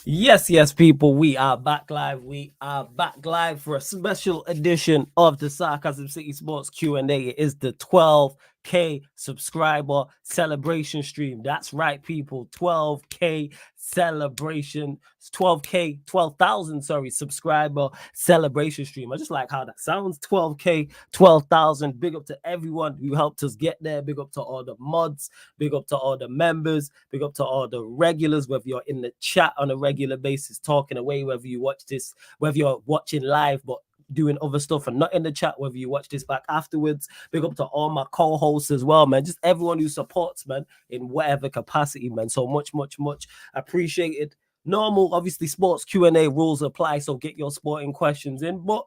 Yes, people, we are back live. We are back live for a special edition of the Sarcasm City Sports Q&A. It is the 12K subscriber celebration stream. That's right, people. 12K celebration, 12K, 12,000, subscriber celebration stream. I just like how that sounds. 12K, 12,000. Big up to everyone who helped us get there. Big up to all the mods. Big up to all the members. Big up to all the regulars, whether you're in the chat on a regular basis, talking away, whether you watch this, whether you're watching live, but doing other stuff and not in the chat, whether you watch this back afterwards. Big up to all my co-hosts as well, man. Just everyone who supports, man, in whatever capacity, man. So much appreciated. Normal, obviously, sports Q&A rules apply, so get your sporting questions in. But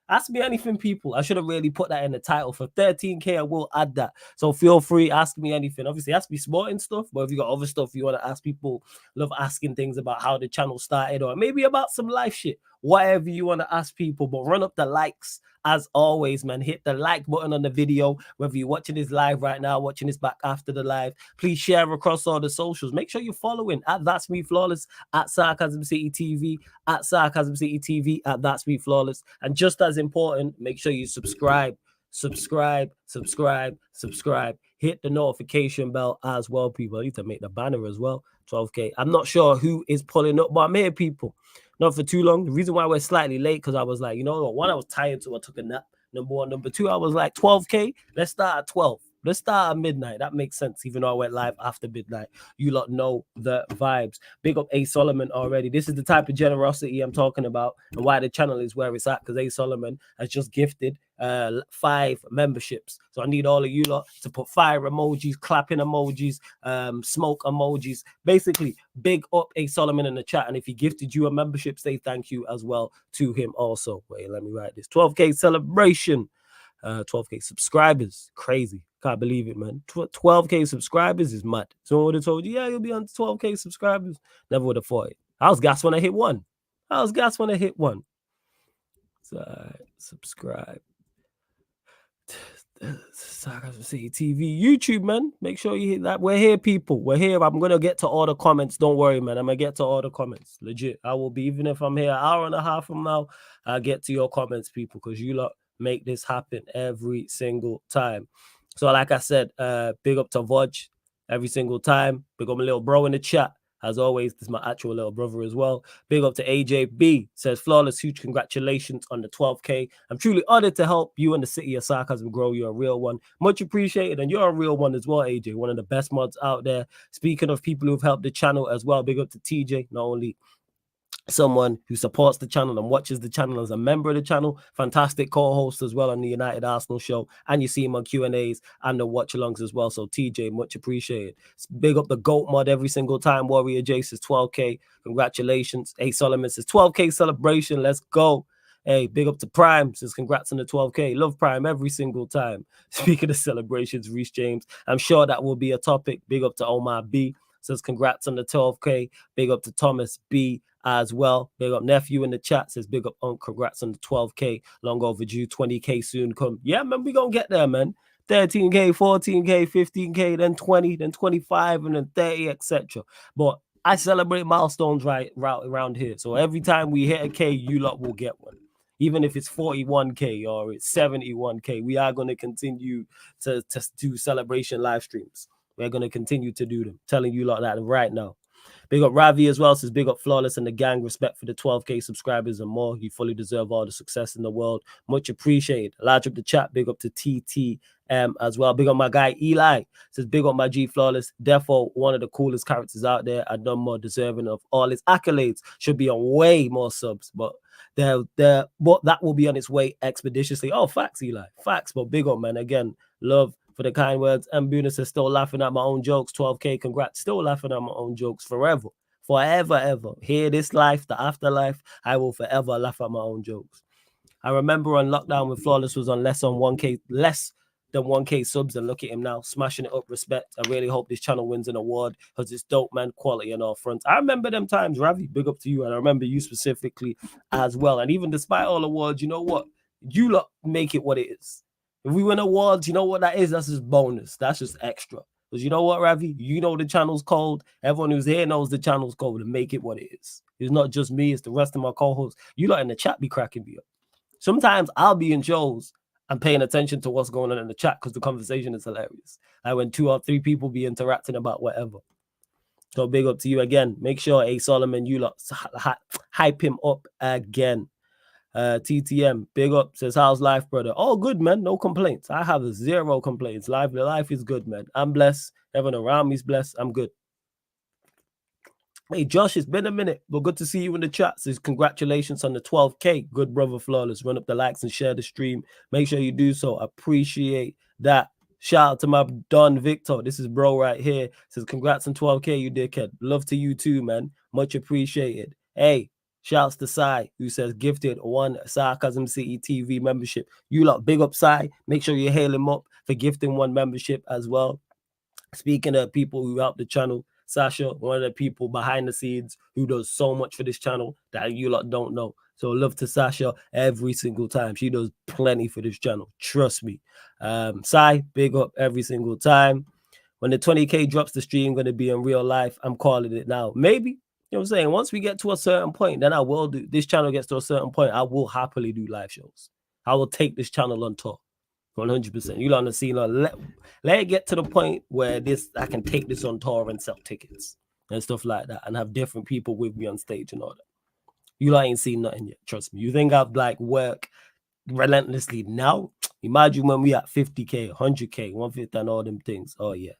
ask me anything, people. I should have really put that in the title. For 13K, I will add that. So feel free, ask me anything. Obviously, ask me sporting stuff, but if you got other stuff you want to ask people, love asking things about how the channel started or maybe about some life shit. Whatever you want to ask people, but run up the likes as always, man. Hit the like button on the video, whether you're watching this live right now, watching this back after the live. Please share across all the socials. Make sure you're following at That's Me Flawless, at Sarcasm City TV, at Sarcasm City TV, at That's Me Flawless. And just as important, make sure you subscribe. Hit the notification bell as well, people. I need to make the banner as well. 12K. I'm not sure who is pulling up, but I'm here, people. Not for too long. The reason why we're slightly late, because I was like, you know what? One, I was tired, so I took a nap. Number one. Number two, I was like, 12K. Let's start at 12. Let's start at midnight. That makes sense, even though I went live after midnight. You lot know the vibes. Big up A. Solomon already. This is the type of generosity I'm talking about and why the channel is where it's at, because A. Solomon has just gifted 5 memberships. So I need all of you lot to put fire emojis, clapping emojis, smoke emojis. Basically, big up A. Solomon in the chat. And if he gifted you a membership, say thank you as well to him also. Wait, let me write this. 12K celebration. 12K subscribers. Crazy. Can't believe it, man. 12K subscribers is mad. Someone would have told you, yeah, you'll be on 12K subscribers. Never would have thought it. I was gas when I hit one. So, subscribe. Sarcasm City TV, YouTube, man. Make sure you hit that. We're here, people. We're here. I'm gonna get to all the comments. Don't worry, man. I'm gonna get to all the comments. Legit. I will be, even if I'm here an hour and a half from now, I'll get to your comments, people, because you lot make this happen every single time. So, like I said, big up to Vodge every single time. Big up my little bro in the chat. As always, this is my actual little brother as well. Big up to AJB. Says, flawless, huge congratulations on the 12K. I'm truly honored to help you and the city of Sarcasm grow. You're a real one. Much appreciated. And you're a real one as well, AJ. One of the best mods out there. Speaking of people who've helped the channel as well, big up to TJ. Not only someone who supports the channel and watches the channel as a member of the channel, fantastic co-host as well on the United Arsenal show, and you see him on Q&As and the watch-alongs as well. So TJ, much appreciated. Big up the GOAT mod every single time. Warrior J says 12K, congratulations. A. Solomon says 12K celebration, let's go. Hey, big up to Prime, says congrats on the 12K. Love Prime every single time. Speaking of celebrations, Reese James, I'm sure that will be a topic. Big up to Omar B, says congrats on the 12K. Big up to Thomas B as well. Big up Nephew in the chat, says big up on congrats on the 12K. Long overdue. 20K soon come. Yeah, man, we gonna get there, man. 13K, 14K, 15K, then 20, then 25, and then 30, etc. But I celebrate milestones right around here. So every time we hit a K, you lot will get one. Even if it's 41K or it's 71K, we are going to continue to do celebration live streams. We're going to continue to do them. Telling you like that right now. Big up Ravi as well, says big up Flawless and the gang. Respect for the 12K subscribers and more. You fully deserve all the success in the world. Much appreciated. Large up the chat. Big up to TTM as well. Big up my guy Eli. Says big up my G Flawless. Therefore, one of the coolest characters out there. And none more deserving of all his accolades. Should be on way more subs. But that will be on its way expeditiously. Oh, facts, Eli. Facts. But big up, man. Again, love for the kind words. And Buna says, still laughing at my own jokes. 12K, congrats. Still laughing at my own jokes forever. Forever, ever. Here, this life, the afterlife, I will forever laugh at my own jokes. I remember on lockdown when Flawless was on less than 1K subs, and look at him now, smashing it up. Respect. I really hope this channel wins an award because it's dope, man. Quality on all fronts. I remember them times, Ravi. Big up to you, and I remember you specifically as well. And even despite all awards, you know what? You lot make it what it is. If we win awards, you know what that is? That's just bonus. That's just extra. Because you know what, Ravi? You know the channel's cold. Everyone who's here knows the channel's cold, and make it what it is. It's not just me, it's the rest of my co-hosts. You lot in the chat be cracking me up. Sometimes I'll be in shows and paying attention to what's going on in the chat because the conversation is hilarious. Like when 2 or 3 people be interacting about whatever. So big up to you again. Make sure A Solomon, you lot hype him up again. TTM, big up, says, how's life, brother? Oh, good, man. No complaints. I have 0 complaints. Life is good, man. I'm blessed. Everyone around me is blessed. I'm good. Hey, Josh, it's been a minute, but good to see you in the chat. Says, congratulations on the 12K. Good brother, flawless. Run up the likes and share the stream. Make sure you do so. Appreciate that. Shout out to my Don Victor. This is bro right here. Says, congrats on 12K, you dickhead. Love to you too, man. Much appreciated. Hey, shouts to Sai, who says, gifted 1 Sarcasm City TV membership. You lot, big up Sai. Make sure you hail him up for gifting 1 membership as well. Speaking of people who help the channel, Sasha, one of the people behind the scenes who does so much for this channel that you lot don't know. So love to Sasha every single time. She does plenty for this channel. Trust me. Sai, big up every single time. When the 20K drops, the stream going to be in real life. I'm calling it now. Maybe, you know what I'm saying? Once we get to a certain point, then I will do, this channel gets to a certain point, I will happily do live shows. I will take this channel on tour. 100%. You learn to see, let it get to the point where I can take this on tour and sell tickets and stuff like that and have different people with me on stage and all that. You ain't seen nothing yet. Trust me. You think I've work relentlessly now? Imagine when we at 50K, 100K, 150 and all them things. Oh yeah.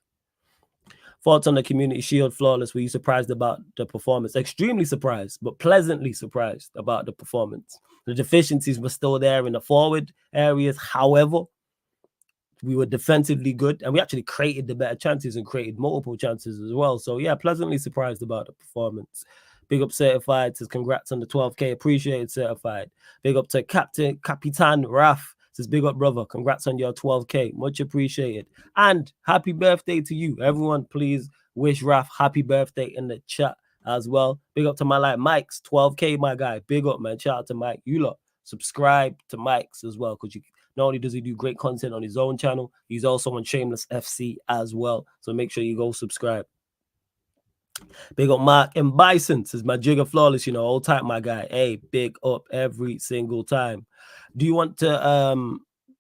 Thoughts on the Community Shield, flawless. Were you surprised about the performance? Extremely surprised, but pleasantly surprised about the performance. The deficiencies were still there in the forward areas. However, we were defensively good, and we actually created the better chances and created multiple chances as well. So yeah, pleasantly surprised about the performance. Big up Certified, says congrats on the 12K. Appreciated, Certified. Big up to Capitan Raf, says big up, brother. Congrats on your 12K. Much appreciated. And happy birthday to you. Everyone, please wish Raf happy birthday in the chat as well. Big up to my Mike's 12K, my guy. Big up, man. Shout out to Mike. You lot, subscribe to Mike's as well, because not only does he do great content on his own channel, he's also on Shameless FC as well. So make sure you go subscribe. Big up Mark and Bison, says my jigger flawless, old type, my guy. Hey, big up every single time. Do you want to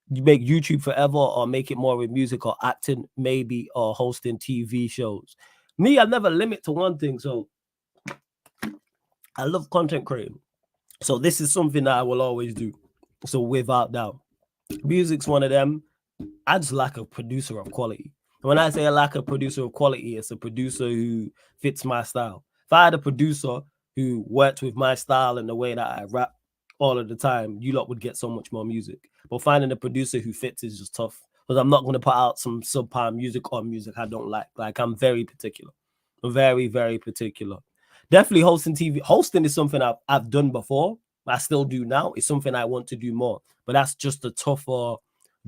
make YouTube forever or make it more with music or acting, maybe, or hosting TV shows? Me, I never limit to one thing. So I love content creating. So this is something that I will always do. So without doubt. Music's one of them. I just lack a producer of quality. When I say I lack a producer of quality, it's a producer who fits my style. If I had a producer who worked with my style and the way that I rap all of the time, you lot would get so much more music. But finding a producer who fits is just tough, because I'm not going to put out some subpar music or music I don't like. Like, I'm very particular. I'm very, very particular. Definitely hosting TV. Hosting is something I've done before. I still do now. It's something I want to do more. But that's just a tougher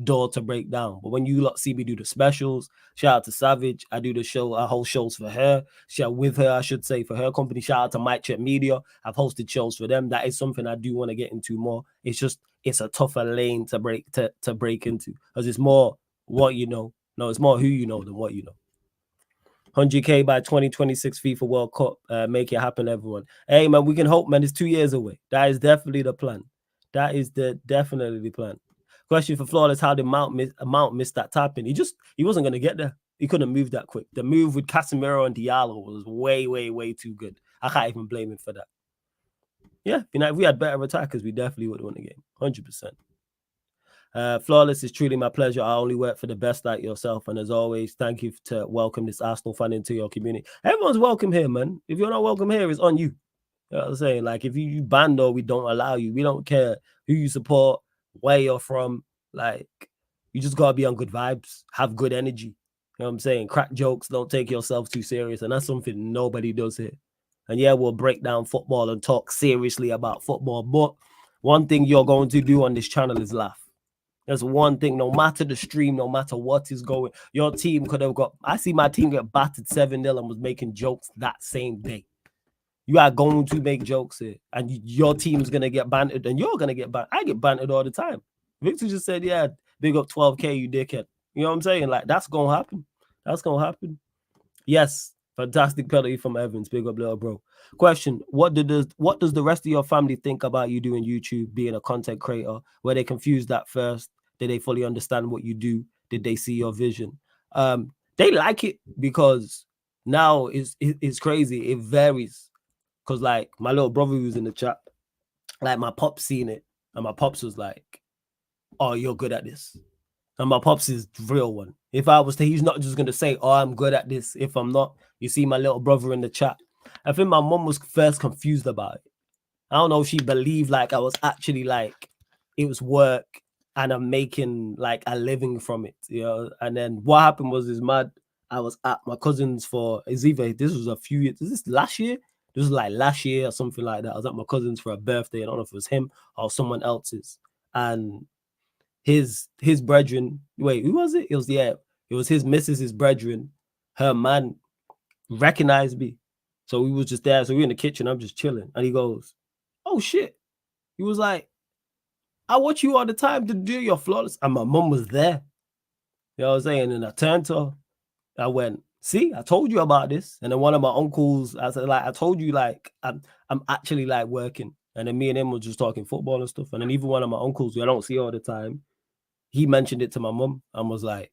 door to break down. But when you lot see me do the specials, shout out to Savage. I do the show, I host shows for her. With her, I should say, for her company. Shout out to Mike Chet Media. I've hosted shows for them. That is something I do want to get into more. It's just, it's a tougher lane to break into, because it's more what you know. No, it's more who you know than what you know. 100K by 2026 FIFA World Cup. Make it happen, everyone. Hey, man, we can hope, man. It's 2 years away. That is definitely the plan. That is definitely the plan. Question for Flawless: how did Mount miss that tapping? He wasn't going to get there. He couldn't move that quick. The move with Casemiro and Diallo was way, way, way too good. I can't even blame him for that. Yeah, if we had better attackers, we definitely would have won the game. 100%. Flawless, is truly my pleasure. I only work for the best like yourself. And as always, thank you to welcome this Arsenal fan into your community. Everyone's welcome here, man. If you're not welcome here, it's on you. You know what I'm saying? Like, if you banned or we don't allow you, we don't care who you support, where you're from. Like, you just got to be on good vibes, have good energy. You know what I'm saying? Crack jokes, don't take yourself too serious. And that's something nobody does here. And yeah, we'll break down football and talk seriously about football. But one thing you're going to do on this channel is laugh. There's one thing, no matter the stream, no matter what is going, your team could have I see my team get battered 7-0 and was making jokes that same day. You are going to make jokes here, and your team's going to get bantered, and you're going to get bantered. I get bantered all the time. Victor just said, yeah, big up 12K, you dickhead. You know what I'm saying? Like, that's going to happen. That's going to happen. Yes, Fantastic penalty from Evans. Big up, little bro. Question: what does the rest of your family think about you doing YouTube, being a content creator? Were they confused at first? Did they fully understand what you do? Did they see your vision? They like it because now it's crazy. It varies because like my little brother who's in the chat, like my pops seen it, and my pops was like, "Oh, you're good at this." And my pops is the real one. If I was to, he's not just gonna say, "Oh, I'm good at this." If I'm not, you see my little brother in the chat. I think my mom was first confused about it. I don't know if she believed like I was actually like it was work and I'm making like a living from it, you know. And then what happened was is mad. I was at my cousin's for it's either this was a few years. Is this last year? This was like last year or something like that. I was at my cousin's for a birthday. I don't know if it was him or someone else's. And his brethren, wait, who was it? It was it was his missus's brethren. Her man recognized me. So we was just there. So we in the kitchen. I'm just chilling. And he goes, "Oh shit." He was like, "I watch you all the time to do your flawless." And my mom was there. You know what I'm saying? And I turned to her. I went, "See, I told you about this." And then one of my uncles, I said, like, "I told you, like, I'm actually like working." And then me and him was just talking football and stuff. And then even one of my uncles who I don't see all the time, he mentioned it to my mom and was like,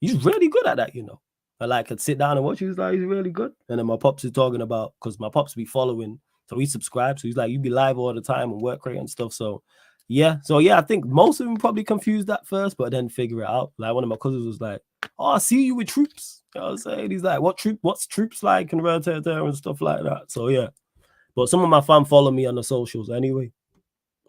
"He's really good at that, you know." I like could sit down and watch. He was like, "He's really good." And then my pops is talking about because my pops be following, so he subscribes. So he's like, "You be live all the time and work rate and stuff." So yeah, I think most of them probably confused at first, but then figure it out. Like one of my cousins was like, "Oh, I see you with troops." You know what I'm saying? He's like, What's troops like and and stuff like that." So yeah, but some of my fam follow me on the socials anyway.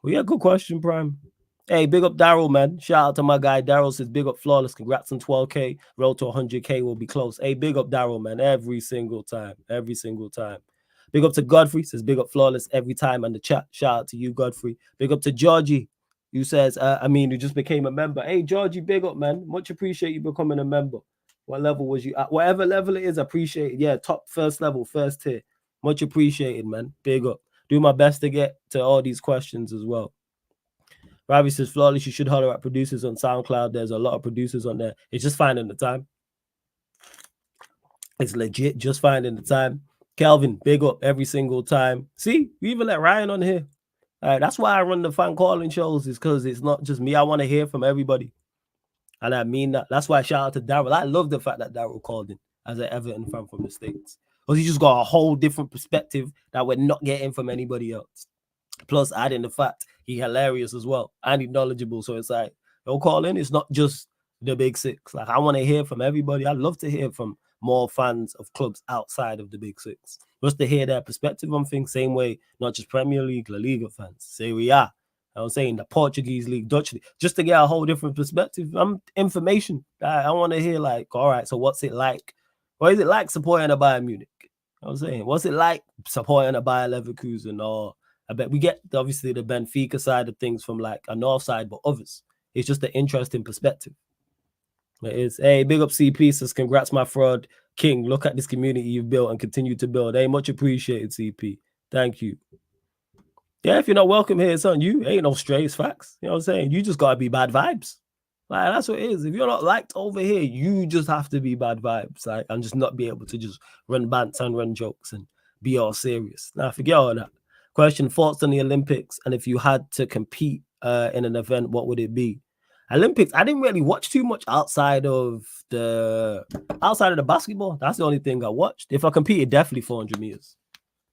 Well, yeah, good question, Prime. Hey, big up Daryl, man. Shout out to my guy. Daryl says, big up Flawless. Congrats on 12K. Road to 100K will be close. Hey, big up Daryl, man. Every single time. Every single time. Big up to Godfrey. Says, big up Flawless every time on the chat. Shout out to you, Godfrey. Big up to Georgie, who says, who just became a member. Hey, Georgie, big up, man. Much appreciate you becoming a member. What level was you at? Whatever level it is, appreciate it. Yeah, top first level, first tier. Much appreciated, man. Big up. Do my best to get to all these questions as well. Ravi says, Flawless, you should holler at producers on SoundCloud. There's a lot of producers on there. It's just finding the time. It's legit just finding the time. Kelvin, big up every single time. See, we even let Ryan on here. All right, that's why I run the fan calling shows, is because it's not just me. I want to hear from everybody. And I mean that. That's why I shout out to Daryl. I love the fact that Daryl called in as an Everton fan from the States. Because he just got a whole different perspective that we're not getting from anybody else. Plus, adding the fact he hilarious as well and he knowledgeable. So it's like, don't call in. It's not just the big six. Like, I want to hear from everybody. I'd love to hear from more fans of clubs outside of the big six, just to hear their perspective on things. Same way, not just Premier League, La Liga fans. Say we are. I'm saying the Portuguese league, Dutch league, just to get a whole different perspective. Information. I want to hear, like, all right, so what's it like? What is it like supporting a Bayern Munich? I'm saying, what's it like supporting a Bayer Leverkusen? Or I bet we get obviously the Benfica side of things from like a north side, but others. It's just an interesting perspective. It is. Hey, big up CP says, congrats, my fraud king. Look at this community you've built and continue to build. Hey, much appreciated, CP. Thank you. Yeah, if you're not welcome here, it's on you. Ain't no stray, it's facts. You know what I'm saying? You just gotta be bad vibes. Like, that's what it is. If you're not liked over here, you just have to be bad vibes, like, and just not be able to just run bants and run jokes and be all serious. Now, forget all that. Question: thoughts on the Olympics, and if you had to compete in an event, what would it be? Olympics, I didn't really watch too much outside of the basketball. That's the only thing I watched. If I competed, definitely 400 meters.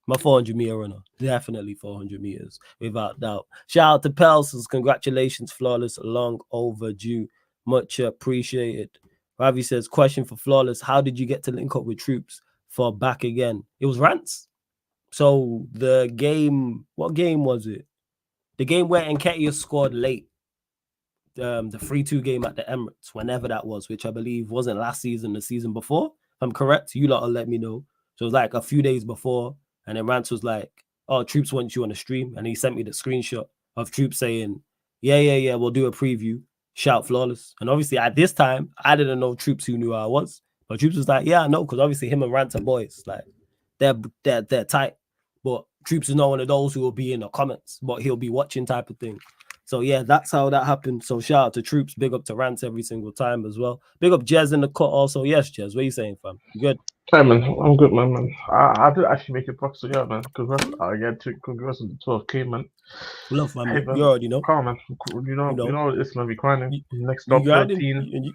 My 400-meter runner, definitely 400 meters, without doubt. Shout out to Pels, congratulations, Flawless, long overdue, much appreciated. Ravi says, question for Flawless: how did you get to link up with troops for back again? It was rants. So the game, what game was it? The game where Nketiah scored late, the 3-2 game at the Emirates, whenever that was, which I believe wasn't last season, the season before. If I'm correct, you lot will let me know. So it was like a few days before. And then Rance was like, oh, Troops want you on the stream. And he sent me the screenshot of Troops saying, yeah, we'll do a preview. Shout Flawless. And obviously at this time, I didn't know Troops who knew who I was. But Troops was like, yeah, I know, because obviously him and Rance are boys. Like, they're tight. But Troops is not one of those who will be in the comments, but he'll be watching type of thing. So yeah, that's how that happened. So shout out to Troops, big up to Rants every single time as well. Big up Jez in the cut also. Yes, Jez, what are you saying, fam? You good? Hey man, I'm good, man. I did actually make it back, so yeah, man. Congrats again to congrats on the 12K, man. Love Hey family. You man, already know. come on, man. You You know. know it's gonna be grinding. You, Next you top grinding. 13.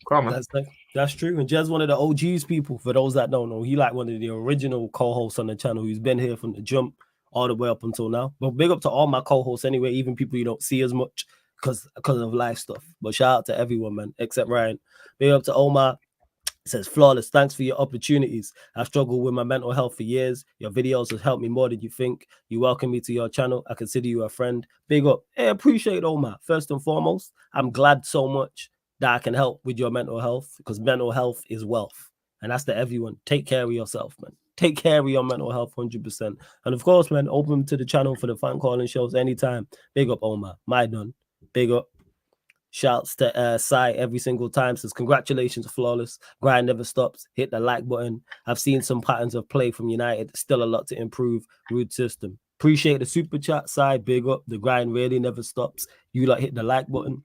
Come on, man. That's true. And Jez one of the OGs people. For those that don't know, he like one of the original co-hosts on the channel who's been here from the jump all the way up until now. But big up to all my co-hosts anyway, even people you don't see as much because of life stuff. But shout out to everyone, man, except Ryan. Big up to Omar. Says flawless. Thanks for your opportunities. I've struggled with my mental health for years. Your videos have helped me more than you think. You welcome me to your channel. I consider you a friend. Big up. Hey, appreciate it, Omar. First and foremost, I'm glad so much that I can help with your mental health because mental health is wealth. And that's to everyone. Take care of yourself, man. Take care of your mental health 100%. And of course, man, open to the channel for the fan calling shows anytime. Big up, Omar. My done. Big up. Shouts to Sai every single time. Says congratulations, flawless. Grind never stops. Hit the like button. I've seen some patterns of play from United. Still a lot to improve. Rude system. Appreciate the super chat, Sai. Big up. The grind really never stops. You like hit the like button.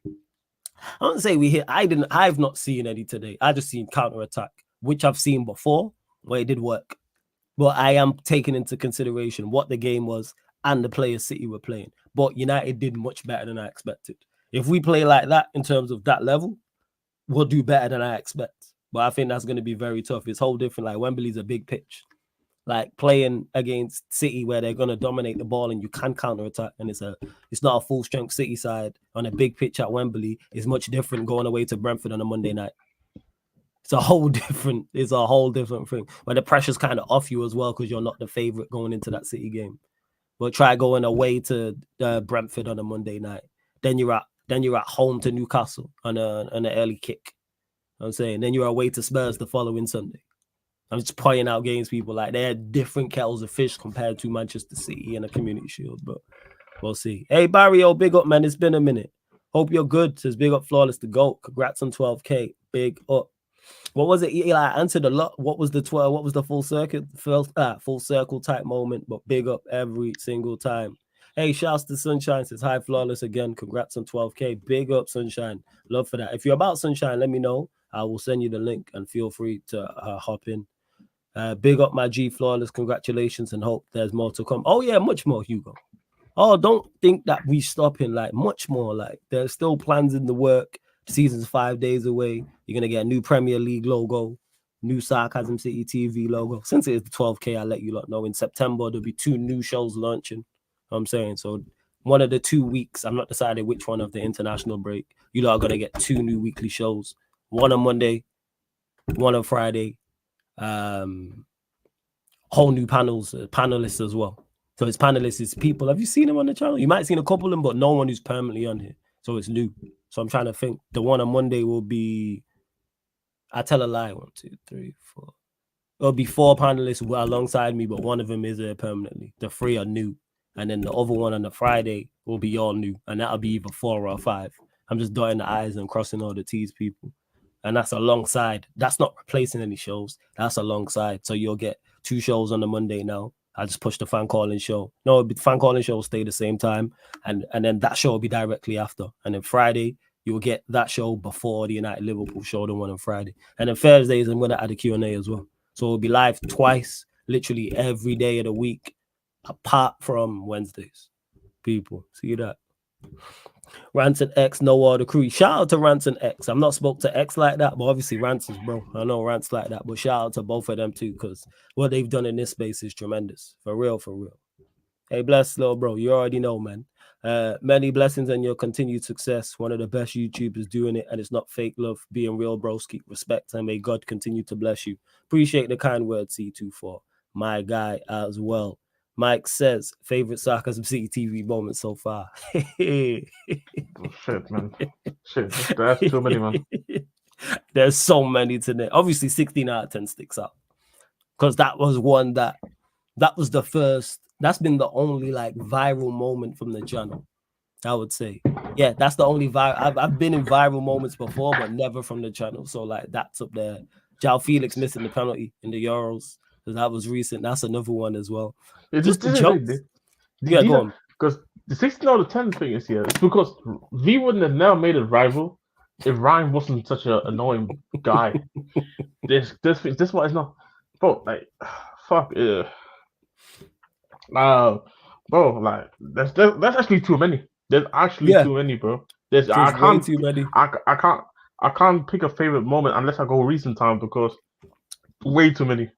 I don't say we hit. I've not seen any today. I just seen counter attack, which I've seen before, where it did work. But I am taking into consideration what the game was and the players City were playing. But United did much better than I expected. If we play like that in terms of that level, we'll do better than I expect. But I think that's going to be very tough. It's whole different. Like Wembley's a big pitch. Like playing against City where they're going to dominate the ball and you can counter attack, and it's not a full strength City side on a big pitch at Wembley. It's much different going away to Brentford on a Monday night. It's a whole different thing. But the pressure's kind of off you as well because you're not the favorite going into that City game. But try going away to Brentford on a Monday night. Then you're at home to Newcastle on an early kick. I'm saying then you're away to Spurs the following Sunday. I'm just pointing out games, people like they're different kettles of fish compared to Manchester City and a Community Shield, but we'll see. Hey Barrio, big up, man. It's been a minute. Hope you're good. Says big up, flawless the GOAT. Congrats on 12K. Big up. What was it? Eli answered a lot. What was the 12? What was the full circle type moment? But big up every single time. Hey, shouts to Sunshine. Says hi, flawless again. Congrats on 12K. Big up, Sunshine. Love for that. If you're about Sunshine, let me know. I will send you the link and feel free to hop in. Big up my G flawless. Congratulations and hope there's more to come. Oh yeah, much more, Hugo. Oh, don't think that we stopping. Like much more. Like there's still plans in the work. Season's 5 days away. You're gonna get a new Premier League logo, new Sarcasm City TV logo. Since it is the 12K, I'll let you lot know. In September, there'll be 2 new shows launching. You know what I'm saying? So one of the 2 weeks, I'm not decided which one of the international break. You lot are gonna get 2 new weekly shows. One on Monday, one on Friday. Whole new panelists as well. So it's panelists, it's people. Have you seen them on the channel? You might have seen a couple of them, but no one who's permanently on here. So it's new. So I'm trying to think. The one on Monday will be, I tell a lie, 1, 2, 3, 4. It'll be 4 panelists alongside me, but one of them is there permanently. The 3 are new. And then the other one on the Friday will be all new. And that'll be either 4 or 5. I'm just dotting the I's and crossing all the T's, people. And that's alongside. That's not replacing any shows. That's alongside. So you'll get 2 shows on the Monday now. I just push the fan calling show. No, the fan calling show will stay the same time. And then that show will be directly after. And then Friday, you will get that show before the United Liverpool show, the one on Friday. And then Thursdays, I'm going to add a Q&A as well. So it'll be live twice, literally every day of the week, apart from Wednesdays. People, see that? Ranson X, no other crew. Shout out to Ranson X. I'm not spoke to X like that, but obviously Ranson's bro. I know Rant's like that, but shout out to both of them too, because what they've done in this space is tremendous. For real, for real. Hey, bless, little bro. You already know, man. Many blessings and your continued success. One of the best YouTubers doing it, and it's not fake love. Being real, broski. Respect, and may God continue to bless you. Appreciate the kind words, C24. My guy as well. Mike says, favorite Sarcasm City TV moment so far. Shit, man. Shit, that's too many, man. There's so many today. Obviously, 16 out of 10 sticks out. Because that was one that was the first. That's been the only like viral moment from the channel, I would say. Yeah, that's the only viral. I've been in viral moments before, but never from the channel. So like that's up there. Jao Felix missing the penalty in the Euros. So that was recent. That's another one as well. Just the jokes. Yeah, These go are on. because the 16/10 thing is here. It's because we wouldn't have never made a rival if Ryan wasn't such an annoying guy. This why it's not, bro. Like, fuck. Bro. Like, that's actually too many. There's actually Yeah, too many, bro. There's there's way too many. I can't pick a favorite moment unless I go recent time because way too many.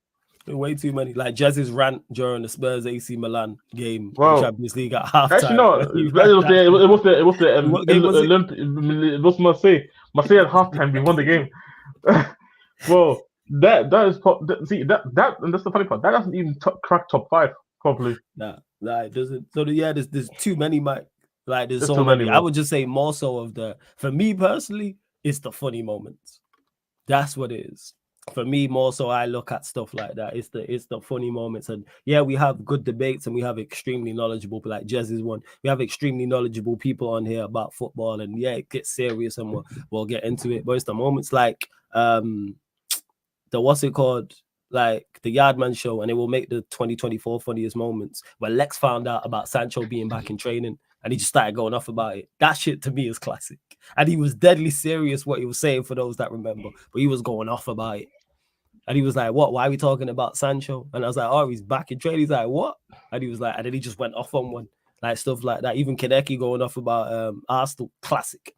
Way too many. Like Jazz's rant during the Spurs AC Milan game in Bro, Champions League at actually, halftime. no. It was the What game was it? It was Marseille. Marseille at halftime. We won the game. Bro, see that and that's the funny part. That doesn't even crack top 5 properly. Nah, it doesn't. So yeah, there's too many, Mike. Like there's so too many. many, I bro. would just say more so of the. For me personally, it's the funny moments. That's what it is. For me, more so, I look at stuff like that. It's the funny moments, and yeah, we have good debates, and we have extremely knowledgeable, like Jez is one. We have extremely knowledgeable people on here about football, and yeah, it gets serious, and we'll get into it. But it's the moments like the what's it called, like the Yardman show, and it will make the 2024 funniest moments where Lex found out about Sancho being back in training, and he just started going off about it. That shit to me is classic. And he was deadly serious what he was saying for those that remember, but he was going off about it. And he was like, what? Why are we talking about Sancho? And I was like, oh, he's back in training. He's like, what? And he was like, and then he just went off on one, like stuff like that. Even Kaneki going off about Arsenal, classic.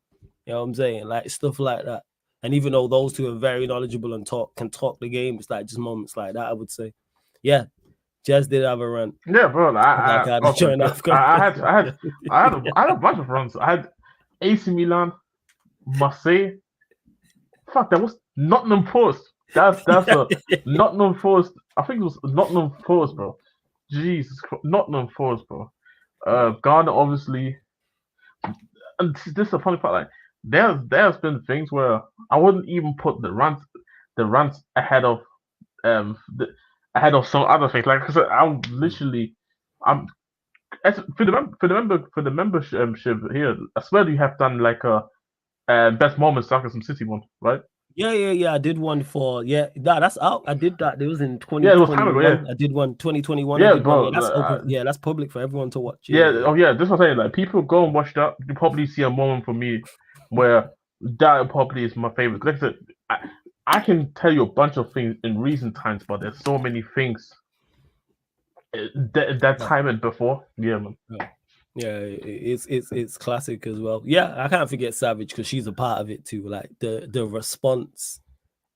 You know what I'm saying? Like stuff like that. And even though those two are very knowledgeable and can talk the game, it's like just moments like that, I would say. Yeah, Jez did have a run. Yeah, bro. I had a bunch of runs. I had AC Milan, Marseille. Fuck, that was Nottingham Forest. That's a Nottingham Forest. I think it was Nottingham Forest, bro. Jesus Christ, Nottingham Forest, bro. Ghana, obviously. And this is the funny part. Like, there's been things where I wouldn't even put the rants ahead of ahead of some other things. Like I said, I'm for the membership here. I swear you have done like a best moments Sarcasm City one, right? Yeah. I did one for that's out. I did that. It was in 2021. Yeah, it was time ago. Yeah, I did one 2021. yeah, I did bro. one. Yeah, that's open. Yeah, that's public for everyone to watch. Yeah. Oh yeah, this was saying like people go and watch that. You probably see a moment for me where that probably is my favorite. Like I said, I can tell you a bunch of things in recent times, but there's so many things that time and before. Yeah, man. Yeah, it's classic as well. Yeah, I can't forget Savage because she's a part of it too. Like the response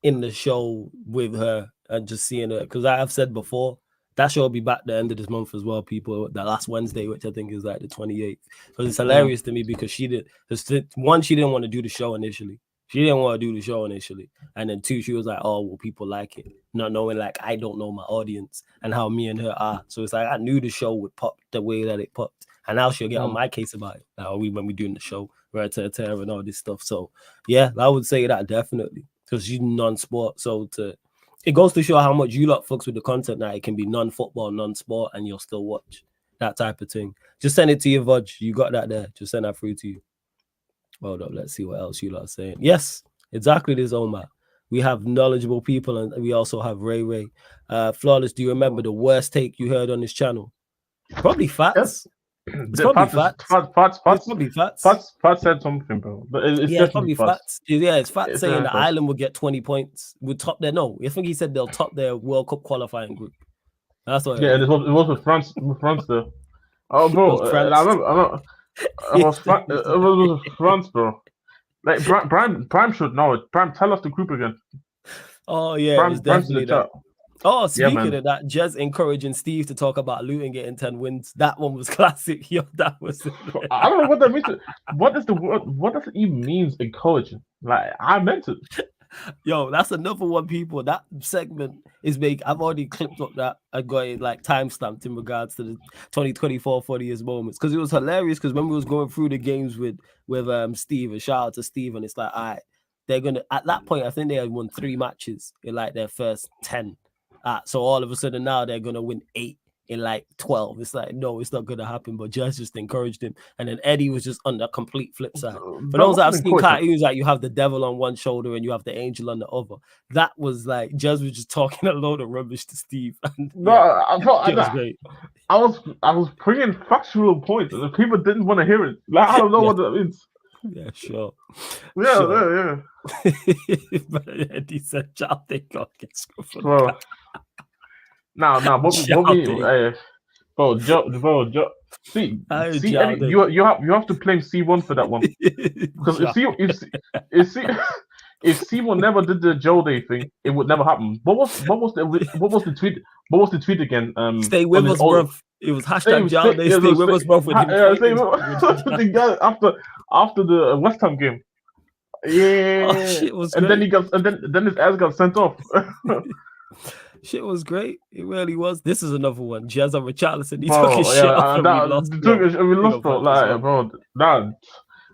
in the show with her and just seeing her, because I have said before that show will be back the end of this month as well. People, that last Wednesday, which I think is like the 28th, because it's hilarious to me because she didn't want to do the show initially. She didn't want to do the show initially. And then 2, she was like, oh, well, people like it. Not knowing, like, I don't know my audience and how me and her are. So it's like, I knew the show would pop the way that it popped. And now she'll get on my case about it. Now, when we doing the show, right, to and all this stuff. So, yeah, I would say that definitely. Because she's non-sport. So it goes to show how much you lot fucks with the content now. It can be non-football, non-sport, and you'll still watch. That type of thing. Just send it to your Vudge. You got that there. Just send that through to you. Hold up, let's see what else you lot are saying. Yes, exactly this, Omar. We have knowledgeable people, and we also have Ray. Flawless, do you remember the worst take you heard on this channel? Probably Fats. It's probably Fats. Probably Fats. Fats said something, bro. But it's probably Fats. Yeah, it's Fats saying that Ireland will get 20 points. Would top their I think he said they'll top their World Cup qualifying group. That's what. Yeah, it was with France. With France there. Oh, bro, I remember. It was France, bro. Like Prime should know it. Prime, tell us the group again. Oh yeah, it was definitely that. Oh, speaking of that, Jez encouraging Steve to talk about Luton getting 10 wins. That one was classic. Yo, that was. I don't know what that means. What does the word? What does it even mean? Encouraging? Like I meant it. Yo, that's another one, people. That segment is big. I've already clipped up that. I got it like timestamped in regards to the 2024 funniest moments because it was hilarious. Because when we was going through the games with Steve, and shout out to Steve, and it's like, all right, they're gonna at that point. I think they had won 3 matches in like their first 10. So all of a sudden now they're gonna win 8 in like 12. It's like, no, it's not going to happen. But Jez just encouraged him. And then Eddie was just on the complete flip side. For those that have seen cartoons, like you have the devil on one shoulder and you have the angel on the other. That was like, Jez was just talking a load of rubbish to Steve. And, it was great. I was bringing factual points and the people didn't want to hear it. Like, I don't know what that means. Yeah, sure. Yeah. But Eddie said, "Child, they got get scruffed." Now, bro, Joe. See, Eddie, you have to claim C1 for that one because if C1 never did the Joe Day thing, it would never happen. What was the tweet? What was the tweet again? Stay with us, bro. It was hashtag Joe Day. Stay with us, bro. After the West Ham game. Yeah, shit was and great. then his ass got sent off. Shit was great. It really was. This is another one. Jez on Richarlison. He took his shit off and we lost. Bro. Like,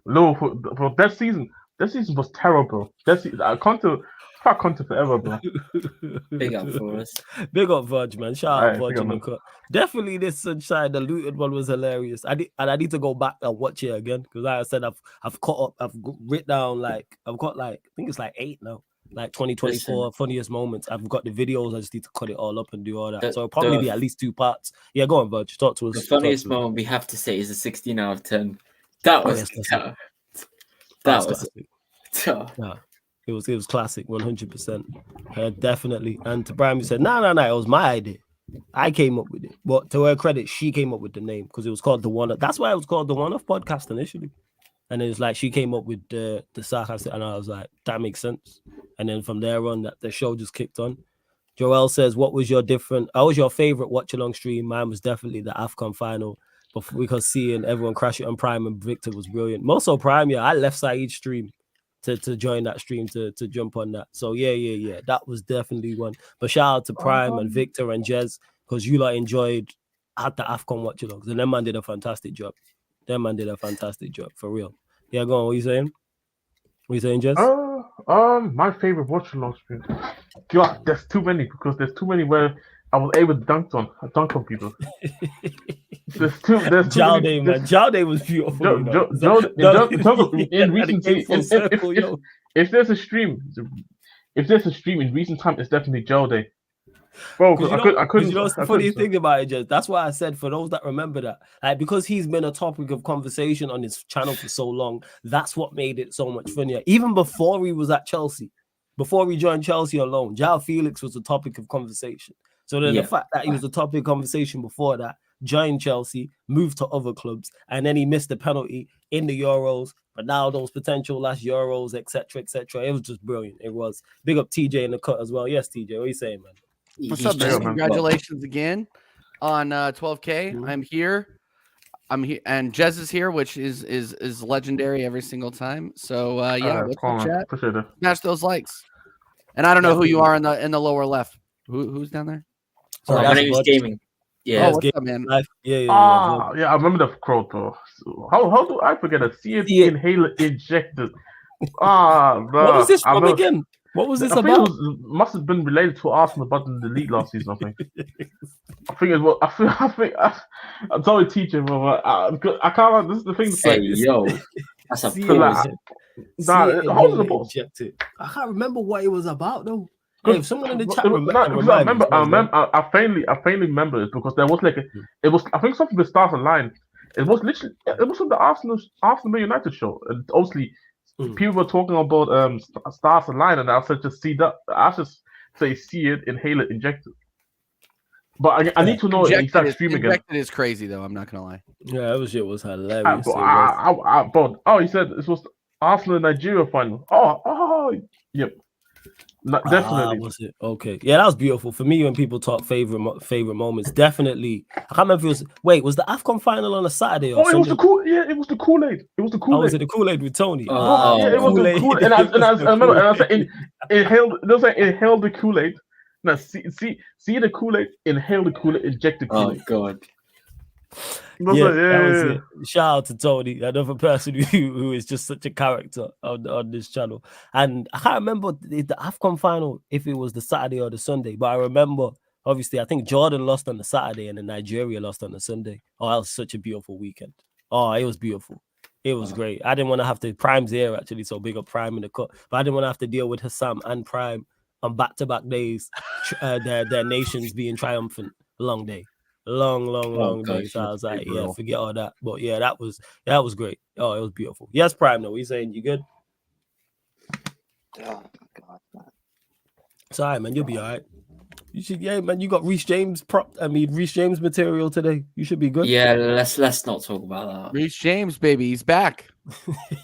bro, that season was terrible. I can't forever, bro. Big up for us. Big up Verge, man. Shout out Verge in the cut. Definitely this Sunshine, the looted one was hilarious. I need to go back and watch it again because like I said, I've caught up. I've written down I've got I think it's 8 now. 2024 funniest moments. I've got the videos. I just need to cut it all up and do all that. So it'll probably be at least 2 parts. Yeah, go on, Verge. Talk to us. The funniest moment we have to say is a 16 out of 10. That was tough. That was tough. Yeah. It was classic, 100%. Definitely. And to Brian, we said, no, it was my idea. I came up with it. But to her credit, she came up with the name because it was called The One. That's why it was called The One Off Podcast initially. And it was like she came up with the sarcastic, and I was like, that makes sense. And then from there on, the show just kicked on. Joel says, what was your favorite watch-along stream? Mine was definitely the AFCON final. But because seeing everyone crash it on Prime and Victor was brilliant. Most of Prime, yeah, I left Saeed's stream to join that stream to jump on that. So yeah. That was definitely one. But shout out to Prime and Victor and Jez because you had the AFCON watch-alongs. And them man did a fantastic job. For real. Yeah, go on. What are you saying? What are you saying, Jez? My favorite watch-along stream. God, there's too many because there's too many where I was able to dunk on people. There's Jowday, man. Jowday was beautiful. In recent if there's a stream in recent time, it's definitely Jowday. Bro, I couldn't. You know what's the funny thing about it, Jez? That's why I said for those that remember that, because he's been a topic of conversation on his channel for so long, that's what made it so much funnier. Even before he was at Chelsea, before he joined Chelsea alone, João Felix was a topic of conversation. So then the fact that he was a topic of conversation before that, joined Chelsea, moved to other clubs, and then he missed the penalty in the Euros. But now those potential last Euros, etc., it was just brilliant. It was. Big up TJ in the cut as well. Yes, TJ, what are you saying, man? What's up, man? Congratulations again on 12K. Mm-hmm. I'm here, and Jez is here, which is legendary every single time. So what's up, chat? Appreciate it. Smash those likes. And I don't know who you are in the lower left. Who's down there? My name is Gaming. Yeah, what's up, man? Yeah. I remember the quote, though. How do I forget it? See it inhaler injected. Bro. What was this from again? What was this about? Must have been related to Arsenal about the league last season. I think. I'm sorry, teacher, bro. I can't. This is the thing. Hey, yo, that's a I can't remember what it was about though. Hey, if someone in the chat I faintly remember it because there was I think something with Stars Align. It was from the Arsenal Man United show. And obviously, people were talking about Stars Align, and I said just see that. I just say see it, inhale it, inject it. But I need to know the exact stream again. Injected is crazy though. I'm not gonna lie. Yeah, that shit was hilarious. He said this was Arsenal Nigeria final. Yep. Definitely. Was it okay? Yeah, that was beautiful for me. When people talk favorite moments, definitely. I can't remember if it was. Was the AFCON final on a Saturday or something? It was the Kool-Aid. It was the Kool-Aid. Was it the Kool-Aid with Tony? It was the Kool-Aid. And I remember, and I said, inhale the Kool-Aid. Now see the Kool-Aid, inhale the Kool-Aid, inject the Kool-Aid. Oh God. That was it. Shout out to Tony, another person who is just such a character on this channel. And I can't remember the AFCON final if it was the Saturday or the Sunday, but I remember Obviously, I think Jordan lost on the Saturday and then Nigeria lost on the Sunday. Oh, that was such a beautiful weekend. Oh, it was beautiful. It was great. I didn't want to have to Prime's here actually, so big up Prime in the cut. But I didn't want to have to deal with Hassam and Prime on back-to-back days. Their nations being triumphant. Long day, long day. So I was like, yeah, forget all that. But yeah, that was great. Oh, it was beautiful. Yes, Prime. Though, you saying you good? Oh God, man. Sorry, man, you'll be all right. You should, yeah, man. You got Reece James material today. You should be good. Yeah, let's not talk about that. Reece James, baby, he's back.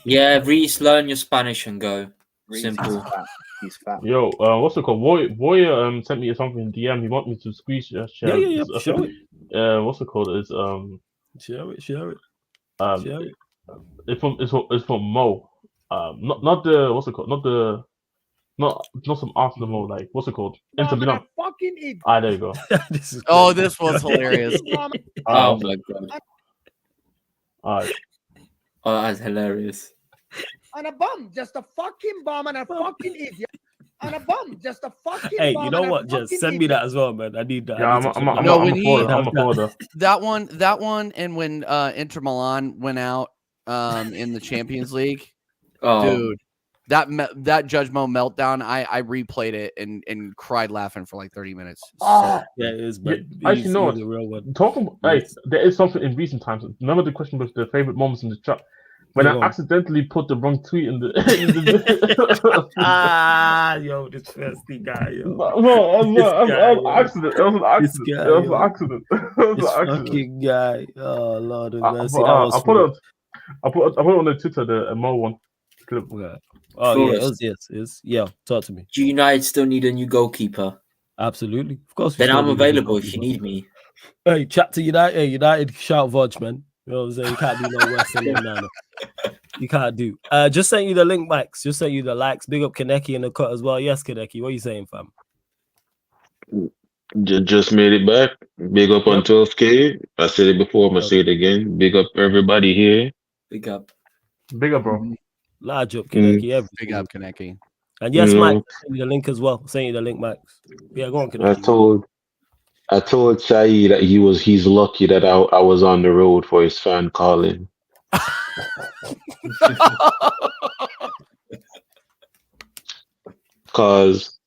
Yeah, Reece, learn your Spanish and go. Reece, Simple. He's fat. Yo, what's it called? Voya sent me something in DM. He want me to screenshot. Yeah. Show it. What's it called? It's Share it. Share it. It's from Mo. Not the what's it called? Not some Arsenal Mo. Like what's it called? Inter Milan. Fucking idiot. There you go. This was hilarious. Oh my god. Alright. Oh, that's hilarious. And a bum, just a fucking bum and a fucking idiot. And a bum, just a fucking Hey, bum. you know and a what? Just fucking send me idiot. that as well, man. I need that. Yeah, I'm a forwarder. That one, and when Inter Milan went out in the Champions League, dude, that Judge Mo meltdown, I replayed it and cried laughing for like 30 minutes. Yeah, it is. But actually, no. the real one. Talking about, there is something in recent times. Remember the question was the favorite moments in the chat. When I accidentally put the wrong tweet in the. Yo, this thirsty guy, yo. Accident. It was an accident. This fucking guy. Oh Lord, I put it on the Twitter, the Mo one clip. Yeah. Oh yeah, it is. Yeah, talk to me. Do United still need a new goalkeeper? Absolutely, of course. Then I'm available if you need me. Hey, chat to United. Hey, United, shout Vodge, man. You know what I'm saying? You can't do no worse than them, You can't do. Just sent you the link, Max. Just sent you the likes. Big up Kaneki in the cut as well. Yes, Kaneki. What are you saying, fam? Just made it back. Big up on 12K. I said it before. I'm gonna say it again. Big up everybody here. Big up, bro. Large up, Kaneki. Big up, Kaneki. And yes, Mike, send you the link as well. Send you the link, Max. Yeah, go on, Kaneki. I told Shai that he's lucky that I was on the road for his fan calling. Cause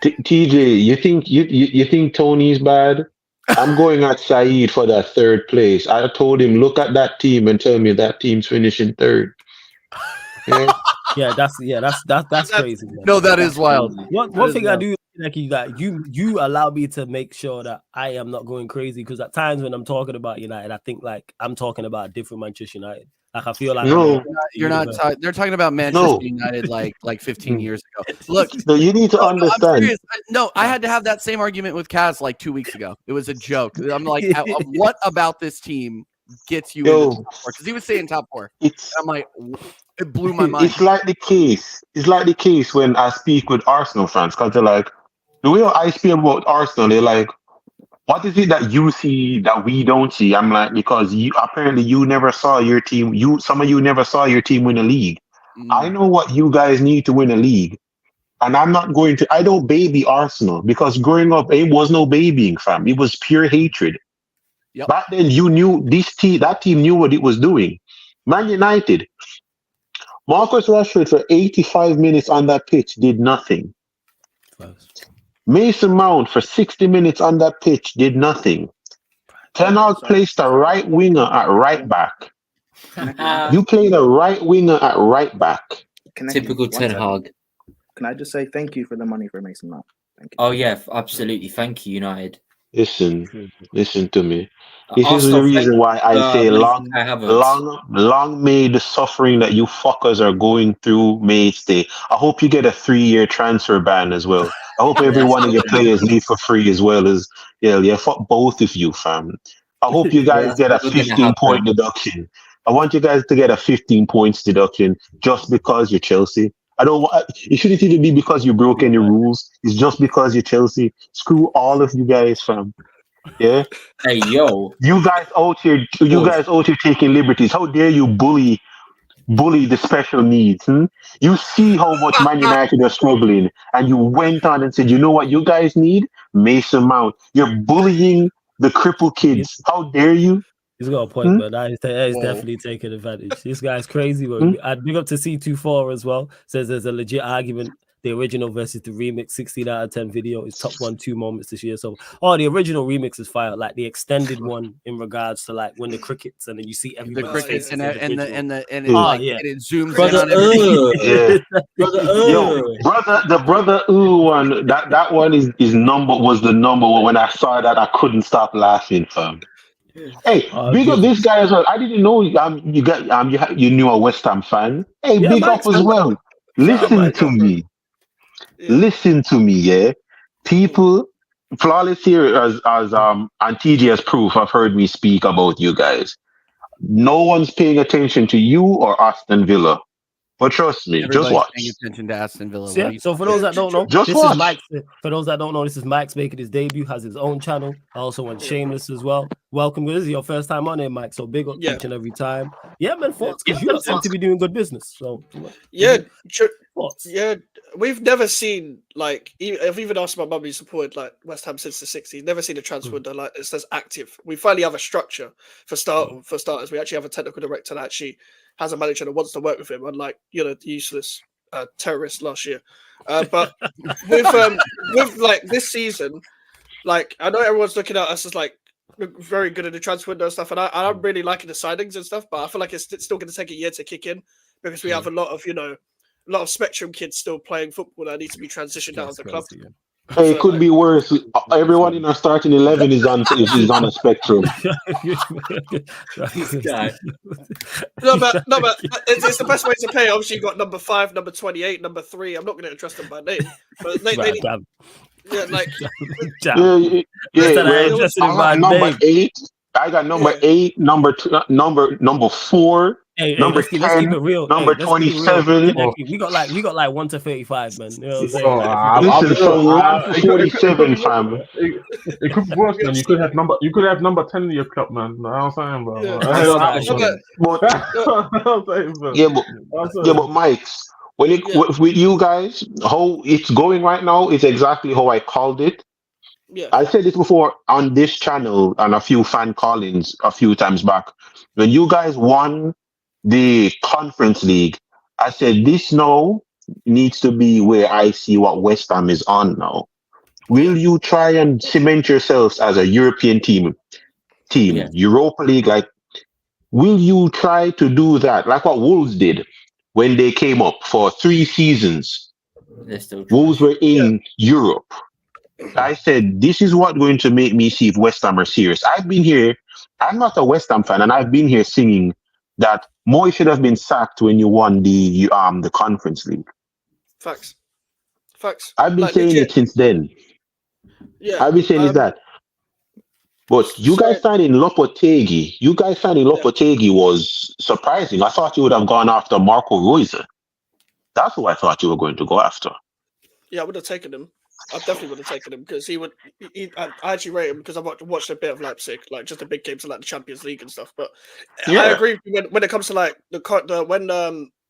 TJ, you think Tony's bad? I'm going at Saeed for that third place. I told him, look at that team and tell me that team's finishing third. Yeah, that's crazy. Man. No, that is wild. One thing I do like you allow me to make sure that I am not going crazy, because at times when I'm talking about United, I think like I'm talking about different Manchester United. Like I feel like you're not. They're talking about Manchester United like 15 years ago. Look, no, you need to understand. I had to have that same argument with Kaz like 2 weeks ago. It was a joke. I'm like, what about this team gets you in the top four? Because he was saying top four. I'm like, it blew my mind. It's like the case when I speak with Arsenal fans, because they're like, the way I speak about Arsenal, they're like, what is it that you see that we don't see? I'm like, because you never saw your team. Some of you never saw your team win a league. I know what you guys need to win a league. And I don't baby Arsenal, because growing up, it was no babying, fam. It was pure hatred. Yep. Back then, you knew that team knew what it was doing. Man United, Marcus Rashford for 85 minutes on that pitch did nothing. Mason Mount for 60 minutes on that pitch did nothing. Ten Hag placed a right winger at right back. You played a right winger at right back. Typical Ten Hag. Can I just say thank you for the money for Mason Mount? Thank you. Oh yeah, absolutely. Thank you, United. Listen to me. This is the reason why I say long may the suffering that you fuckers are going through may stay. I hope you get a 3-year transfer ban as well. I hope every one of your players leave for free as well as fuck both of you, fam. I hope you guys get a 15-point deduction. I want you guys to get a 15 points deduction just because you're Chelsea. It shouldn't even be because you broke any rules. It's just because you're Chelsea. Screw all of you guys, fam. Yeah. Hey yo, you guys out here taking liberties. How dare you bully bully the special needs. You see how much Man United are struggling, and you went on and said, you know what you guys need? Mason Mount. You're bullying the crippled kids. How dare you? He's got a point, but that is definitely taking advantage. This guy's crazy. But I'd big up to C24 as well. Says there's a legit argument. The original versus the remix, 16 out of 10 video is top 1-2 moments this year. So, the original remix is fire. Like the extended one in regards to like when the crickets and then you see everybody. The crickets and it zooms brother, in on the brother one. That one was the number one. When I saw that, I couldn't stop laughing, fam. Hey, big up this guy as well. I didn't know you knew a West Ham fan. Hey, big up as well. Listen to me. Listen to me, yeah. People, flawless here as and TJ as proof have heard me speak about you guys. No one's paying attention to you or Aston Villa. But trust me, just watch. Paying attention to Aston Villa. Yeah. So for those that don't know, this is Mike. For those that don't know, this is Mike's making his debut. Has his own channel. I also went Shameless as well. Welcome. This is your first time on here, Mike. So big up each and every time. Yeah, man. Thoughts? Because you seem to be doing good business. So we've never seen like. I've even asked my mum who supported like West Ham since the '60s. Never seen a transfer window like it says active. We finally have a structure for starters. We actually have a technical director that actually has a manager that wants to work with him, unlike the useless terrorist last year. But with like this season, like I know everyone's looking at us as like very good at the transfer window and stuff, and I'm really liking the signings and stuff. But I feel like it's still going to take a year to kick in because we have a lot of spectrum kids still playing football that need to be transitioned out of the club. Hey, it could be worse. Everyone in our starting 11 is on a spectrum. No, but it's the best way to pay. Obviously, you got number 5, number 28, number 3. I'm not going to address them by name, but they number 8. I got number 8, number 4. Hey, number let's 10, keep it real. number 27. We got like 1 to 35, man. You know what I'm saying? 47, fam. It could be worse, man. You could have number 10 in your club, man. You know what I'm saying, but Mike, with you guys, how it's going right now is exactly how I called it. Yeah. I said this before on this channel and a few fan call-ins a few times back. When you guys won the Conference League, I said this now needs to be where I see what West Ham is on now. Will you try and cement yourselves as a European team, Europa League? Like, will you try to do that like what Wolves did when they came up for 3 seasons? Wolves were in Europe. I said, this is what going to make me see if West Ham are serious. I've been here. I'm not a West Ham fan, and I've been here singing that Moy should have been sacked when you won the Conference League. Facts. I've been saying it since then. Yeah, I've been saying that. But you guys signing Lopetegui. Was surprising. I thought you would have gone after Marco Royce. That's who I thought you were going to go after. Yeah, I would have taken him. I definitely would have taken him because I actually rate him because I've watched a bit of Leipzig, like just the big games of like the Champions League and stuff. But I agree when it comes to like when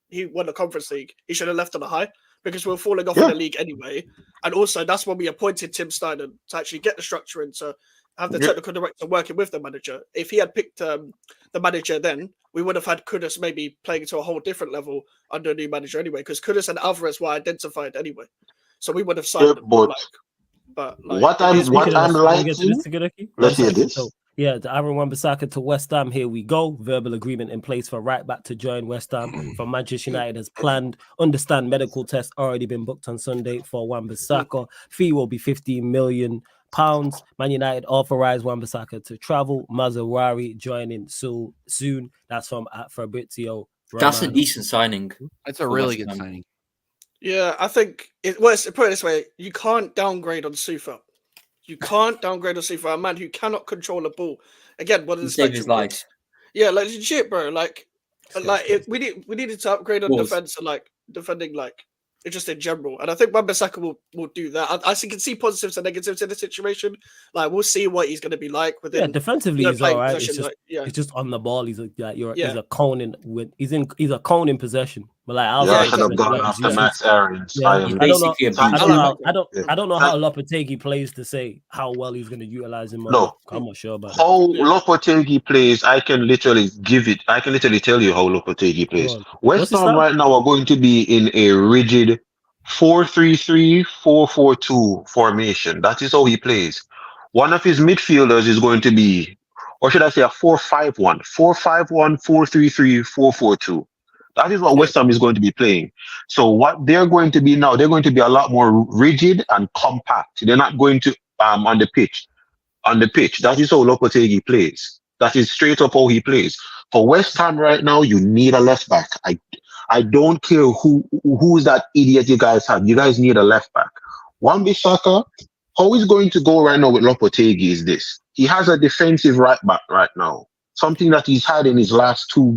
he won the Conference League, he should have left on a high because we were falling off in the league anyway. And also that's when we appointed Tim Steiner to actually get the structure in to have the technical director working with the manager. If he had picked the manager then, we would have had Kudus maybe playing to a whole different level under a new manager anyway, because Kudus and Alvarez were identified anyway. So we would have signed them. But what I'm liking. Let's hear this. So, the Aaron Wan-Bissaka to West Ham. Here we go. Verbal agreement in place for right back to join West Ham from Manchester United as planned. Understand medical test already been booked on Sunday for Wan-Bissaka. Fee will be £15 million. Man United authorized Wan-Bissaka to travel. Mazraoui joining soon. That's from Fabrizio. That's a decent signing. That's a really good signing. Yeah, I think put it this way: you can't downgrade on Sufa. A man who cannot control a ball. Again, what is his life? Yeah, like legit, bro. We needed to upgrade on defense and like defending like just in general. And I think Wan-Bissaka will do that. I can see positives and negatives in the situation. Like we'll see what he's going to be like within. Defensively he's all right. It's just on the ball. He's he's a cone in he's a cone in possession. But like I should have gone after Max Aarons. I don't know how Lopetegui plays to say how well he's going to utilize him. No, I'm not sure about how Lopetegui plays. I can literally tell you how Lopetegui plays. West Ham right now are going to be in a rigid 4-3-3, 4-4-2 formation. That is how he plays. One of his midfielders is going to be, or should I say, a 4-5-1, 4-5-1, 4-3-3, 4-4-2. That is what West Ham is going to be playing. So what they're going to be now, they're going to be a lot more rigid and compact. They're not going to on the pitch. On the pitch, that is how Lopetegui plays. That is straight up how he plays. For West Ham right now, you need a left back. I don't care who's that idiot you guys have. You guys need a left back. Wan-Bissaka, how he's going to go right now with Lopetegui is this. He has a defensive right back right now. Something that he's had in his last two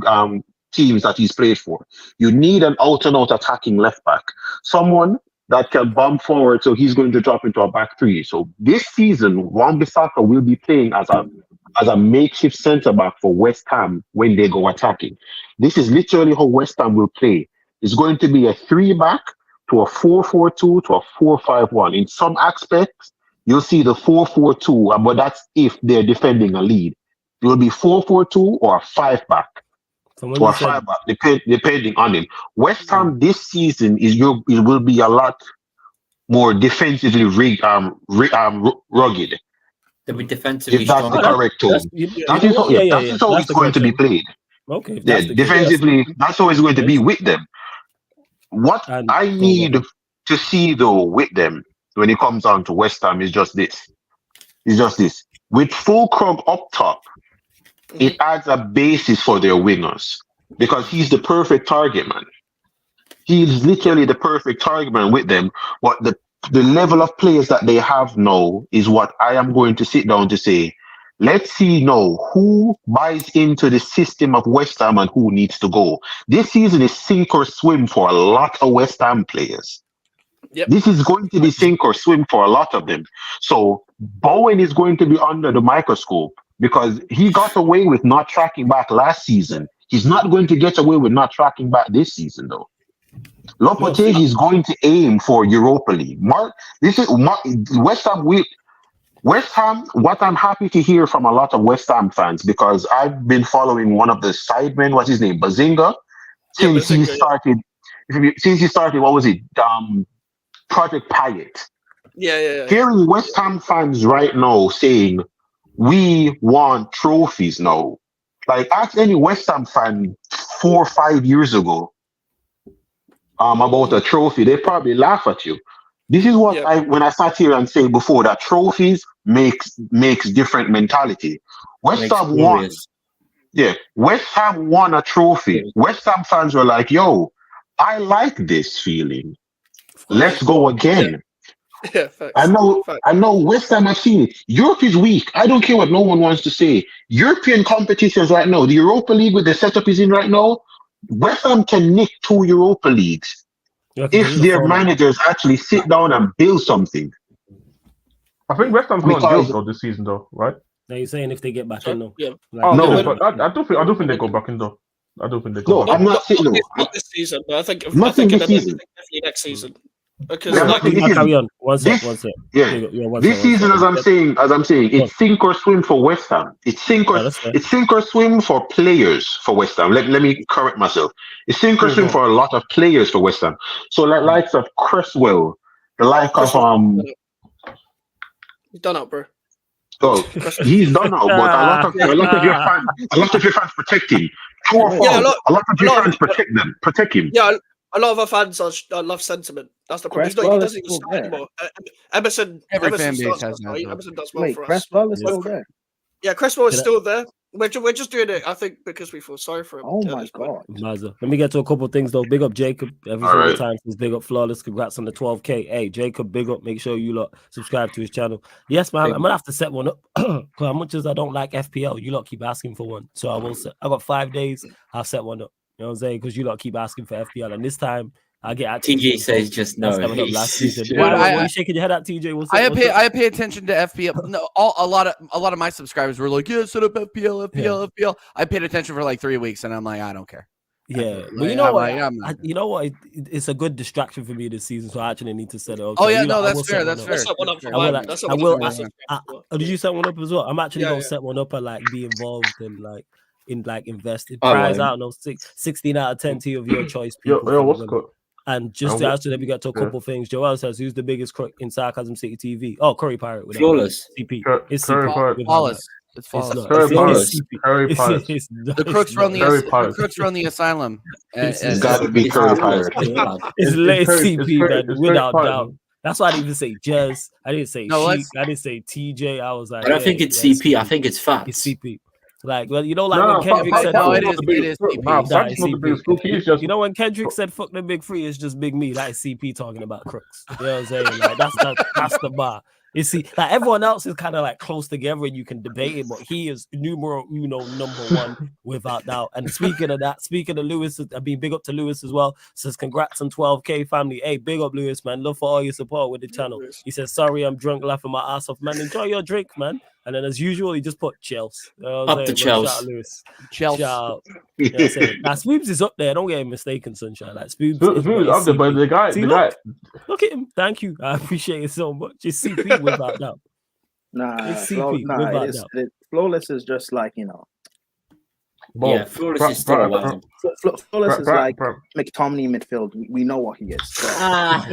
teams that he's played for. You need an out-and-out attacking left back. Someone that can bump forward, so he's going to drop into a back three. So this season, Wan-Bissaka will be playing as a makeshift centre back for West Ham when they go attacking. This is literally how West Ham will play. It's going to be a 3-back to a 4-4-2 to a 4-5-1. In some aspects, you'll see the 4-4-2, but that's if they're defending a lead. It will be 4-4-2 or a 5-back. Or 5-back, depending on him. West Ham this season it will be a lot more defensively rugged. They'll be defensively if that's strong. the correct term. That is how it's going to be played. Okay. Defensively, that's how it's going to be with them. What I need to see though with them when it comes down to West Ham is just this. With Fulkrug up top, it adds a basis for their wingers because he's the perfect target man. He's literally the perfect target man with them. But the level of players that they have now is what I am going to sit down to say, let's see now who buys into the system of West Ham and who needs to go. This season is sink or swim for a lot of West Ham players. Yep. This is going to be sink or swim for a lot of them. So Bowen is going to be under the microscope because he got away with not tracking back last season. He's not going to get away with not tracking back this season, though. Lopetegui is going to aim for Europa League. West Ham. What I'm happy to hear from a lot of West Ham fans, because I've been following one of the sidemen. What's his name? Bazinga. Since he started. What was it? Project Payet. Yeah. Hearing West Ham fans right now saying we want trophies now. Like, ask any West Ham fan 4 or 5 years ago about a trophy, they probably laugh at you. This is what when I sat here and say before that trophies makes different mentality. West Ham won. Yeah, West Ham won a trophy. West Ham fans were like, yo, I like this feeling. Let's go again. Yeah, facts. I know West Ham have seen it. Europe is weak. I don't care what no one wants to say. European competitions right now, the Europa League with the setup is in right now, West Ham can nick 2 Europa Leagues if their managers actually sit down and build something. I think West Ham's going to build this season, though, right? Now you're saying if they get back in, though. Yeah. But I don't think they go back in, though. I don't think they go back in. I'm not saying not this season, but I think this season. Definitely next season. Because carry on. One sec. Yeah. This season, as I'm saying, it's sink or swim for West Ham. It's sink or swim for players for West Ham. Let me correct myself. It's sink or swim for a lot of players for West Ham. So like likes of Cresswell, the like of he's done out, bro. Oh, he's done now, but a lot of your fans protect him. True or false? A lot of your fans protect him. Yeah. A lot of our fans love sentiment. That's the problem. He doesn't even start anymore. Emerson does well for us. Cresswell is still there. Yeah, Cresswell is still there. We're just doing it, I think, because we feel sorry for him. Oh my god! Let me get to a couple of things though. Big up Jacob. Every single time says big up Flawless. Congrats on the 12K. Hey Jacob, big up. Make sure you lot subscribe to his channel. Yes, man. I'm gonna have to set one up. Because as much as I don't like FPL, you lot keep asking for one. So I will set. I got 5 days. I'll set one up. You know what I'm saying? Because you lot keep asking for FPL, and this time I get TJ says just no. 7 Up last season. Dude, What are you shaking your head at, TJ? What's up? I pay attention to FPL. No, a lot of my subscribers were like, yeah, set up FPL. I paid attention for like 3 weeks, and I'm like, I don't care. Yeah, but you know what? You know what? It's a good distraction for me this season, so I actually need to set it up. Oh yeah, no, that's fair. That's fair. Set one up for I will. Oh, did you set one up as well? I'm actually gonna set one up and like be involved and like invested. Prize out, no 16 out of 10 to of your choice. People Yo, what's good? And just to answer that, we got to a couple things. Joel says, "Who's the biggest crook in Sarcasm City TV?" Oh, Curry Pirate. Flawless. CP. It's CP. Flawless. It's flawless. Curry Pirate. The crooks run the asylum. It's got to be Curry Pirate. It's late CP, man, without doubt. That's why I didn't even say Jez. I didn't say Sheik. I didn't say TJ. I was like, I don't think it's CP. I think it's facts. It's CP. Like, well, you know, like when Kendrick said, it is CP. You know, when Kendrick said, "Fuck the big three," it's just big me. That is CP talking about crooks. You know what I'm saying? Like, that's the bar. You see, like everyone else is kind of like close together and you can debate it, but he is numero uno, number one, without doubt. And speaking of Lewis, I mean, big up to Lewis as well. Says, congrats on 12K family. Hey, big up Lewis, man. Love for all your support with the channel. He says, sorry, I'm drunk, laughing my ass off, man. Enjoy your drink, man. And then as usual, he just put Chelsea. You know up the Chelsea. Shout out Lewis. Chelsea. You know now, Spoobs is up there. Don't get him mistaken, Sunshine. Like Spoobs is up there, but the guy. Look at him. Thank you. I appreciate it so much. It's CP without doubt. It's CP without doubt. Flawless is just like, you know. Yeah, Flawless is still alive. Flawless is like McTominay midfield. We know what he is. So. Nah,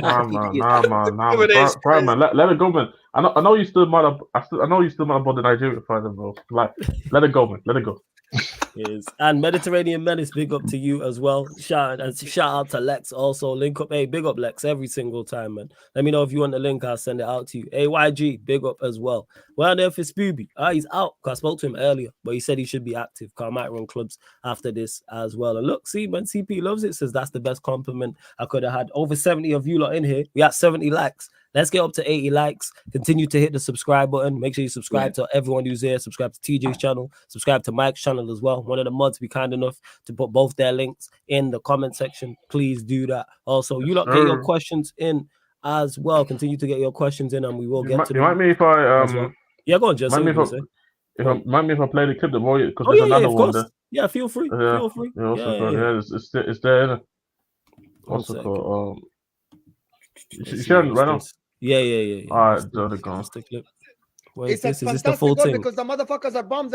man. Let it go, man. I know you still mad. I know you still mad about the Nigerian final, bro. Like, let it go, man. Let it go. Yes. And Mediterranean Menace, big up to you as well. Shout out to Lex also. Link up, hey, big up Lex every single time, man. Let me know if you want the link. I'll send it out to you. AYG, big up as well. Well, on there for Spooby. He's out. I spoke to him earlier, but he said he should be active. I might run clubs after this as well. And look, see, man, CP loves it. Says that's the best compliment I could have had. Over 70 of you lot in here. We got 70 likes. Let's get up to 80 likes. Continue to hit the subscribe button. Make sure you subscribe to everyone who's here. Subscribe to TJ's channel. Subscribe to Mike's channel as well. One of the mods be kind enough to put both their links in the comment section. Please do that. Also, you lot get your questions in as well. Continue to get your questions in, and we will get to them. Mind me if I yeah, go on, Jess. Mind me if I play the clip, the Royal, because there's another one there. Yeah, feel free. Feel free. It's there. What's it called? You sharing it right now? Yeah. All right, there it goes. What is this? Is this the full thing? Because the motherfuckers are bombs.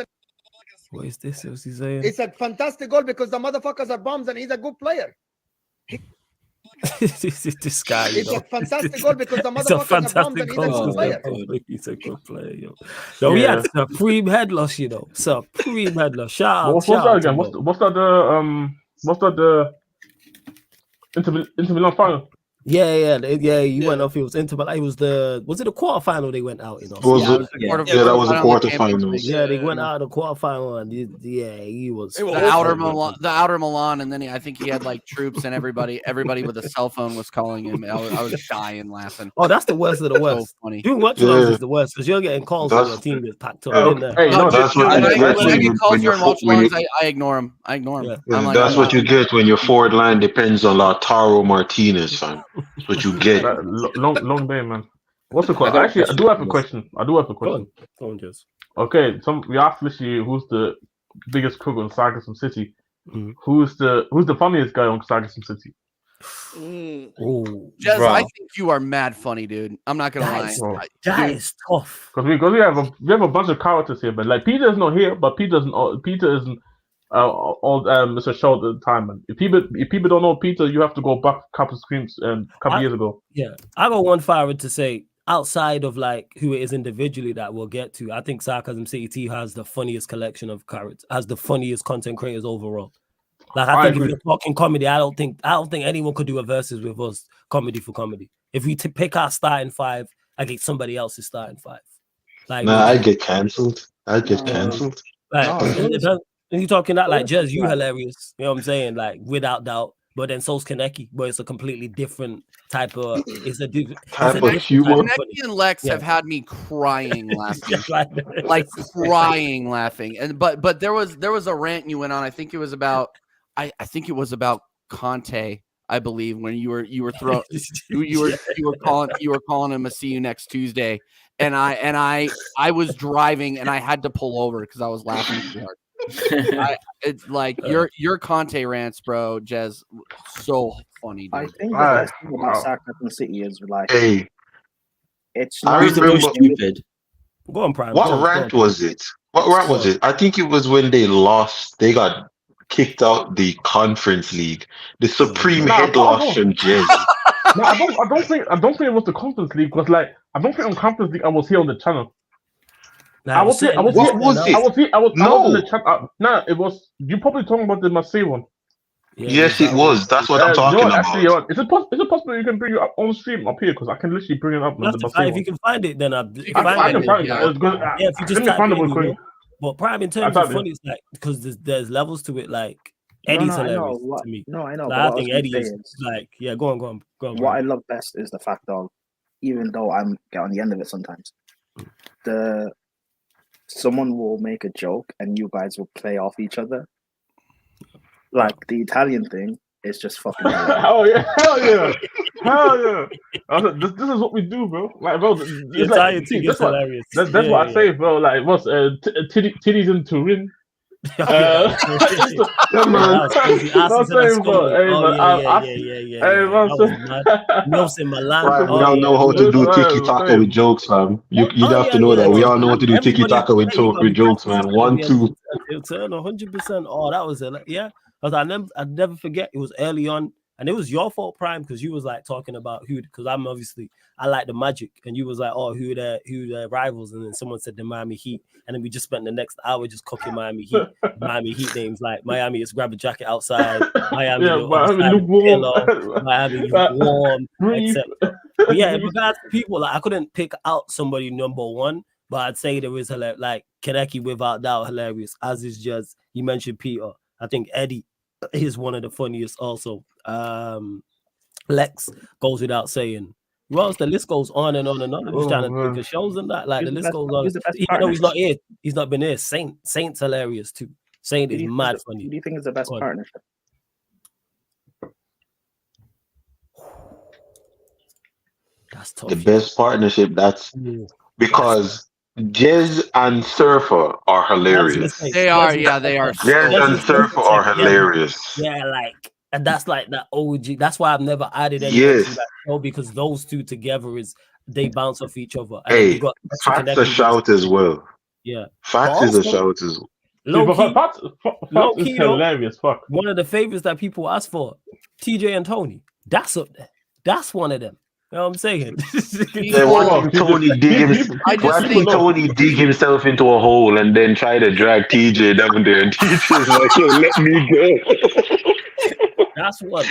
What is this? What's he saying? It's a fantastic goal because the motherfuckers are bombs and he's a good player. This guy, it's a fantastic goal because the motherfuckers are bombs and he's a good player. He's a good player, yo. So we had supreme head loss, you know. Supreme head loss. Shout out. What's that again? What's that? Inter Milan final. Yeah. You went off. It was Inter Milan. Was it the quarterfinal they went out? You know. That was the quarterfinal. Yeah, they went out of the quarterfinal, and he was the outer Milan, and then I think he had like troops and everybody with a cell phone was calling him. I was dying laughing. Oh, that's the worst of the worst. So funny. Doing Watchalong is the worst because you're getting calls when your team gets packed up. I get calls during Watchalongs, I ignore him. Yeah. That's what you get when your forward line depends on Lautaro Martinez, son. That's what you get. Long day, man. What's the question? Actually, I do have a question. Go on, Jess. Okay, we asked this year who's the biggest crook on Sarcasm City. Who's the funniest guy on Sarcasm City? Jez, I think you are mad funny, dude. I'm not gonna lie. That is tough. Because we have a bunch of characters here, but like Peter is not here, but Peter isn't Mr. Show at the time. And if people don't know Peter, you have to go back a couple of years ago. Yeah, I got one forward to say. Outside of like who it is individually that we'll get to, I think Sarcasm City has the funniest collection of characters, has the funniest content creators overall. Like I think if you're talking comedy, I don't think anyone could do a versus with us comedy for comedy. If we pick our starting five, I get somebody else's starting five. Like I get cancelled. Like you're talking that like Jez, you hilarious. You know what I'm saying? Like without doubt. But then so's Kaneki, but it's a completely different type of humor. Kaneki and Lex have had me crying laughing, like crying laughing. And but there was a rant you went on. I think it was about Conte I believe, when you were throwing you were calling him a see you next Tuesday, and I was driving and I had to pull over because I was laughing too hard. It's like your Conte rants, bro, Jez, so funny, dude. I think the best thing about Southampton City is like, it's not. I remember stupid. Go on, Prime. What rant was it? What rant was it? I think it was when they lost. They got kicked out the Conference League. The supreme head loss from Jez. No, I don't think it was the Conference League, because like I don't think on Conference League I was here on the channel. I was here. What was it? I was in the chat. No, it was. You probably talking about the Marseille one. Yes, it was. That's what I'm talking about. Actually, is it possible you can bring it up on stream up here? Because I can literally bring it up. If you can find it, then I can find it. If you just type it, but Prime, in terms of funny, it's like because there's levels to it. Like Eddie's hilarious to me. No, I know. Like, I think Eddie is like, go on. What I love best is the fact of, even though I'm get on the end of it sometimes, someone will make a joke and you guys will play off each other. Like the Italian thing is just fucking. Hell yeah! This is what we do, bro. Like, bro, the Italian thing is hilarious. That's what I say, bro. Like, what's titties in Turin? We all know how to do tiki taka with jokes, fam. You have to know that we all know how to do tiki taka with jokes, man. 1, 2. 100%. Oh, that was it. Yeah, because I'd never forget. It was early on. And it was your fault, Prime, because you was like talking about because I like the Magic, and you was like, oh, who their rivals, and then someone said the Miami Heat, and then we just spent the next hour just cooking Miami Heat. Miami Heat names like Miami is grab a jacket outside, Miami lukewarm, Miami lukewarm, etc. But yeah, in regards to people, like I couldn't pick out somebody number one, but I'd say there is like Kaneki without doubt hilarious, as is just you mentioned Peter. I think Eddie is one of the funniest also. Lex goes without saying. Well, the list goes on and on and on. I'm just trying to think of shows and that. Like the list goes on. Even though he's not here, he's not been here. Saint's hilarious too. Saint is mad funny. Who do you think is the best partnership? That's tough. The best partnership. That's because Jez and Surfer are hilarious. They are. Jez and Surfer are hilarious. Yeah, like, and that's like that OG. That's why I've never added anyone to that show, because those two together they bounce off each other. And hey, Fat's a shout as well. Yeah, Fat is a shout as well. Fat is hilarious. Fuck. One of the favorites that people ask for, TJ and Tony. That's up there. That's one of them. You know what I'm saying? Tony dig himself into a hole and then try to drag TJ down there, and TJ's like, yo, let me go. That's what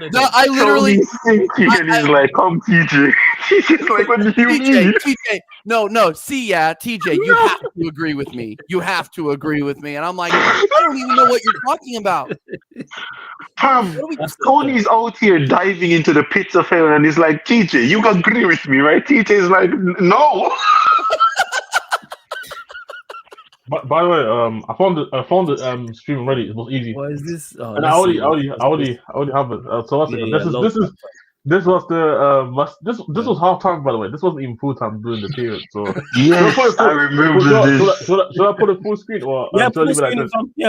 it no, is. I literally he's like, come TJ. TJ's like, what do you mean? TJ, no, see, TJ, you have to agree with me. You have to agree with me. And I'm like, I don't even know what you're talking about. Tony's out here diving into the pits of hell, and he's like, TJ, you agree with me, right? TJ's like, no. By the way, I found the stream ready. It was easy. What is this? Oh, and I already have it. So this was this was half time, by the way. This wasn't even full time during the period. So yes, I remember this. Should I put it full screen or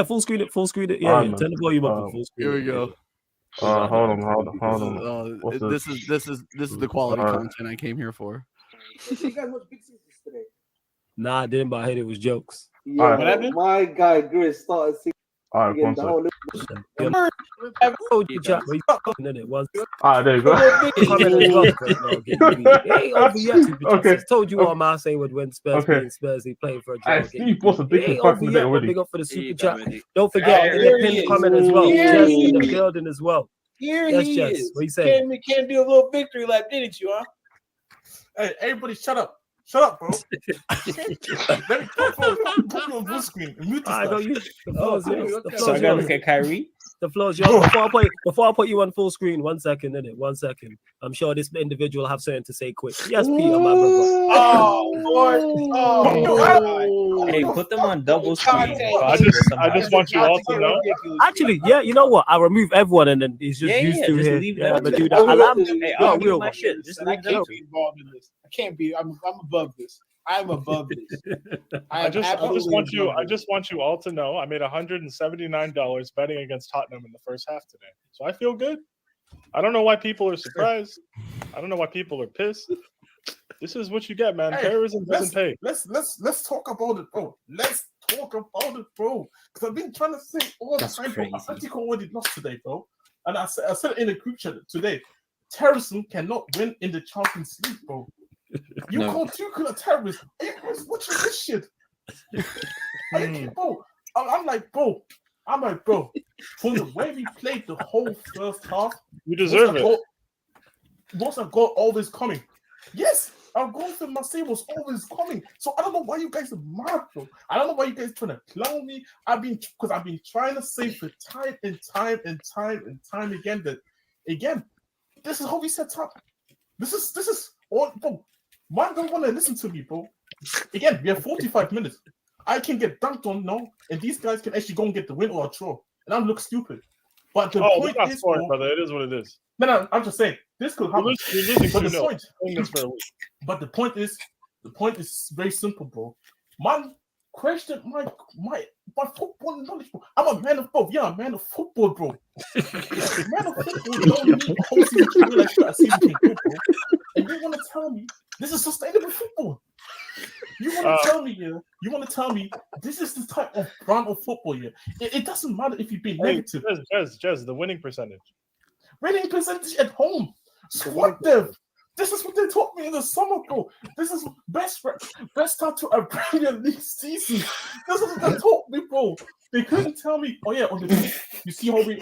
full screen it? Full screen it. Yeah, turn the volume up. Full screen. Here we go. Hold on. This is the quality content I came here for. You guys watch Big Sisters today? Nah, I didn't. But I heard it was jokes. Yeah, my guy Gris started singing. All right, the whole there you go. Okay. Told you all my say when Spurs playing Spurs, he playing for a draw. Steve was a big already. Big up for the super chat. Don't forget in the pinned comment as well. Jess in the building as well. Yes, Jess. What you saying? We can't do a little victory lap, didn't you, huh? Hey, everybody, shut up. Shut up, bro. Let me put on blue screen and mute this stuff. So I gotta look at Kyrie. The floor is yours. Before I put you on full screen, 1 second, innit? 1 second. I'm sure this individual have something to say quick. Yes, Peter, my brother. Oh, boy. Oh, Hey, put them on double screen. I just want you all to know. Actually, yeah, you know what? I remove everyone and then it's just used to here. Yeah, I'm gonna do that. Hey, I'll do my shit. Just leave I can't be involved in this. I can't be. I'm above this. I'm above this. I just want you all to know I made $179 betting against Tottenham in the first half today. So I feel good. I don't know why people are surprised. I don't know why people are pissed. This is what you get, man. Hey, terrorism doesn't pay. Let's talk about it, bro. Let's talk about it, bro. Because I've been trying to say all the time, bro. Atletico already lost today, bro. And I said it in the group chat today. Terrorism cannot win in the Champions League, bro. You call Tuchel a terrorist? Are you guys watching this shit? Bro, I'm like, bro. From the way we played the whole first half, you deserve it. Once a goal always coming. Yes, our goal for Marseille was always coming. So I don't know why you guys are mad, bro. I don't know why you guys trying to clown me. I've been trying to say for time again that again, this is how we set up. This is all, bro. Man don't want to listen to me, bro. Again, we have 45 minutes. I can get dunked on now, and these guys can actually go and get the win or a draw, and I look stupid. But the point is, scoring, brother. It is what it is. No, I'm just saying this could happen. You're losing but the point is very simple, bro. Man, question my football knowledge, bro. I'm a man of both. Yeah, I'm a man of football, bro. Man of football don't need a whole season to realize what a season can do, bro. And you want to tell me this is sustainable football? You want to tell me this is the type of brand of football here? It doesn't matter if you've been negative. Jez, the winning percentage. Winning percentage at home. Squad them. This is what they taught me in the summer, bro. This is best start to a Premier League season. This is what they taught me, bro. They couldn't tell me, oh yeah, on the pitch, you see how we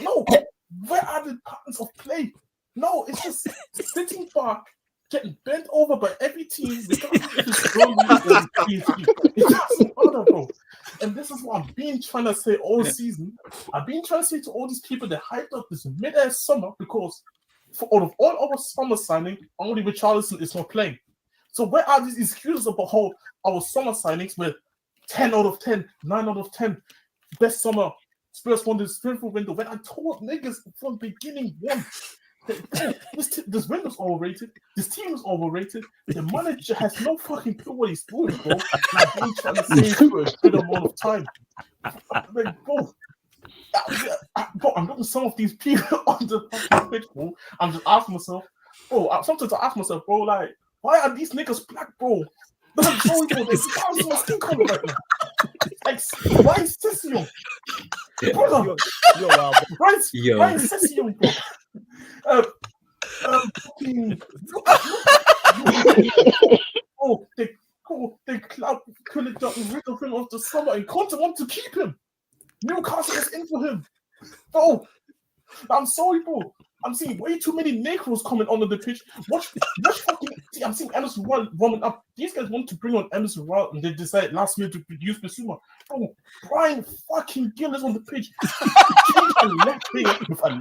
where are the patterns of play? No, it's just sitting back, getting bent over by every team. It doesn't matter, bro. And this is what I've been trying to say all season. I've been trying to say to all these people that hyped up this mid-air summer because out of all our summer signing, only Richarlison is not playing. So where are these excuses about how our summer signings were 10 out of 10, 9 out of 10, best summer, Spurs won this transfer window, when I told niggas from beginning one, this window's overrated. This team is overrated. The manager has no fucking clue what he's doing, bro. And I've been trying to say it for a good amount of time. Like, bro, I'm looking at some of these people on the fucking pitch, bro. I'm just asking myself, bro. Sometimes I ask myself, bro, like, why are these niggas black, bro? Like, bro, they can't see my skin color right now. Like, why is Session? Brother, why is Session, bro? They could have gotten rid of him after the summer and Conte want to keep him. Newcastle is in for him. Bro, I'm sorry, bro. I'm seeing way too many Necros coming onto the pitch. Watch fucking. I'm seeing Emerson warming up. These guys want to bring on Emerson Royal and they decided last minute to use Basuma. Bro, Brian fucking Gill is on the pitch. a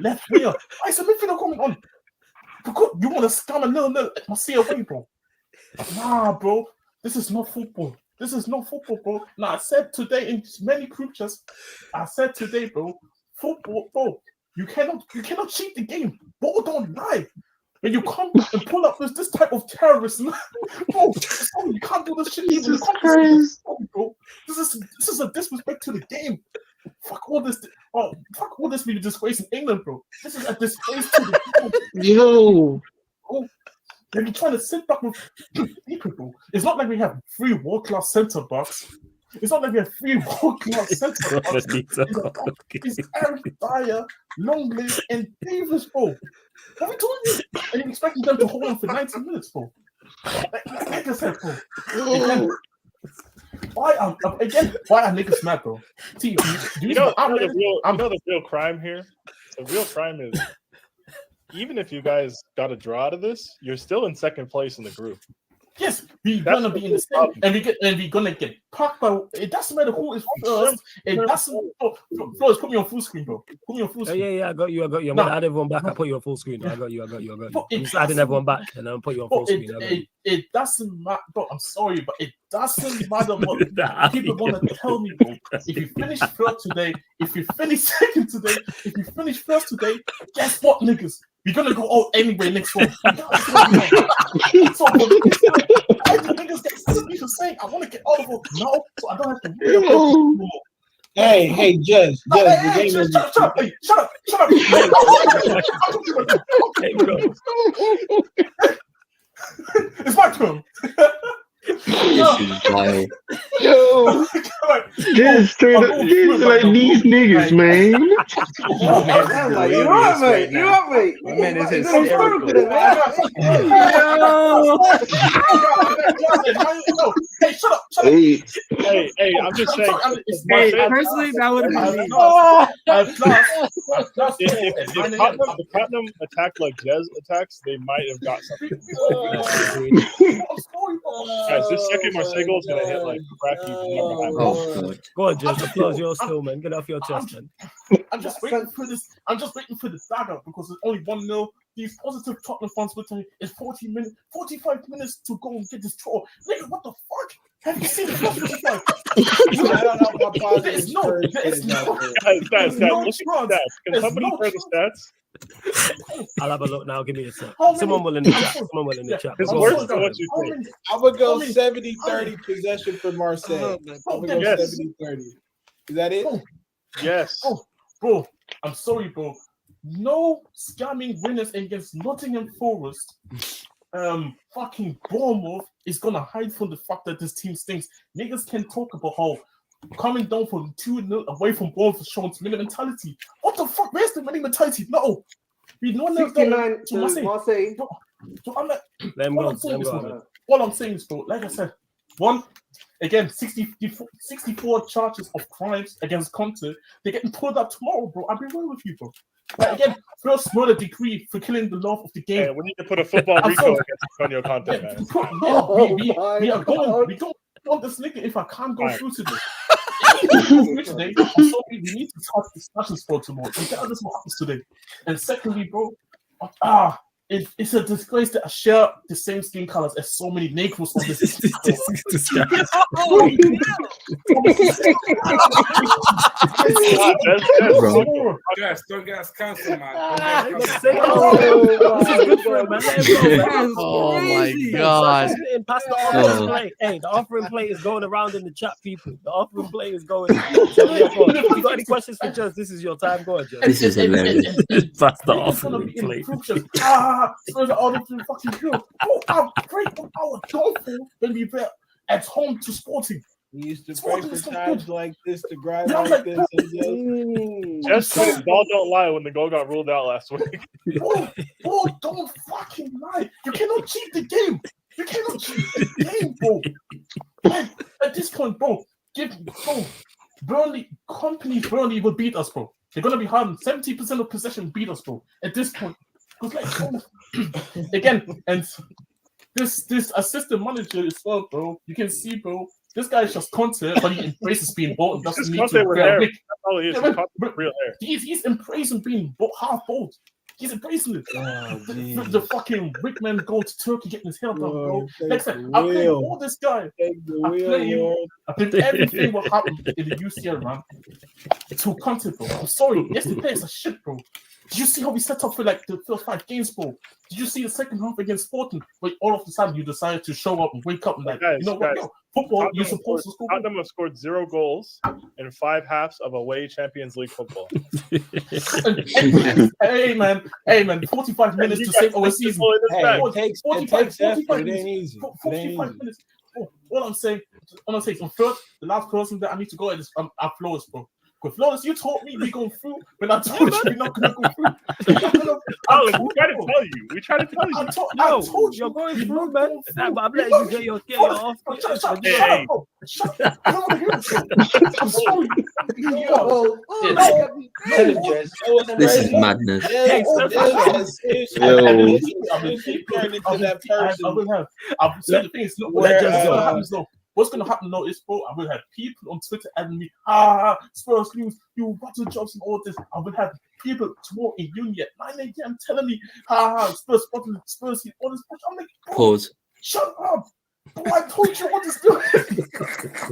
left winger. I said midfielder coming on. You want to scam a little Marseille away, bro? Nah, bro. This is not football. Bro. Now I said today in many group chats. Bro, football, bro. You cannot cheat the game. Ball don't lie. When you come and pull up this type of terrorism, bro, you can't do this shit. Jesus Christ, bro. This is a disrespect to the game. Fuck all this. Fuck all this being a disgrace in England, bro. This is a disgrace to the game. Yo. Oh, they're trying to sit back with people, bro. It's not like we have 3 world-class centre backs. It's not like we have 3 world-class centre backs. It's Eric Dyer, Longley, and Davis, bro. What are we doing? And you're expecting them to hold on for 90 minutes, bro? Like I said, bro. Why are niggas mad, bro? See, the real crime here? The real crime is, even if you guys got a draw out of this, you're still in second place in the group. Yes, we're gonna be in the same, and we're gonna get packed by. It doesn't matter who is first. It doesn't. Flores, put me on full screen, bro. Put me on full screen. Yeah. I got you. I'm gonna add everyone back. I put you on full screen. I got you. I'm just adding everyone back, and I'll put you on full screen. It doesn't matter, bro. I'm sorry, but it doesn't matter what people want to tell me, bro. If you finish first today, if you finish second today, if you finish first today, guess what, niggas? We're gonna go out anyway next one. So, niggas get sick of saying, I want to get out of it now, so I don't have to worry about it anymore. Hey, Judge. Shut up. Hey, bro. It's my turn. Yo, this like these niggas, man. You're right, mate. My man is hysterical. Hey, shut up. Hey, I'm just saying. Personally, that would have been me. If Tottenham attacked like Jez attacks, they might have got something. Guys, this second Marseille is gonna hit like cracky. Oh, God. Go on, Jez. The floor's yours still, man. Get off your chest, man. I'm just waiting for this. I'm just waiting for the dagger because there's only 1-0. These positive Tottenham fans will tell me it's 45 minutes to go and get this draw. Nigga, what the fuck? Have you seen the first 45? There's no. Guys, look at that. Can somebody throw the stats? I'll have a look now. Give me a sec. Someone will in the chat. It's worse than what you think. I would go 70-30 possession for Marseille. I would go 70-30. Is that it? Yes. Oh, bro, I'm sorry, bro. No scamming winners against Nottingham Forest. Fucking Bournemouth is gonna hide from the fact that this team stinks. Niggas can talk about how coming down from 2-0 away from Bournemouth showing winning mentality. What the fuck? Where's the winning mentality? No. We know 69 to Marseille. So I'm like, all I'm saying is, bro, like I said, one, again, 64 charges of crimes against Conte. They're getting pulled up tomorrow, bro. I'll be real with you, bro. Like, again, first murder degree for killing the love of the game. Hey, we need to put a football RICO against Antonio Conte, man. We are going. We don't want this nigga if I can't go through today. Today, I'm sorry, we need to start discussions for tomorrow. Regardless what happens today. And secondly, bro, it's a disgrace that I share the same skin colors as so many Negroes on this. Don't get us cancelled, man. This is good for him, man. Oh my God. Hey, the offering plate is going around in the chat, people. The offering plate is going. If you got any questions for Jez, this is your time. Go on, Jez. This is hilarious. That's the offering plate. Fucking good. Oh, I'm great on our downfall when we were at home to Sporting. We used to pray for times like this to grind Yeah, like this. Just the ball don't lie when the goal got ruled out last week. Bro, don't fucking lie. You cannot cheat the game. You cannot cheat the game, bro. Man, at this point, bro, Burnley will beat us, bro. They're gonna be hard. 70% of possession beat us, bro. At this point. Because again, and this assistant manager as well, bro. You can see, bro. This guy is just Conte, but he embraces being bought and doesn't need to wear a wig. He's embracing being half bald. He's embracing it. The fucking wig man going to Turkey getting his hair done, bro. Next time, I play all this guy. I think everything will happen in the UCL, man. To Conte, bro. I'm sorry. Yes, the players are shit, bro. Did you see how we set up for like the first 5 games, bro? Did you see the second half against Sporting? Where all of a sudden you decided to show up and wake up and like, you know what? Yo, football, you're supposed to score. Tottenham have scored 0 goals in 5 halves of away Champions League football. Hey man, 45 minutes to save our season. Hey, it takes effort. It ain't easy. 45 minutes. All I'm saying is on third, the last person that I need to go at is Flores, bro. Because Flawless, you told me we going through, but I told you we're not gonna go through. We try to tell you. We try to tell you. I told you you're going we're through, not man. going through. I'm letting you get your off. Shut up, bro. Shut up. I don't want to hear this. I'm sorry. This is madness. I've said the thing is, look, what's going to happen now is, bro, I will have people on Twitter adding me, Spurs lose, you battle jobs and all this. I will have people tomorrow in uni at 9 a.m. telling me, Spurs battle, Spurs hit all this. I'm like, pause. Shut up. Bro, I told you what to do.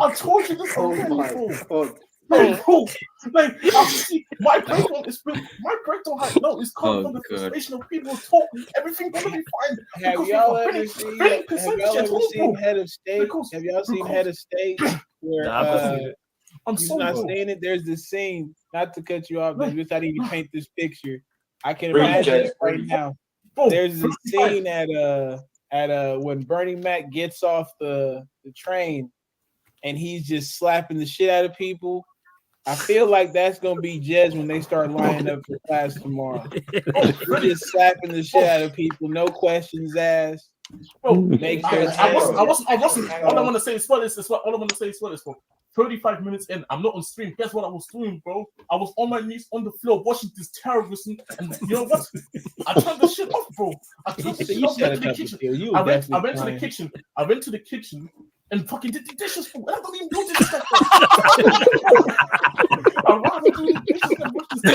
I told you this already, bro. Bro, like, my breakdown is coming from the frustration of people talking. Everything gonna be fine. Have y'all ever seen Head of State? Have y'all seen Head of State? Where I'm he's so not saying it. There's this scene. Not to cut you off, but just how do you paint this picture? I can imagine it right now. There's this scene at when Bernie Mac gets off the train and he's just slapping the shit out of people. I feel like that's gonna be Jez when they start lining up for class tomorrow. We're just slapping the shit out of people, no questions asked. Make sure I wasn't. All I want to say is what is this? All I want to say is what is for 35 minutes in. I'm not on stream. Guess what I was doing, bro? I was on my knees on the floor watching this terrorism, and you know what? I turned the shit off, bro. I turned the shit off. Went to the kitchen. I went to the kitchen. I went to the kitchen. And fucking did the dishes, bro. I don't even do this stuff. I'd rather do the dishes than watch this.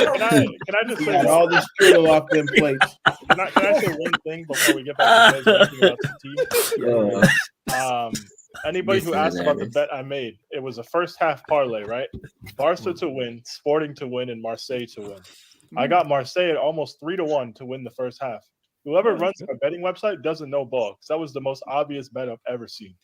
Can I just say all the strudel off them plates? Can I say one thing before we get back to about the team? Anybody who asked about the bet I made, it was a first half parlay, right? Barca to win, Sporting to win, and Marseille to win. I got Marseille at almost 3-1 to win the first half. Whoever runs a betting website doesn't know ball, because that was the most obvious bet I've ever seen.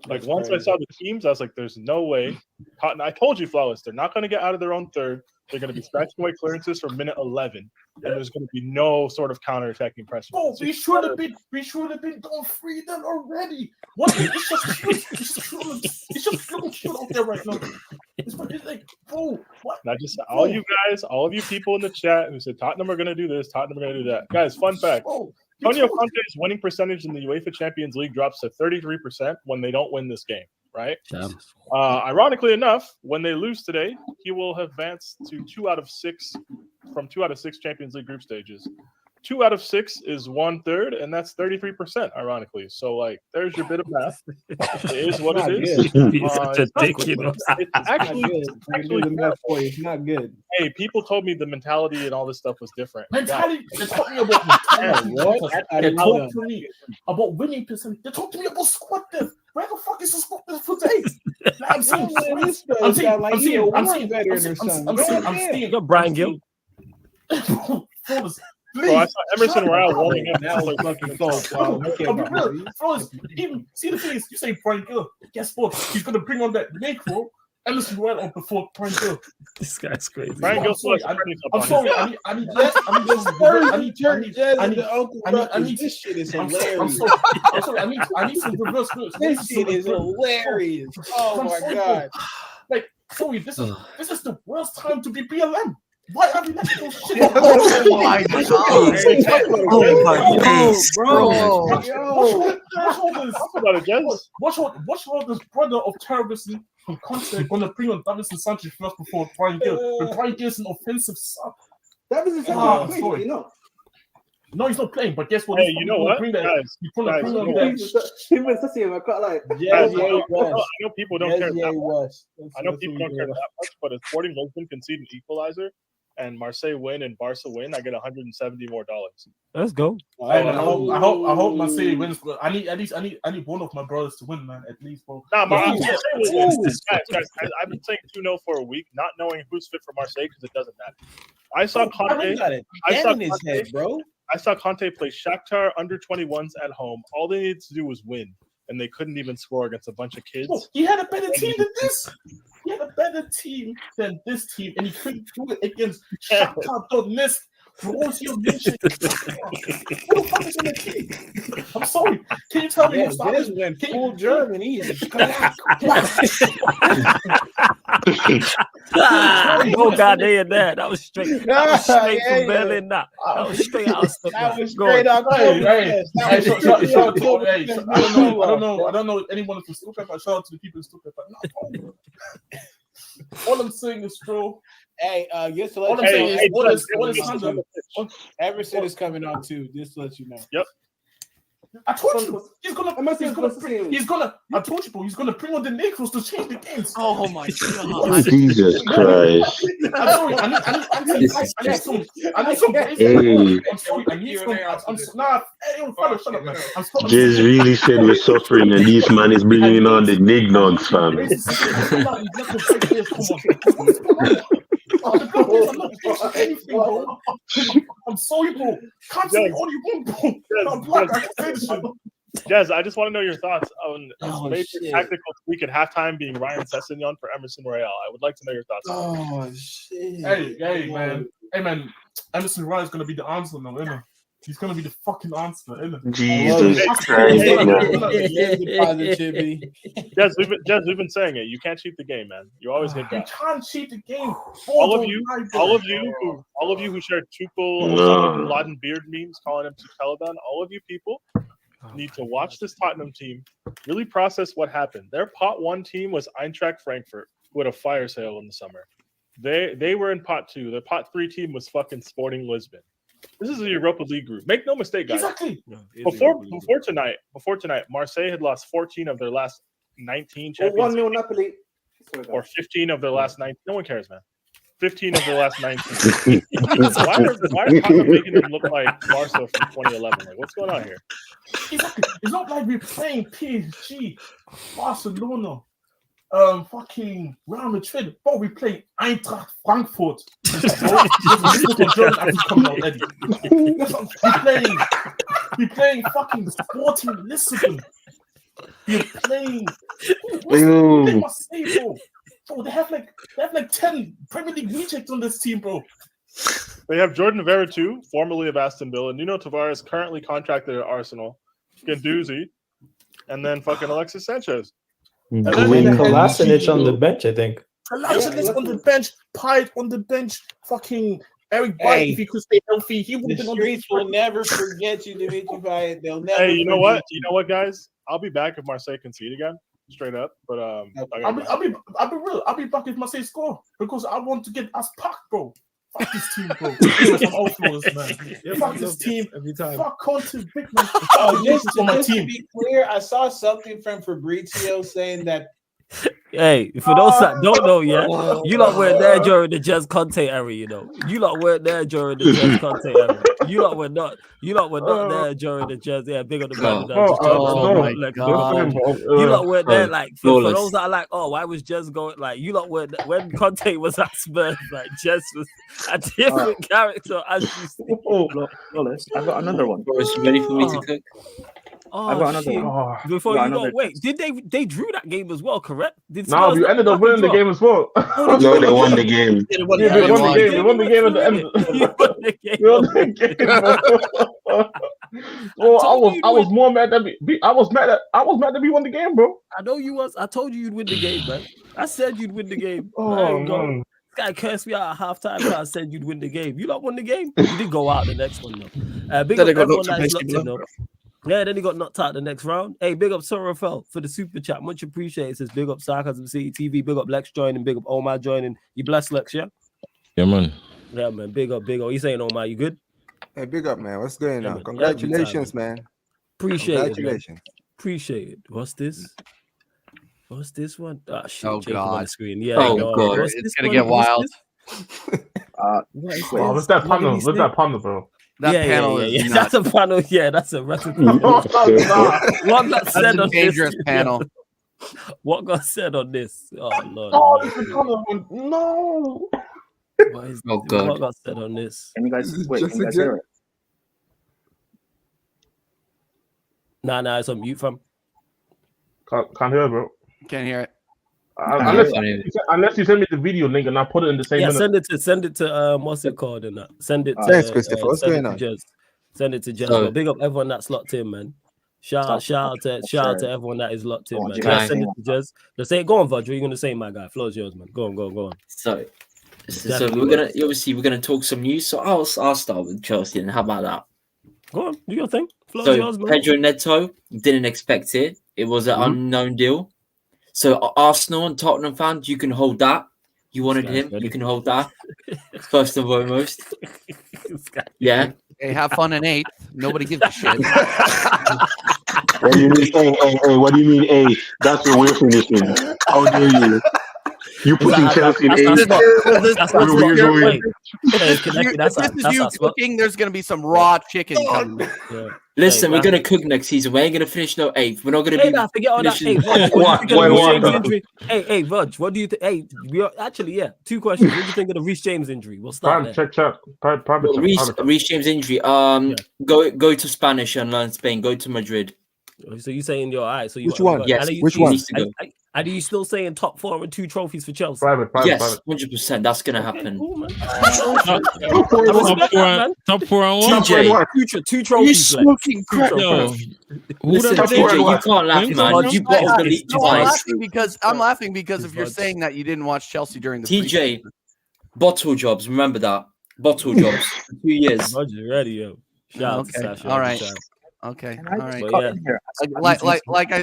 Like, once I saw the teams, I was like, there's no way. Tottenham, I told you, Flawless, they're not going to get out of their own third. They're going to be scratching away clearances from minute 11. And there's going to be no sort of counter-attacking pressure. Oh, we should have been going 3-0 already. What? It's just looking shit out there right now. It's like, bro, what? And I just, all of you people in the chat who said Tottenham are going to do this, Tottenham are going to do that. Guys, fun fact. Antonio Conte's winning percentage in the UEFA Champions League drops to 33% when they don't win this game, right? Ironically enough, when they lose today, he will have advanced to 2 out of 6 from 2 out of 6 Champions League group stages. 2 out of 6 is 1/3, and that's 33%, ironically. So, like, there's your bit of math. It is what it is. It's actually it's not good. Hey, people told me the mentality and all this stuff was different. Mentality? They talked me about mentality. They talked to me about winning percentage. They talked to me about squad depth. Where the fuck is the squad depth for days? I'm seeing Brian Gill. Bro, I saw Emerson Royale warming up. Now it's fucking cold. Even see the thing is, you say Brian Gill. Guess what? He's gonna bring on that Negro. Emerson Royale on before Brian Gill. This guy's crazy. Brian Gill. I'm sorry. I need this shit is hilarious. I'm sorry. I need some reverse notes. This shit is hilarious. Oh my god. Like, sorry, this is the worst time to be BLM. Why are we letting those shit? Oh my god! Oh my days, bro! Watch all this brother of terrorism from Conte gonna bring on Davinson Sanchez first before Brian Gill. But Brian Gill is an offensive sub. Davinson Sanchez playing, you know. No, he's not playing. But guess what? Hey, you know what, guys? He went to see him. I got like. I know people don't care that much. I know people don't care that much. But if Sporting Lisbon concede an equalizer and Marseille win and Barca win, I get $170 more. Let's go. I hope Marseille wins. I need one of my brothers to win, man. At least, bro. Nah, guys, I've been saying 2-0 for a week, not knowing who's fit for Marseille because it doesn't matter. I saw Conte play Shakhtar under 21s at home. All they needed to do was win, and they couldn't even score against a bunch of kids. Oh, he had a better team than this. He had a better team than this team, and he couldn't do it against Shakhtar Donetsk. What's your mission? Who the fuck is in the team? I'm sorry. Can you tell me who started? This went full German. He's Oh God, they in there. That was straight. That was straight from Berlin. That was straight out of Stuttgart. That was straight out. Hey, I don't know anyone from Stuttgart. Shout out to the people in Stuttgart. All I'm saying is, bro. Hey, just to let all I'm saying is, what is Everson is coming on too. Just to let you know. Yep. I told you he's gonna. I told you, bro. He's gonna bring on the Negros to change the games. Oh my God! Jesus Christ! I'm sorry. I need some. I'm sorry. I need some. Shut up, man. Jizz really said we're suffering, and this man is bringing on the Nignogs, fam. I'm sorry, bro. Can't say all you want, bro. I'm black. I can say this shit. Jez, I just want to know your thoughts on his major tactical tweak at halftime being Ryan Sessegnon for Emerson Royale. I would like to know your thoughts. Oh shit! Hey, man. Emerson Royale is gonna be the answer now, isn't it? He's gonna be the fucking answer, isn't it? Jesus Christ, Jez, we've been saying it. You can't cheat the game, man. You always hit You that. can't cheat the game. All of you who shared Tuchel, Osama bin Laden beard memes calling him Taliban, all of you people need to watch this Tottenham team, really process what happened. Their pot 1 team was Eintracht Frankfurt, who had a fire sale in the summer. They were in pot 2. The pot 3 team was fucking Sporting Lisbon. This is a Europa League group. Make no mistake, guys. Exactly. Before tonight, Marseille had lost 14 of their last 19 Champions League. 1-0 Napoli. Or 15 of their last 19. No one cares, man. 15 of their last 19. why are Tottenham making them look like Barca from 2011? Like, what's going on here? It's not like we're playing PSG, Barcelona, fucking Real Madrid, but we play Eintracht Frankfurt. We're playing fucking Sporting Lisbon. We're playing. Bro, they have like 10 Premier League rejects on this team, bro. They have Jordan Veretout, formerly of Aston Villa, Nuno Tavares, currently contracted at Arsenal, Guendouzi, and then fucking Alexis Sanchez. Kolasinac on the bench, I think. Kolasinac on the bench, Pyatt on the bench, fucking Eric Bailly, if he could stay healthy, he would have been on the streets will never forget you, Dimitri Payet. They'll never. Hey, you know what? You know what, guys? I'll be back if Marseille concede again, straight up. But I'll be real. I'll be back if Marseille score because I want to get us packed, bro. Fuck this team, bro. Fuck this team. Every time. Fuck Conte, big man. Just to be clear, I saw something from Fabrizio saying that. Hey, for those that don't know, you lot weren't there during the Jez Conte era, you know. You lot weren't there during the Jez Conte era. You lot were not there during the Jez. Yeah, big on the man. You lot weren't there, like for those that are like, oh, why was Jez going? Like, you lot were when Conte was at Spurs, like Jez was a different character as you see. I've got another one. Was you ready for me to cook? I've got another one. Before you go, wait, did they drew that game as well, correct? No, we ended up winning the game as well. No, they won the game. They won the game at the end. Well, I was more mad that I was mad that we won the game, bro. I know you was. I told you you'd win the game, man. I said you'd win the game. Oh, man. This guy cursed me out at halftime. I said you'd win the game. You not won the game. You did go out the next one though. Big up everyone that's locked in though. Yeah, then he got knocked out the next round. Hey, big up Sorafel for the super chat. Much appreciated. Says big up Sarcasm City TV. Big up Lex joining. Big up Omar joining. You blessed, Lex, yeah? Yeah, man. Yeah, man. Big up. You saying Omar, you good? Hey, big up, man. What's going on? Congratulations, man. Appreciate it. Appreciate it. What's this? What's this one? Oh, shit. Oh, Jacob God. on the screen. Yeah. Oh, God. It's going to get wild. What's that panel? What's that panel, bro? That panel is that's a panel. Yeah, that's a recipe. What got said on dangerous this? panel. What got said on this? Oh Lord. Oh, this is panel. No. What got said on this? Can you guys hear it? Nah, it's on mute, fam. Can't hear, bro. Can't hear it. Unless you send me the video link and I put it in the same minute. Send it to what's it called and that. Send it to Thanks, Christopher. What's going on? Send it to Jez. But big up everyone that's locked in, man. Shout out to everyone that is locked in, man. Send it to Jez. Just say, go on, Vud. What are you gonna say, my guy? Floor's yours, man. Go on. So we're gonna talk some news. So I'll start with Chelsea. And how about that? Go on, do your thing. Floor's So yours, man. Pedro Neto didn't expect it. It was an unknown deal. So Arsenal and Tottenham fans, you can hold that. You wanted him, you can hold that. First and foremost. Yeah. Hey, have fun in 8th. Nobody gives a shit. What do you mean? Hey, what do you mean? Hey, that's where we're finishing. How dare you? You putting Chelsea in 8th. Cooking. There's going to be some raw chicken coming. Yeah. Listen, we're gonna cook next season. We ain't gonna finish no 8th. We're not gonna be. Forget all that. Hey, Vudge, what do you think? Hey, actually, two questions. What do you think of the Reece James injury? We'll start there. Check. Reece James injury. Go to Spanish and learn Spain. Go to Madrid. So you saying you're all right? So you which one? Yes. Which one? Are you still saying top 4 and 2 trophies for Chelsea? Private. Yes, 100%. That's gonna happen. Top 4 and 1. TJ, 2 trophies. You smoking crap. Listen, TJ, you can't laugh, man. You got the lead twice. I'm laughing because if you're saying that you didn't watch Chelsea during the TJ, bottle jobs. Remember that bottle jobs for 2 years. Roger, ready, yo. Shout out to Sasha. All right. Okay. All right.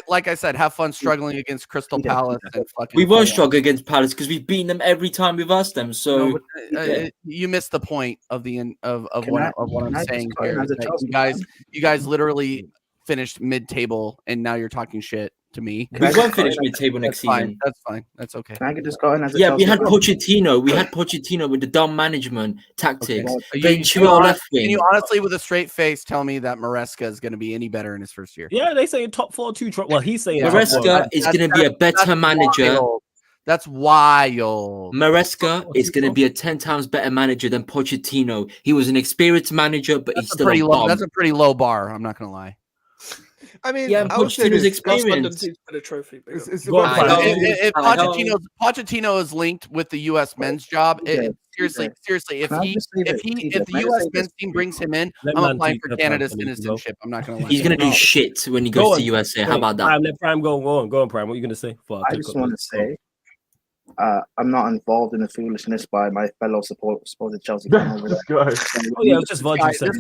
Like I said, have fun struggling against Crystal Palace. And fucking we won't struggle against Palace because we've beaten them every time we've asked them. So you missed the point of what I'm saying here. You guys literally finished mid-table, and now you're talking shit to me. We won't finish mid-table next season. That's fine. That's okay. Can I just go in as a we had Pochettino. We had Pochettino with the dumb management tactics. Can you honestly, with a straight face, tell me that Maresca is going to be any better in his first year? Yeah, they say top 4, 2 trophies. Well, he's saying Maresca is going to be a better manager. That's wild. Maresca is going to be a 10 times better manager than Pochettino. He was an experienced manager, but he's still that's a pretty low bar. I'm not going to lie. I mean, Pochettino's experience. Pochettino is linked with the U.S. men's job. Seriously, if the U.S. men's team brings him in, I'm applying for Canada's citizenship. I'm not going to lie. He's going to do shit when he goes to USA. How about that? Let Prime go on, Prime. What are you going to say? I just want to say, I'm not involved in the foolishness by my fellow supporter Chelsea. This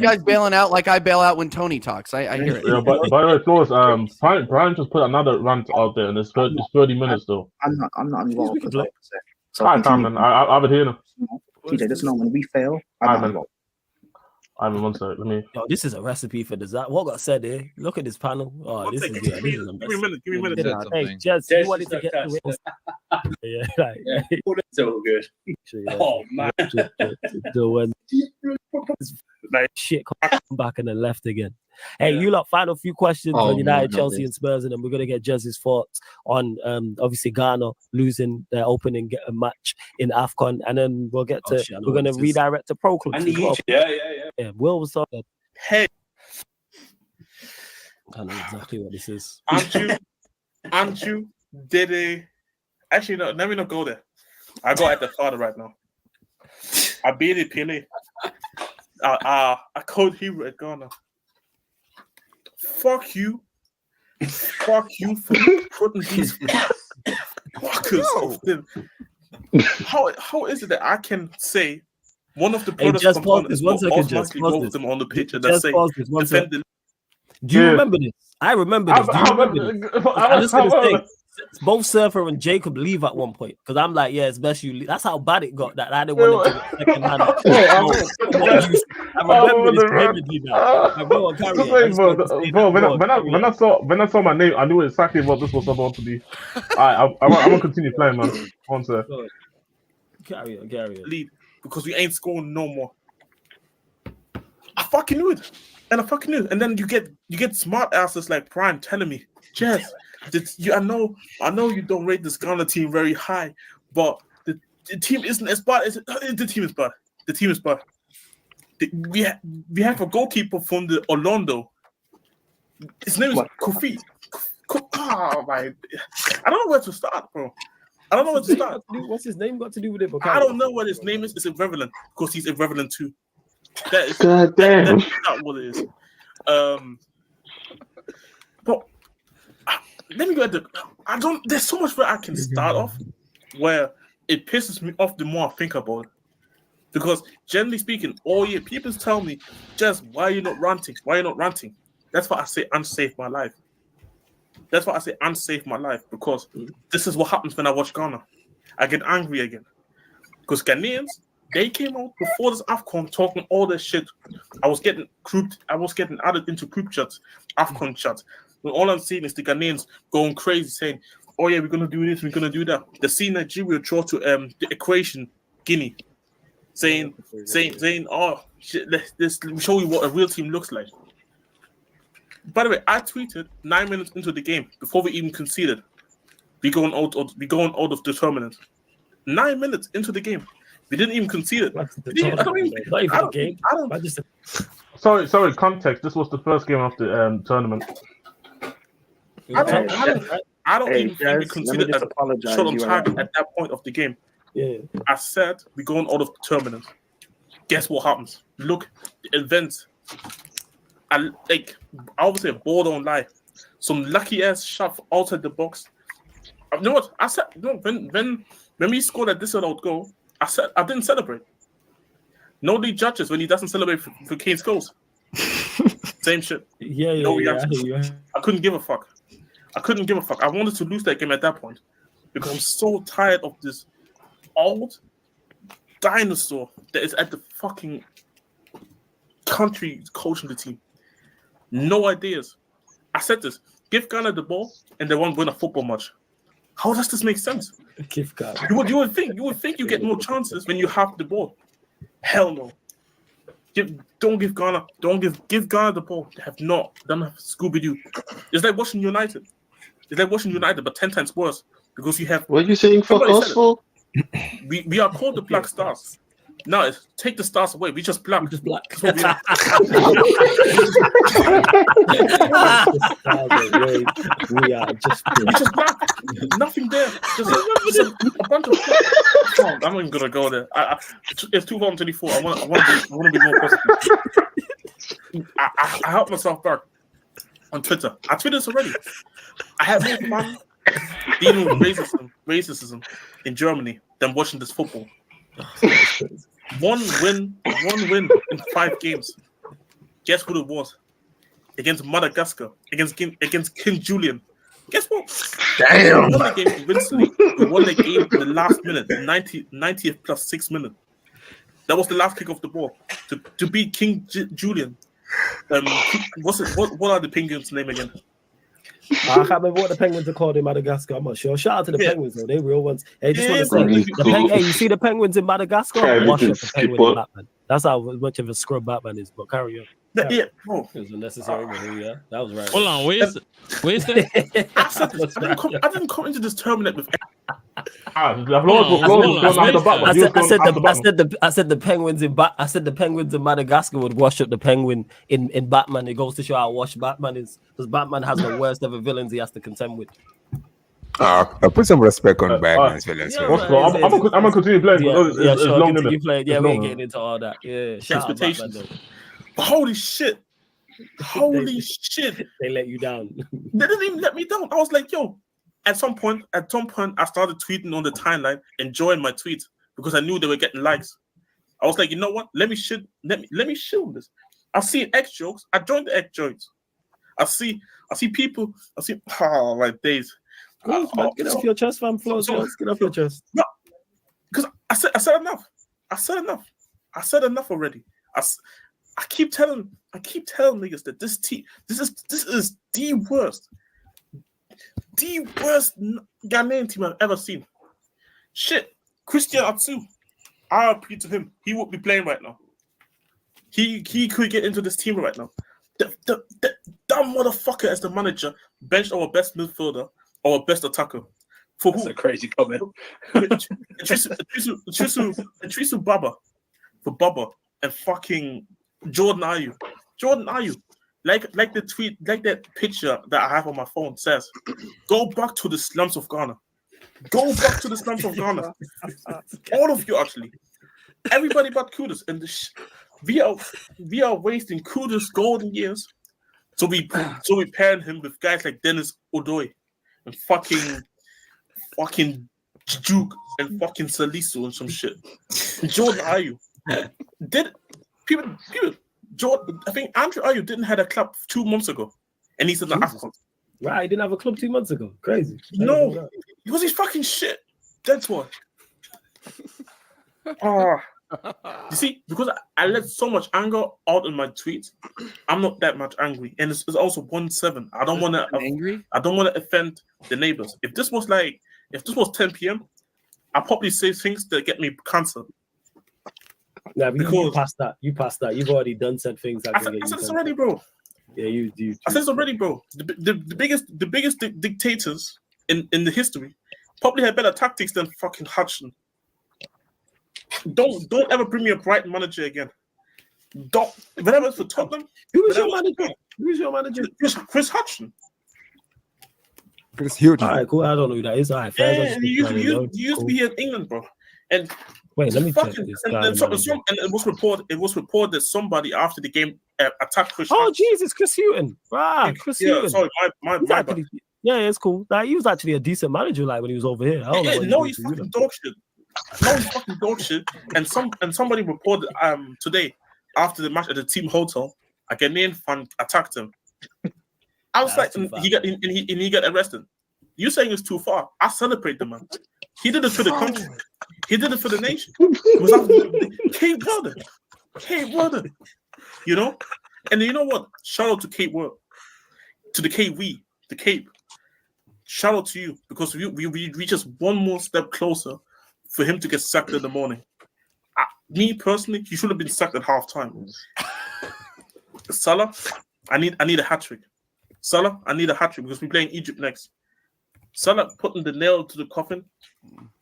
guy's bailing out like I bail out when Tony talks. I hear it. Yeah, by the way, Flores, Brian just put another rant out there, and it's 30 minutes though. I'm not involved. So I would hear him. TJ, just know when we fail, I'm not involved. I'm one second. Let me. Yo, this is a recipe for dessert. What got said here? Look at this panel. Oh, this is give me a minute. Hey, Jez, you wanted to get to it. Yeah, right. It's all good. Oh man, like shit, come back and then left again. Hey, you lot, final few questions on United, Chelsea, and Spurs, and then we're gonna get Jez's thoughts on obviously Ghana losing their opening match in AFCON, and then we'll get to we're gonna redirect to Pro Clubs. Yeah. Will was talking. Hey, I know exactly what this is. Andrew, Dede. Actually, no. Let me not go there. I go at the father right now. I beat it, Pele. I code hero at Ghana. Fuck you for putting these fuckers off them. How is it that I can say one of the brothers from Ghana is automatically go with them on the pitch and then say defend the... Do you remember this? I remember this. Do you remember this? I'm just gonna say both Surfer and Jacob leave at one point because I'm like, yeah, it's best you leave. That's how bad it got that I didn't want to second hand. I remember this vividly now. When I saw my name, I knew exactly what this was about to be. I'm gonna continue playing, man. One sec. Carry on. Lead because we ain't scoring no more. I fucking knew it. And then you get smart asses like Prime telling me, Jez, I know you don't rate this Ghana team very high, but the team isn't as bad as the team is bad. The team is bad. We have a goalkeeper from the Orlando. His name is Kofi. Oh my! I don't know where to start, bro. I don't know what to start. What's his name got to do with it? I don't know what his name is. It's irrelevant because he's irrelevant too. That is God damn. that's not what it is. But let me go at the. I don't. There's so much where I can start off where it pisses me off the more I think about it. Because generally speaking, all year people tell me, just why are you not ranting? Why are you not ranting? That's why I say unsave my life. That's why I say unsave my life, because this is what happens when I watch Ghana. I get angry again. Because Ghanaians, they came out before this AFCON talking all this shit. I was getting added into group chats, AFCON chats. When all I'm seeing is the Ghanaians going crazy saying, oh yeah, we're gonna do this, we're gonna do that. They see Nigeria draw to the equation, Guinea. Saying, oh shit, let's show you what a real team looks like. By the way, I tweeted 9 minutes into the game before we even conceded. We going out of the tournament. 9 minutes into the game, we didn't even concede it. Sorry. Context. This was the first game of the tournament. I don't even think we conceded a shot on target at that point of the game. Yeah, I said we're going out of the tournament. Guess what happens? Look, the events. I would say ball don't lie. Some lucky ass shot outside the box. You know what? I said no. When we scored a disallowed goal, I said I didn't celebrate. Nobody judges when he doesn't celebrate for Kane's goals. Same shit. Yeah. I couldn't give a fuck. I wanted to lose that game at that point because I'm so tired of this old dinosaur that is at the fucking country coaching the team. No ideas. I said this. Give Ghana the ball and they won't win a football match. How does this make sense? Give Ghana. You would think you get more chances when you have the ball. Hell no. Don't give Ghana the ball. They don't have Scooby-Doo. It's like watching United. But 10 times worse because you have. What are you saying? Fuck us for? We are called the Black Stars. No, take the stars away. We just black. Just black. That's what we are. We are just black. Nothing there. Just a bunch of. I'm not even gonna go there. It's 2024. I want to be more positive. I helped myself back on Twitter. I tweeted this already. I had more fun dealing with racism in Germany than watching this football. One win in 5 games. Guess who it was? Against Madagascar. Against King Julian. Guess what? Damn. We won the game convincingly. We won the game in the last minute, 90th plus 6 minutes. That was the last kick of the ball to beat King Julian. What are the Penguins' name again? I can't remember what the Penguins are called in Madagascar. I'm not sure. Shout out to the Penguins though; they real ones. Hey, just want to say, hey, you see the Penguins in Madagascar? Wash up the Penguin in Batman. That's how much of a scrub Batman is. But carry on. Yeah, bro. It was unnecessary, but yeah, that was right. Hold on, where's that? I didn't come into this tournament with. I said the Penguins in Madagascar would wash up the Penguin in Batman. It goes to show how washed Batman is, because Batman has the worst ever villains he has to contend with. I put some respect on Batman's villains. I'm gonna continue playing. Yeah, we ain't getting into all that. Yeah, shout out Batman though. Holy shit! They let you down. They didn't even let me down. I was like, yo. At some point, I started tweeting on the timeline, enjoying my tweets because I knew they were getting likes. I was like, you know what? Let me shit on this. I see X jokes. I joined the X jokes. I see people. My days. Get off your chest, fam. Get off your chest. No, because I said enough. I said enough already. I keep telling niggas that this is the worst Ghanaian team I've ever seen. Shit, Christian Atsu, RIP to him. He would be playing right now. He could get into this team right now. The dumb motherfucker as the manager benched our best midfielder, our best attacker. That's a crazy comment. Trisu Baba for Baba and fucking Jordan Ayew. Like the tweet, like that picture that I have on my phone says, go back to the slums of Ghana. Go back to the slums of Ghana. All of you, actually. Everybody but Kudus. And we are wasting Kudus' golden years. So we paired him with guys like Dennis Odoi and fucking Juke and fucking Salisu and some shit. Jordan Ayew. Jordan, I think Andrew Ayew didn't have a club 2 months ago. And he's in the AFCON. Right, he didn't have a club 2 months ago. Crazy. No, because he's fucking shit. That's why. You see, because I let so much anger out in my tweets, I'm not that much angry, and it's also 1-7. I don't want to angry. I don't want to offend the neighbors. If this was 10 p.m., I probably say things that get me cancelled. Yeah, because you passed that. You passed that. You've already done said things. I said this already, bro. Yeah, you. I said this already, bro. The biggest dictators in the history probably had better tactics than fucking Hudson. Don't ever bring me a Brighton manager again. Don't. Whenever it's for Tottenham. Who's your manager? Chris Hudson. It's huge. All right, cool. I don't know who that is. All right, fair. Yeah, you used to be here in England, bro. And wait, let me check this guy. And it was reported that somebody after the game attacked Chris. Oh, Jesus, Chris Hughton. Right, Chris Hughton. Sorry, my bad. Yeah, it's cool. Like, he was actually a decent manager, like when he was over here. I don't know. No, he's fucking dog shit. No, he's fucking dog shit. And somebody reported today after the match at the team hotel, a Ghanaian fan attacked him. I was like, he got arrested. You saying it's too far? I celebrate the man. He did it for the country. He did it for the nation. Cape Verde. You know? And you know what? Shout out to Cape Verde. To the Cape. Shout out to you, because we just one more step closer for him to get sacked in the morning. Me personally, he should have been sacked at halftime. Salah, I need a hat trick. Salah, I need a hat trick because we're playing Egypt next. Salah putting the nail to the coffin.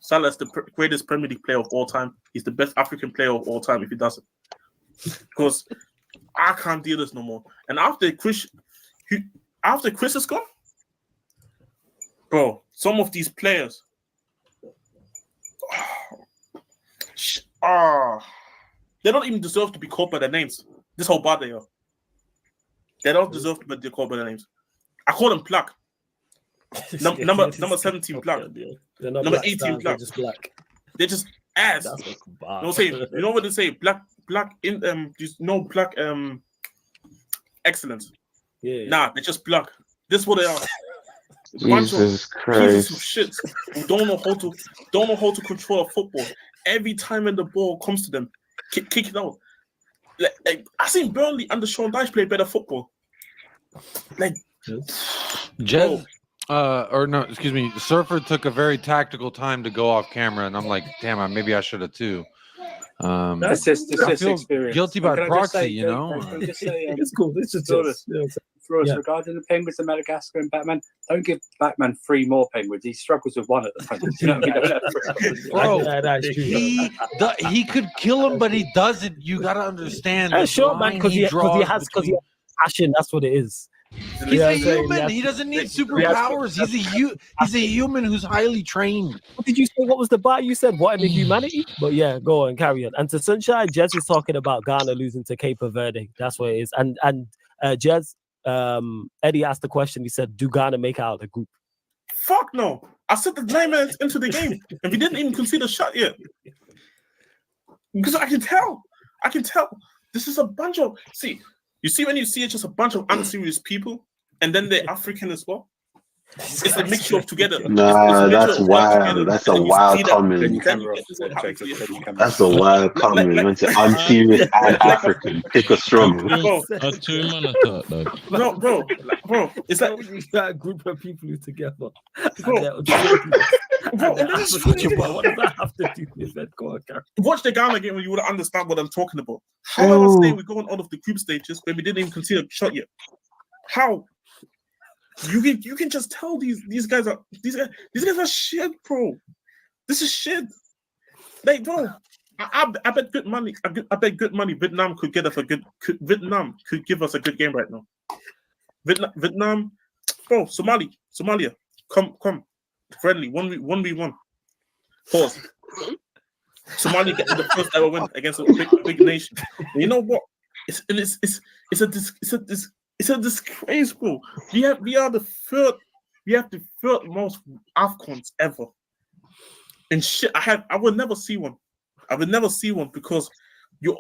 Salah is the greatest Premier League player of all time. He's the best African player of all time if he does it. Because I can't deal this no more. And after Chris is gone, bro, some of these players, they don't even deserve to be called by their names. This whole bad they are. They don't deserve to be called by their names. I call them black. Number 17 black. Number 18 black. Just black. They're just ass. You know what they say? Black black excellence. Yeah. Nah, they're just black. This is what they are. Jesus Christ. Pieces of shit who don't know how to control a football. Every time when the ball comes to them, kick it out. Like I seen Burnley under Sean Dyche play better football. Like Jed, Surfer took a very tactical time to go off camera, and I'm like, damn, maybe I should have too. That's just experience. Guilty by proxy, you know. It's cool. This is regarding the penguins of Madagascar and Batman. Don't give Batman 3 more penguins. He struggles with 1 at the moment. You know what I mean? Bro, he could kill him, but he doesn't. You gotta understand. Sure, man, because he has passion. That's what it is. He's a human. He doesn't need superpowers. He's a human who's highly trained. What did you say? What was the bar you said? What in the humanity? But yeah, go on, carry on. And to Sunshine, Jez is talking about Ghana losing to Cape Verde. That's what it is. And Jez, Eddie asked the question. He said, "Do Ghana make out of the group?" Fuck no! I said the 9 minutes into the game, and we didn't even concede a shot yet. Because I can tell. This is a bunch of You see when you see it's just a bunch of unserious people, and then they're African as well. It's a mixture of together. Nah, that's wild. That's a wild comment. That's a wild comment. You went to unserious and African. Pick a struggle. No, bro. It's like that group of people who together. Bro, what does that have to do with that? Go on, Karen. Watch the Ghana game and you would understand what I'm talking about. How am I saying we're going out of the group stages when we didn't even concede a shot yet? How? You can just tell these guys are shit, bro. This is shit. Like, bro, I bet good money. I bet good money. Vietnam could give us a good game right now. Vietnam, bro. Somalia, come. friendly, 1v1. Pause. Somalia getting the first ever win against a big nation. And you know what? It's a disgrace, bro. We have the third most AFCONs ever. And shit, I would never see one. I would never see one because you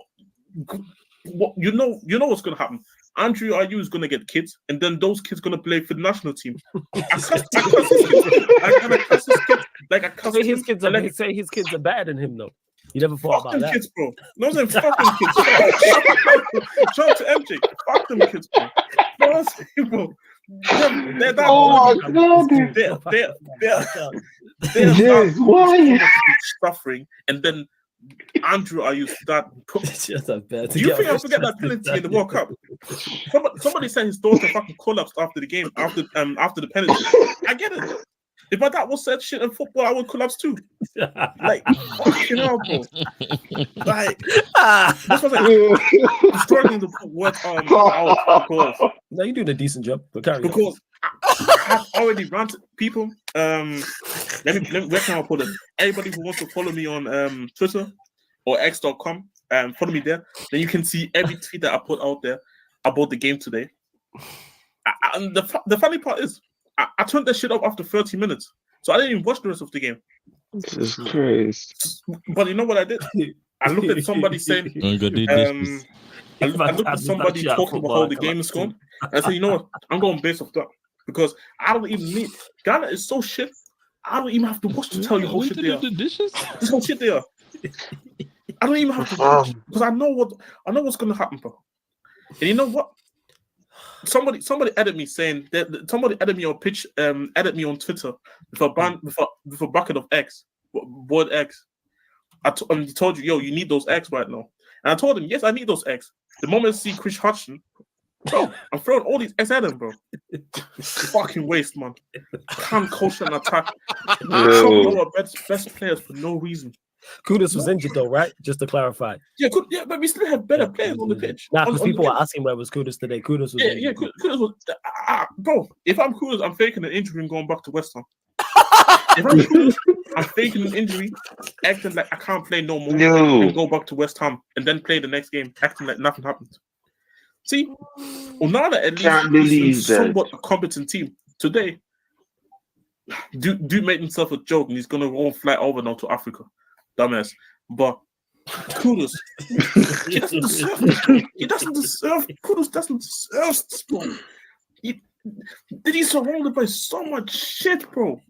know what's gonna happen. Andrew Ayew is gonna get kids, and then those kids gonna play for the national team. I cuss his kids. Like I cuss his kids are say his kids are better than him though. You never thought about that. Kids, bro. No, I'm saying fuck them kids. Shout out to MJ. Fuck them kids, bro. Bro. They're suffering, and then Andrew Ayew start. Do you think I forget that penalty in the World Cup? Somebody said his daughter fucking collapsed after the game, after the penalty. I get it. If my dad was said shit in football, I would collapse too. Like, fucking hell, bro. Like, this was like struggling to put words out because. No, you're doing a decent job. Because I have already ranted people. Let me where can I put it? Anybody who wants to follow me on Twitter or x.com, follow me there. Then you can see every tweet that I put out there about the game today. And the funny part is, I turned that shit off after 30 minutes. So I didn't even watch the rest of the game. Jesus Christ. But you know what I did? I looked at somebody saying, I looked at somebody talking about how the game is going. And I said, you know what? I'm going based off that. Because I don't even need... Ghana is so shit. I don't even have to watch to tell you how shit they are. This how shit they are. I don't even have to watch. Because I know what's going to happen, bro. And you know what? Somebody edit me saying that somebody edit me on edit me on Twitter with a bucket of eggs, boiled eggs. I told you, yo, you need those eggs right now. And I told him, yes, I need those eggs. The moment I see Chris Hudson, bro, I'm throwing all these eggs at him, bro. Fucking waste, man. Can't coach an attack. Some of our best players for no reason. Kudus was injured though, right? Just to clarify. Yeah, but we still have better players on the pitch. Nah, because people were asking where was Kudus today. Kudus was injured. Kudus was. Bro, if I'm Kudus, I'm faking an injury and going back to West Ham. If I'm Kudus, I'm faking an injury, acting like I can't play no more, and go back to West Ham, and then play the next game, acting like nothing happened. See, Onana at least is somewhat a competent team. Today, Dude made himself a joke, and he's gonna go and fly over now to Africa. Dumbass. But Kudus, he doesn't deserve this. He doesn't deserve. Kudus doesn't deserve this, bro. He's surrounded by so much shit, bro.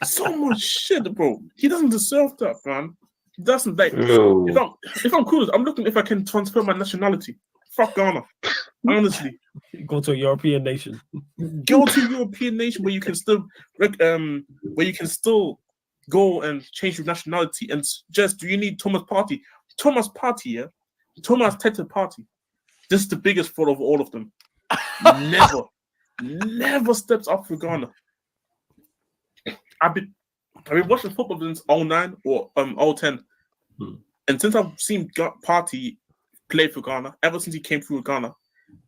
So much shit, bro. He doesn't deserve that, man. He doesn't. Like, if I'm Kudus, I'm looking if I can transfer my nationality. Fuck Ghana. Honestly, go to a European nation. Go to a European nation where you can still go and change your nationality. And just, do you need Thomas Partey? Thomas Partey, yeah? Thomas Tete Partey. This is the biggest fraud of all of them. Never steps up for Ghana. I've been watching football since 09 or 010. And since I've seen Partey play for Ghana, ever since he came through with Ghana,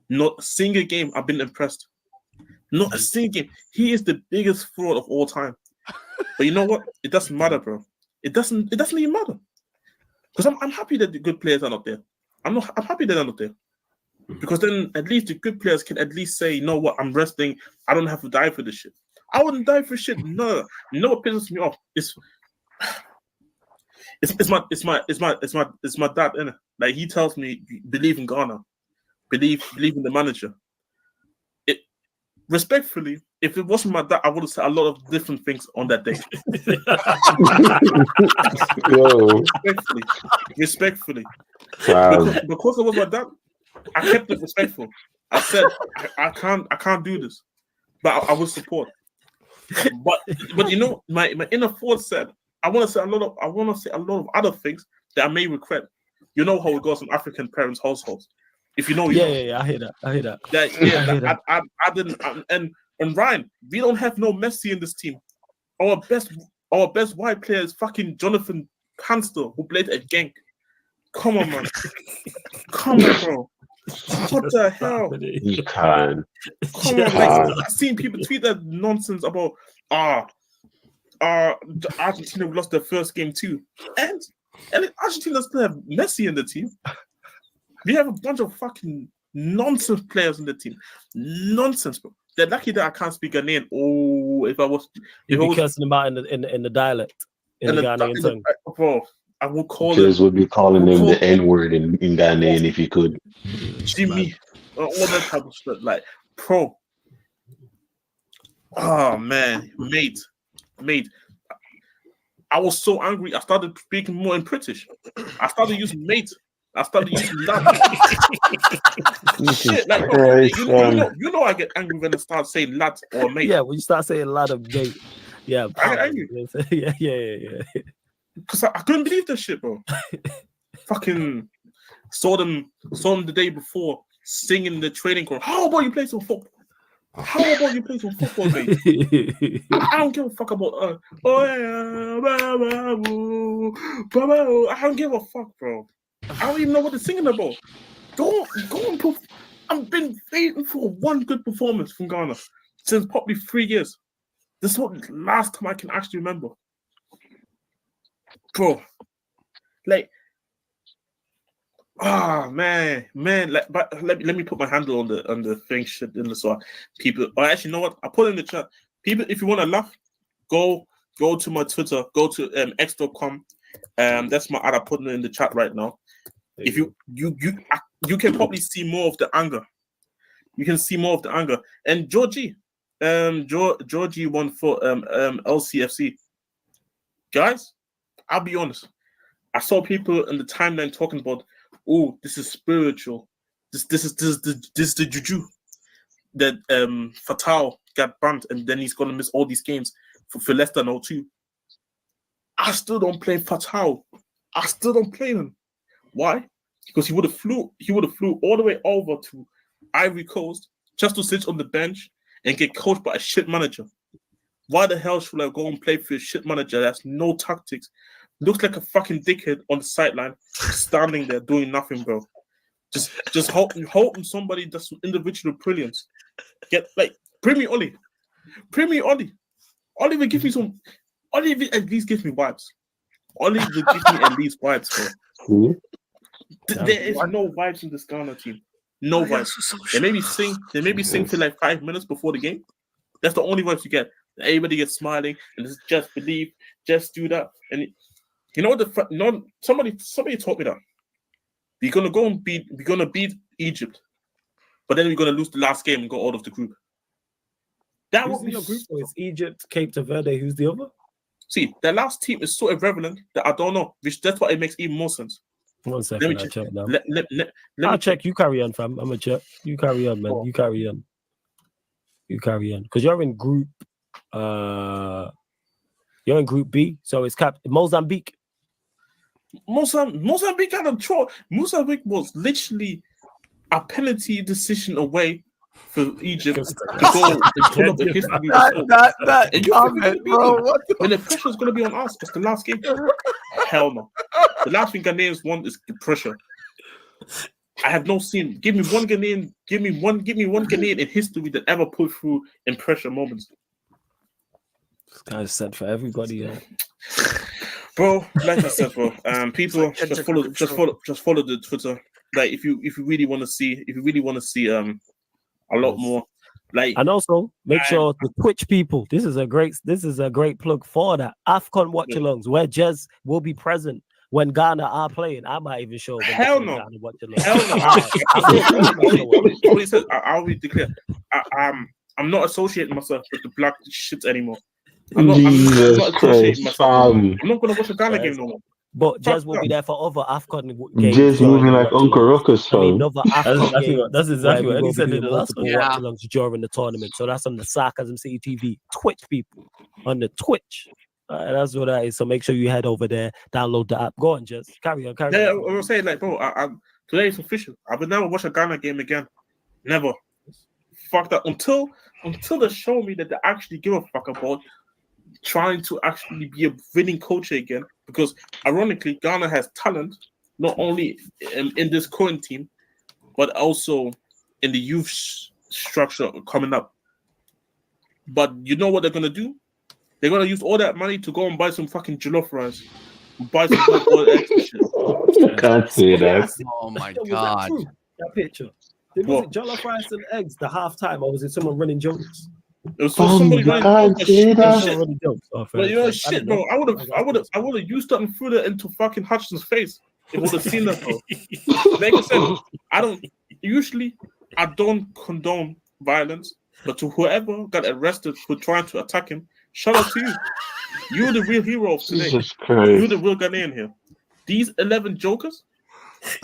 not a single game I've been impressed. Not a single game. He is the biggest fraud of all time. But you know what? It doesn't matter, bro. It doesn't even matter. Because I'm happy that the good players are not there. I'm happy they're not there. Because then at least the good players can at least say, you know what, I'm resting. I don't have to die for this shit. I wouldn't die for shit. No. You know what pisses me off? It's my dad, innit? Like, he tells me, believe in Ghana. Believe in the manager. Respectfully, if it wasn't my dad, I would have said a lot of different things on that day. Respectfully. Wow. Because it was my dad, I kept it respectful. I said, I can't do this, but I will support. But you know, my inner force said, I want to say a lot of other things that I may regret. You know how it goes in African parents' households. If you know, yeah, I hear that. I didn't. And Ryan, we don't have no Messi in this team. Our best white player is fucking Jonathan Panster, who played at Genk. Come on, man. Come on, bro. What the hell? You can't. Come on, like, I've seen people tweet that nonsense about Argentina lost their first game too, and Argentina still have Messi in the team. We have a bunch of fucking nonsense players in the team. Nonsense, bro. They're lucky that I can't speak Ghanaian. Oh, if I was, you'd be cursing them out in the dialect, in the Ghanaian tongue. Bro, I would call Just them. would be calling them the N word in Ghanaian if you could. Jimmy, all that type of stuff. Like, pro. Oh man, mate. I was so angry. I started speaking more in British. I started using mate. I started using lad. Shit, like you know, I get angry when I start saying lad or mate. Yeah, when you start saying lad or mate. Yeah, I get angry. yeah. Because I couldn't believe this shit, bro. Fucking saw them the day before singing the training ground. How about you play some football? How about you play some football, mate? I don't give a fuck about I don't give a fuck, bro. I don't even know what they're singing about. Go on. I've been waiting for one good performance from Ghana since probably 3 years. This is what the last time I can actually remember. Bro, like, man, like, but let me put my handle on the thing shit in the so people. Or actually, you know what? I put in the chat. People, if you want to laugh, go to my Twitter. Go to x.com. That's my ad. I put it in the chat right now. If you can probably see more of the anger. You can see more of the anger. And Georgie won for LCFC. Guys, I'll be honest. I saw people in the timeline talking about, oh, this is spiritual. This is the juju that Fatal got banned and then he's gonna miss all these games for less than 0-2. I still don't play Fatal. I still don't play him. Why? Because he would have flew all the way over to Ivory Coast just to sit on the bench and get coached by a shit manager. Why the hell should I go and play for a shit manager that has no tactics? Looks like a fucking dickhead on the sideline, standing there doing nothing, bro. Just hoping somebody does some individual brilliance. Get like Premier Oli. Oli will give me some. Oli will at least give me vibes. Oli will give me at least vibes, bro. There is no vibes in this Ghana team. No vibes. They maybe sing for like 5 minutes before the game. That's the only vibes you get. Everybody gets smiling and it's just believe, just do that. And you know what? Somebody taught me that we're gonna beat Egypt, but then we're gonna lose the last game and go out of the group. That Who's would be your group? It's Egypt, Cape Verde. Who's the other? See, the last team is so irrelevant that I don't know. That's why it makes even more sense. 1 second, I'll check now. Let I'll check. You carry on, fam. I'm gonna check. You carry on, man. You carry on. Because you're in group. You're in Group B, so it's Mozambique. Mozambique had a draw. Mozambique was literally a penalty decision away for Egypt to go and pull up the history. That comment, bro. When the pressure is going to be on us, it's the last game. Hell no. The last thing Ghanaians want is the pressure. I have no seen. Give me one Ghanaian in history that ever put through in pressure moments. This guy's said for everybody, yeah. Bro, like I said, bro, people just follow the Twitter. Like if you really want to see a lot more, like, and also make sure the Twitch people. This is a great plug for that AFCON Watchalongs where Jez will be present when Ghana are playing. I might even show. Hell no. I'll be declare. I'm not associating myself with the black shit anymore. I'm not associating myself. I'm not gonna watch a Ghana game no more. But Jez will be there for other AFCON games. Jez moving like Uncle Ruckus, fam. That's exactly what he said in the last one. Yeah. During the tournament. So that's on the Sarcasm City TV Twitch people. On the Twitch. That's what that is. So make sure you head over there, download the app. Go on, Jez. Carry on. Yeah, I was saying, like, bro, today is official. I will never watch a Ghana game again. Never. Fuck that. Until they show me that they actually give a fuck about trying to actually be a winning coach again. Because ironically, Ghana has talent, not only in this current team, but also in the youth structure coming up. But you know what they're gonna do? They're gonna use all that money to go and buy some fucking jollof rice, buy some boiled eggs and shit. You can't say that. Oh my Was God. that true? That picture. Was it jollof rice and eggs the half-time, or was it someone running jokes? It was somebody running jokes. Running jokes. Oh, But you know, fair. shit, bro. I would have used that and threw that into fucking Hutchinson's face. If I would have seen that, bro. Like I said, I don't condone violence, but to whoever got arrested for trying to attack him, shout out to you. You're the real hero of today. Jesus Christ. You're the real Ghanaian here. These 11 jokers,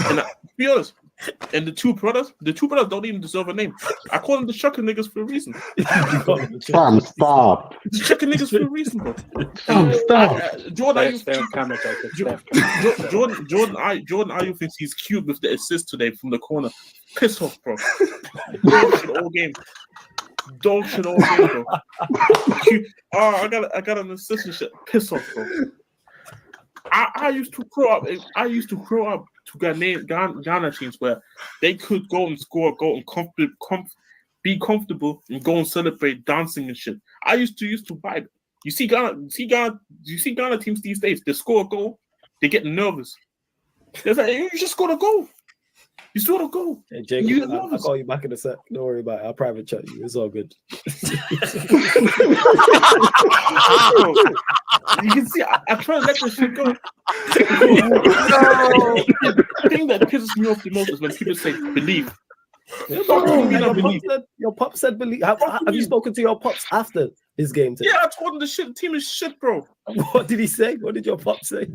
and to be honest, and the two brothers don't even deserve a name. I call them the Chucker niggas for a reason. Sam, stop. The Chucker niggas for a reason, bro. Stop. Jordan Ayew thinks he's cute with the assist today from the corner. Piss off, bro. Dog shit all game. Dog shit all game, bro. I got an assist and shit. Piss off, bro. I used to grow up to Ghana teams where they could go and score a goal and be comfortable and go and celebrate dancing and shit. I used to vibe. You see Ghana teams these days, they score a goal, they get nervous. They're like, you just scored a goal. You scored a goal. Hey, Jacob, I'll call you back in a sec. Don't worry about it. I'll private chat you. It's all good. You can see, I try to let this shit go. The thing that pisses me off the most is when people say believe. Your pop said believe. Have you spoken to your pops after his game today? Yeah, I told him the team is shit, bro. What did he say? What did your pop say?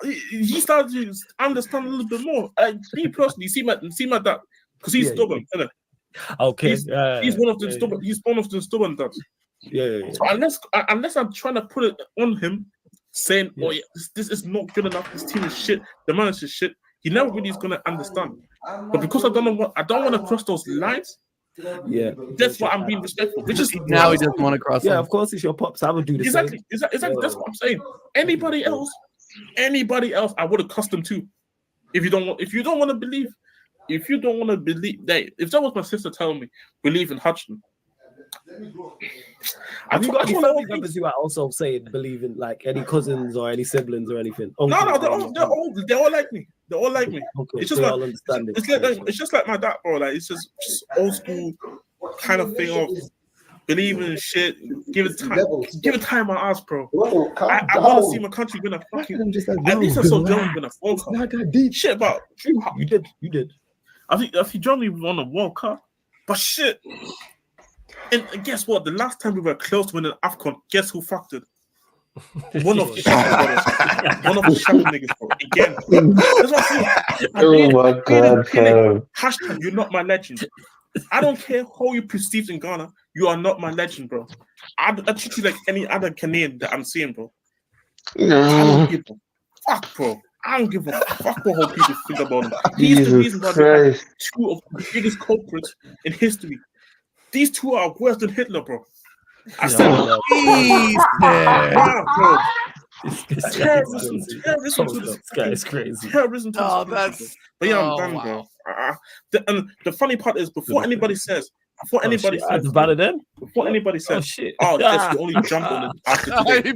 He started to understand a little bit more. Me personally, see my dad, because he's stubborn. Isn't it? Okay, he's one of the stubborn. He's one of the stubborn dads. Yeah. So unless I'm trying to put it on him, saying, "Oh yeah, this is not good enough. This team is shit. The manager is shit." He never really is gonna understand. But because I don't want to cross those lines. Yeah, that's why I'm being respectful. Which is now he doesn't want to cross. Yeah, of course it's your pops. I would do the exactly. same. Exactly. That's what I'm saying. Anybody else, I would have cussed them too. If you don't want to believe that, if that was my sister telling me believe in Hutchinson. Have you got any family members who are also saying believe in, like any cousins or any siblings or anything? No, they're all like me. They're all like me. Okay, it's just all understanding. It's just like my dad, bro. Like it's just old school kind of thing of believing in shit. Give it time on us, bro. I want to see my country win a fucking. At least I saw Germany win a World Cup. Shit about you did. I think Germany won a World Cup, but shit. And guess what? The last time we were close to winning AFCON, guess who fucked it? One of the Sheffield niggas, bro. Again. That's what I'm saying. Oh my God, hashtag, you're not my legend. I don't care how you perceived in Ghana. You are not my legend, bro. I treat you like any other Canadian that I'm seeing, bro. I don't give a fuck, bro. I don't give a fuck what how people think about him. He's the reason why we have two of the biggest culprits in history. These two are worse than Hitler, bro. I said, terrorism to this guy is crazy. Terrorism to this. But yeah, I'm done, bro. The funny part is, before anybody says, oh shit, you only jumped on it after today.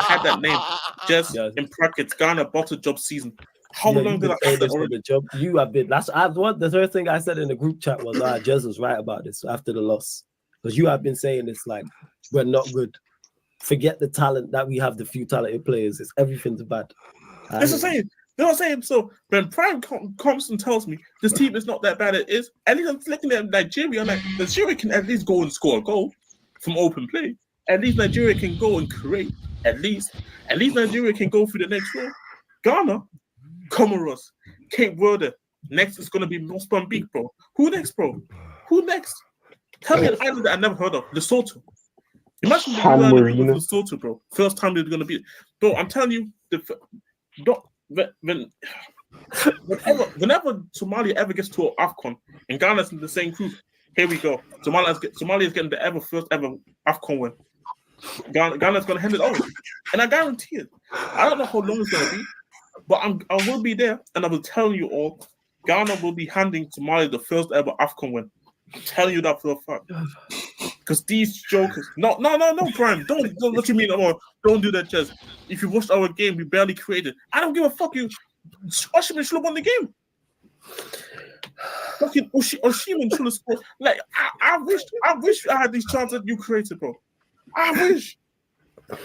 Had that name, just in brackets, Ghana bottle job season. How long did I have that already? Job? You have been. The third thing I said in the group chat was, Jez was right about this after the loss. Because you have been saying it's like, we're not good. Forget the talent that we have, the few talented players. Everything's bad. That's what I'm saying. You know what I'm saying? So when Prime comes and tells me this team is not that bad, it is. At least I'm looking at Nigeria. Like, Nigeria can at least go and score a goal from open play. At least Nigeria can go and create. At least Nigeria can go through the next row. Ghana, Comoros, Cape Verde. Next is going to be Mozambique, bro. Who next, bro? Who next? Tell me an island that I never heard of. Lesotho. Imagine the island of Lesotho, bro. First time they're going to be. Bro, I'm telling you, whenever Somalia ever gets to an AFCON and Ghana's in the same group, here we go. Somalia is getting the first ever AFCON win. Ghana's going to hand it over. And I guarantee it. I don't know how long it's going to be. But I will be there, and I will tell you all, Ghana will be handing Somalia the first ever AFCON win. I'm telling you that for a fact. Because these jokers, no, Prime, don't what you mean? Don't do that, Jez. If you watched our game, we barely created. I don't give a fuck. You, Oshiman should have won the game. Fucking Oshiman should have scored. Like I wish I had these chances that you created, bro. I wish I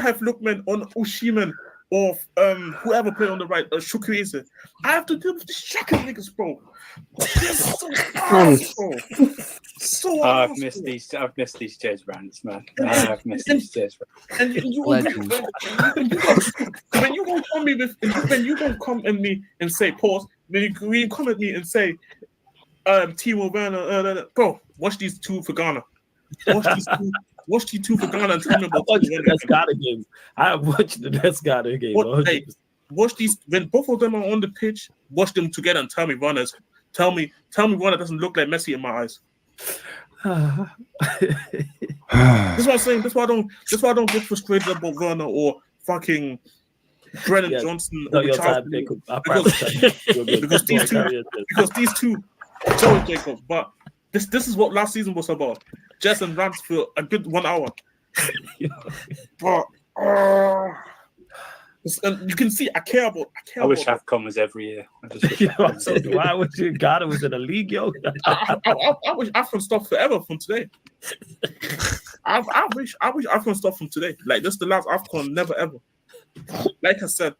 have Lookman on Oshiman or whoever played on the right, Shukriese. I have to deal with these shocking niggas, bro. They're so ass, bro. So I've missed these Jez rants, man. I've missed these Jez rants. And when you gonna come at me and say pause, when you come at me and say Timo Werner, bro, watch these two for Ghana. Watch these two for Ghana and tell me about the best Ghana game. I watched the best Ghana game. Watch these when both of them are on the pitch. Watch them together and tell me Werner doesn't look like Messi in my eyes. That's what I'm saying. That's why I don't get frustrated about Werner or fucking Brennan Johnson or because these two, sorry Jacob, but this is what last season was about. Jess and rants for a good 1 hour. But you can see I care about. I wish AFCON was every year. Why would you? Ghana was in a league, yo. I wish AFCON stopped forever from today. I wish AFCON stopped from today. Like this, is the last AFCON, never ever. Like I said,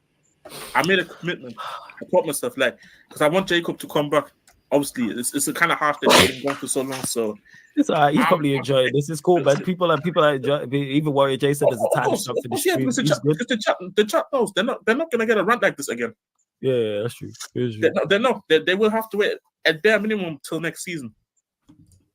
I made a commitment. I taught myself, like, because I want Jacob to come back. Obviously, it's a kind of harsh that he's been gone for so long. So it's all right. He's probably enjoying this. Is cool, man. People are enjoying. Even Warrior Jason is a time stop for the stream. The chat knows they're not gonna get a rant like this again. Yeah, that's true. They're not. They will have to wait at bare minimum till next season.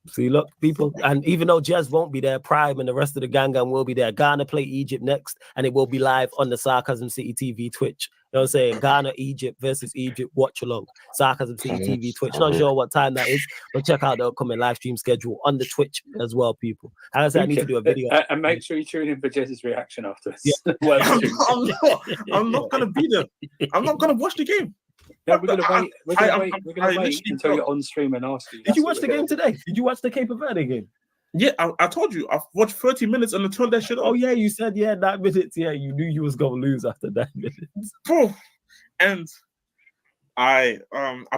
See, look, people, and even though Jez won't be there, Prime and the rest of the gang will be there. Ghana play Egypt next, and it will be live on the Sarcasm City TV Twitch. You know what I'm saying? Ghana, Egypt versus Egypt, Watchalong. Sarcasm City TV Twitch. Not sure what time that is, but check out the upcoming live stream schedule on the Twitch as well, people. And I said, I need to do a video. And make sure you tune in for Jez's reaction afterwards. Yeah. I'm not going to be there. I'm not going to watch the game. No, we're gonna wait until you're on stream and ask you. Did you watch the game today? Did you watch the Cape Verde game? Yeah, I told you. I've watched 30 minutes and I turned that shit off. Oh yeah, you said 9 minutes. Yeah, you knew you was gonna lose after 9 minutes. Bro, and I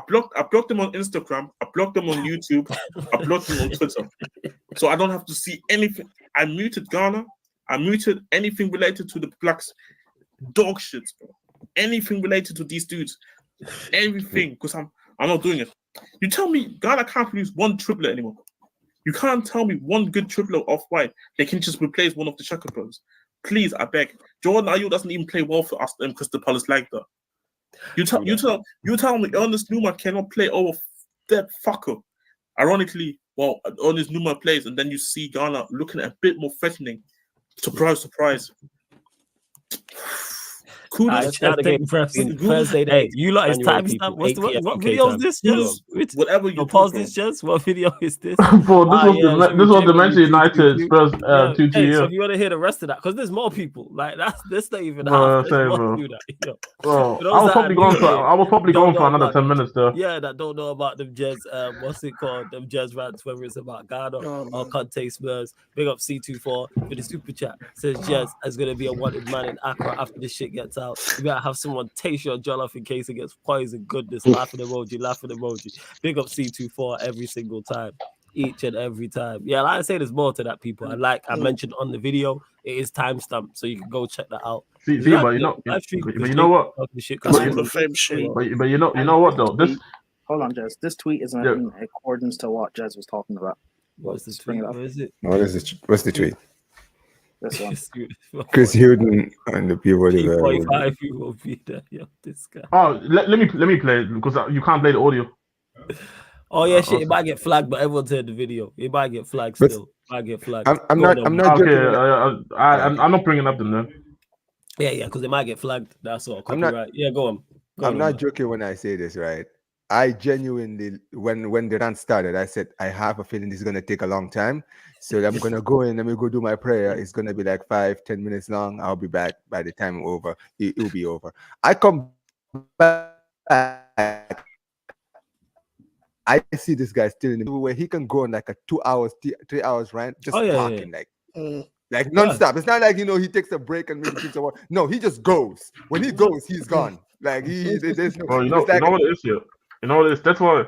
blocked them on Instagram. I blocked them on YouTube. I blocked them on Twitter, so I don't have to see anything. I muted Ghana. I muted anything related to the Blacks. Dog shit, bro. Anything related to these dudes. Everything, because I'm not doing it. You tell me Ghana can't produce one triplet anymore. You can't tell me one good triplet off white. They can just replace one of the Chaka brothers. Please, I beg. Jordan Ayew doesn't even play well for us because the Palace like that. You tell me Ernest Numa cannot play over that fucker. Ironically, well, Ernest Numa plays, and then you see Ghana looking a bit more threatening. Surprise. Thursday day. You lot is timestamp. What video is this? Whatever you pause this, just what video is this? Bro, this was the Manchester United Spurs 2-2. So if you want to hear the rest of that, because there's more people. Like that's not even half. Bro, I was probably going for another 10 minutes though. Yeah, that don't know about them Jez. What's it called? Them Jez rants, whether it's about Ghana or Conte Spurs. Big up C24 for the super chat. Says Jez is gonna be a wanted man in Accra after this shit gets out. You gotta have someone taste your jollof in case it gets poison. Goodness, laughing emoji. Big up C24 every single time, each and every time. Yeah, like I say, there's more to that, people. And like I mentioned on the video, it is timestamped, so you can go check that out. But you know what? But you know what though? This hold on, Jez. This tweet is in accordance to what Jez was talking about. What's the tweet? Where is it? What's the tweet? This one. Chris Hewden and the people. 45 you will be there. Yo, this guy. Oh, let me play it because you can't play the audio. Oh yeah, shit. It might get flagged, but everyone's heard the video. It might get flagged still. I'm not. Okay, I'm not bringing up the name. Yeah, because it might get flagged. That's all. Copyright. Yeah, go on. I'm not joking when I say this, right? I genuinely, when the rant started, I said, I have a feeling this is going to take a long time. So I'm going to go in, let me go do my prayer. It's going to be like 5-10 minutes long. I'll be back by the time over. It will be over. I come back. I see this guy still in the where he can go on like a 2 hours, 3 hours rant, just talking like non-stop. It's not like he takes a break and maybe drinks a water. No, he just goes. When he goes, he's gone. Like there's no. Bro, you know what it is here. You know what it is. That's why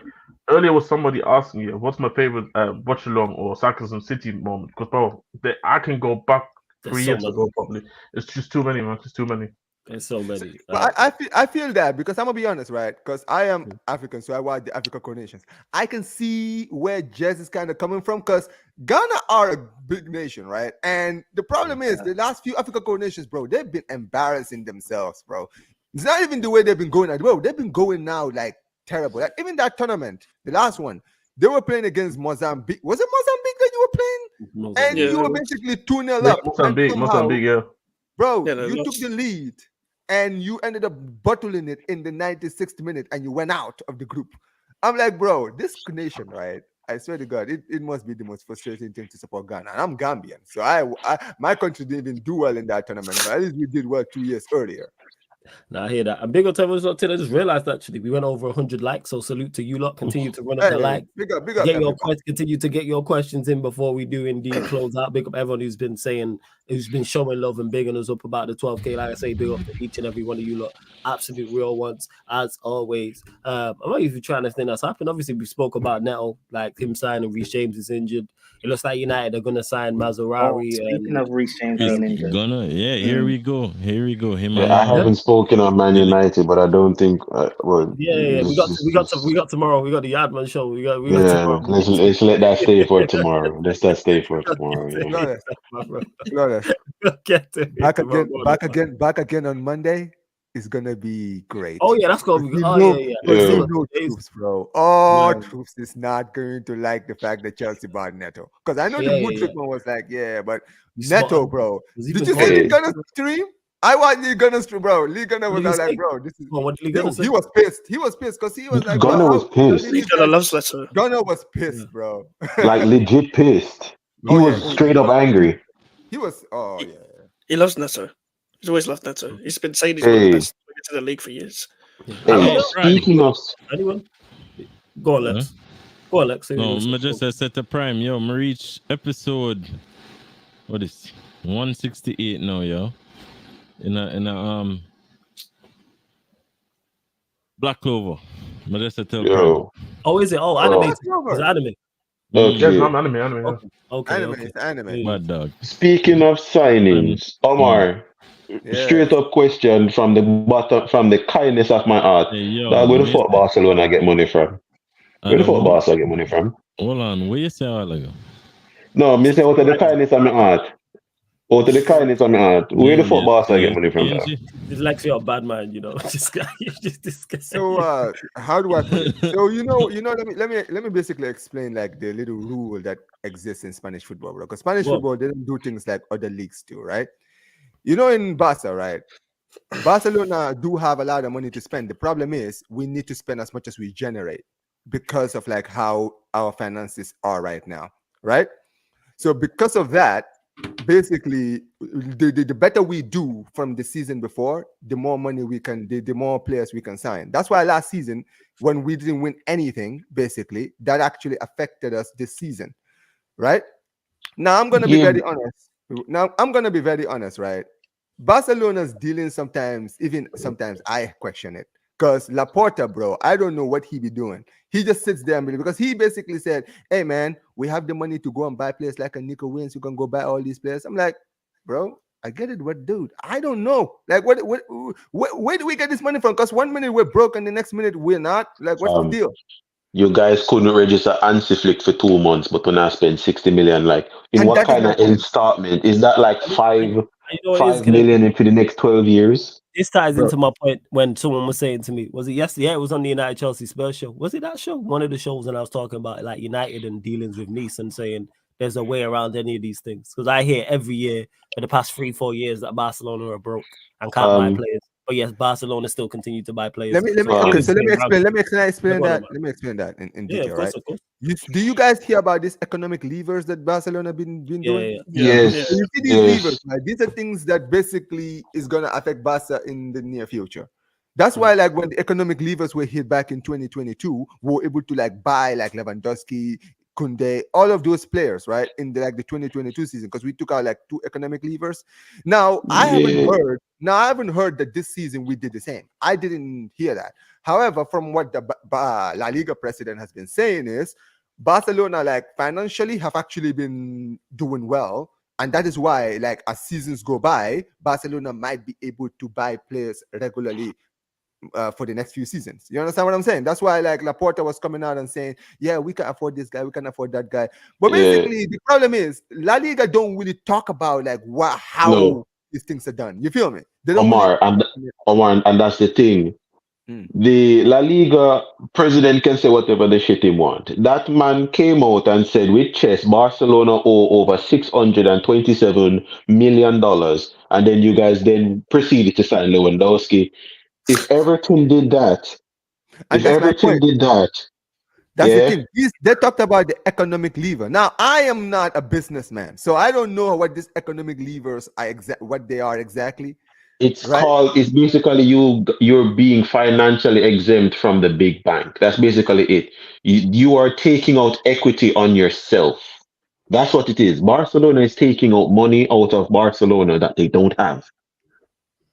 earlier was somebody asking you, what's my favorite Watchalong or Sarcasm City moment? Because bro, I can go back 3 years ago probably. It's just too many, man. It's too many. There's so many. But I feel that because I'm gonna be honest, right? Because I am African, so I watch the African Coordinations. I can see where Jez is kind of coming from because Ghana are a big nation, right? And the problem is the last few African Coordinations, bro, they've been embarrassing themselves, bro. It's not even the way they've been going. Bro, they've been going now like terrible. Like even that tournament, the last one, they were playing against Mozambique. Was it Mozambique that you were playing? And you were basically 2-0 up. Mozambique, yeah. Bro, you took the lead and you ended up bottling it in the 96th minute and you went out of the group. I'm like, bro, this nation, right? I swear to God, it must be the most frustrating thing to support Ghana. And I'm Gambian, so my country didn't even do well in that tournament, but at least we did well 2 years earlier. Now I hear that. And big up to everyone. I just realized actually we went over 100 likes. So salute to you lot. Continue to run up the like. Big up, continue to get your questions in before we do indeed close out. Big up everyone who's been showing love and bigging us up about the 12K. Like I say, big up to each and every one of you lot. Absolute real ones, as always. I'm not even trying to think that's happened. Obviously, we spoke about Neto, like him signing. Reece James is injured. It looks like United are gonna sign Mazraoui. Speaking of Reece James being injured, here we go. I haven't spoken on Man United, but I don't think. We got tomorrow. We got the Yardman show. We got tomorrow. Let's let that stay for tomorrow. Let's that stay for tomorrow. Back again on Monday. Is gonna be great. Oh yeah, that's gonna be good. Troops, bro. Troops is not going to like the fact that Chelsea bought Neto. Because I know the mood treatment was like, but Neto, bro. Did you see Lee Gunner's stream? I watched Lee Gunner's stream, bro. Lee Gunner was like, bro, this is. He was pissed. He was pissed because he was like, Gunner was pissed. Lee Gunner loves Neto. Gunner was pissed, bro. Like legit pissed. He was straight up angry. He was. He loves Neto. He's always loved Neto. He's been saying he's one of the best to the league for years. Speaking of anyone, go on, Lex. Go on, Lex. No, I just set the prime, yo. I reach episode. What is 168 now, yo? In a Black Clover. I just set the yo. Oh, is it? Oh, anime. It's anime. Anime. Okay. Anime. Mad dog. Speaking of signings, Omar. Straight up question from the bottom, from the kindness of my heart. Where the fuck Barcelona get money from? Where the fuck Barca get money from? Hold on, where you say all ago? No, me say out of the kindness of my heart. Out of the kindness of my heart. Where the fuck Barca get money from? It's like you're a bad man, you know. This guy. So how do I put it? So let me basically explain like the little rule that exists in Spanish football, bro. Because Spanish football didn't do things like other leagues do, right? In Barca, right? Barcelona do have a lot of money to spend. The problem is we need to spend as much as we generate because of like how our finances are right now, right? So because of that, basically, the better we do from the season before, the more money we can, the more players we can sign. That's why last season, when we didn't win anything, basically, that actually affected us this season, right? Now I'm gonna be very honest. Right? Barcelona's dealing sometimes I question it. Because Laporta, bro, I don't know what he be doing. He just sits there because he basically said, hey man, we have the money to go and buy players like a Nico Williams. You can go buy all these players. I'm like, bro, I get it, but dude, I don't know. Like, where do we get this money from? Because 1 minute we're broke and the next minute we're not. Like, what's the deal? You guys couldn't register Hansi Flick for 2 months, but when I spend 60 million, like, in what kind of installment? Is that like 5 million for the next 12 years? This ties into my point when someone was saying to me, was it yesterday? Yeah, it was on the United Chelsea Spurs show. Was it that show? One of the shows, and I was talking about like United and dealings with Nice and saying there's a way around any of these things. Because I hear every year for the past 3-4 years that Barcelona are broke and can't buy players. But yes, Barcelona still continue to buy players. Let me explain that in detail, right? Do you guys hear about these economic levers that Barcelona been doing? Yes. So you see these levers, right? These are things that basically is gonna affect Barca in the near future. That's why, like, when the economic levers were hit back in 2022, we were able to like buy like Lewandowski, Kunde, all of those players, right, in the 2022 season, because we took out like 2 economic levers. Now I haven't heard that this season we did the same. I didn't hear that. However, from what the La Liga president has been saying is Barcelona, like, financially have actually been doing well. And that is why, like, as seasons go by, Barcelona might be able to buy players regularly for the next few seasons. You understand what I'm saying? That's why, like, Laporta was coming out and saying, yeah, we can afford this guy, we can afford that guy. But basically, the problem is La Liga don't really talk about like how these things are done. You feel me? They don't Omar, and that's the thing. The La Liga president can say whatever the shit he want. That man came out and said with chess, Barcelona owe over $627 million. And then you guys then proceeded to sign Lewandowski. If Everton did that, that's the thing. They talked about the economic lever. Now, I am not a businessman, so I don't know what these economic levers are what they are exactly. It's basically you're being financially exempt from the big bank. That's basically it. You are taking out equity on yourself. That's what it is. Barcelona is taking out money out of Barcelona that they don't have,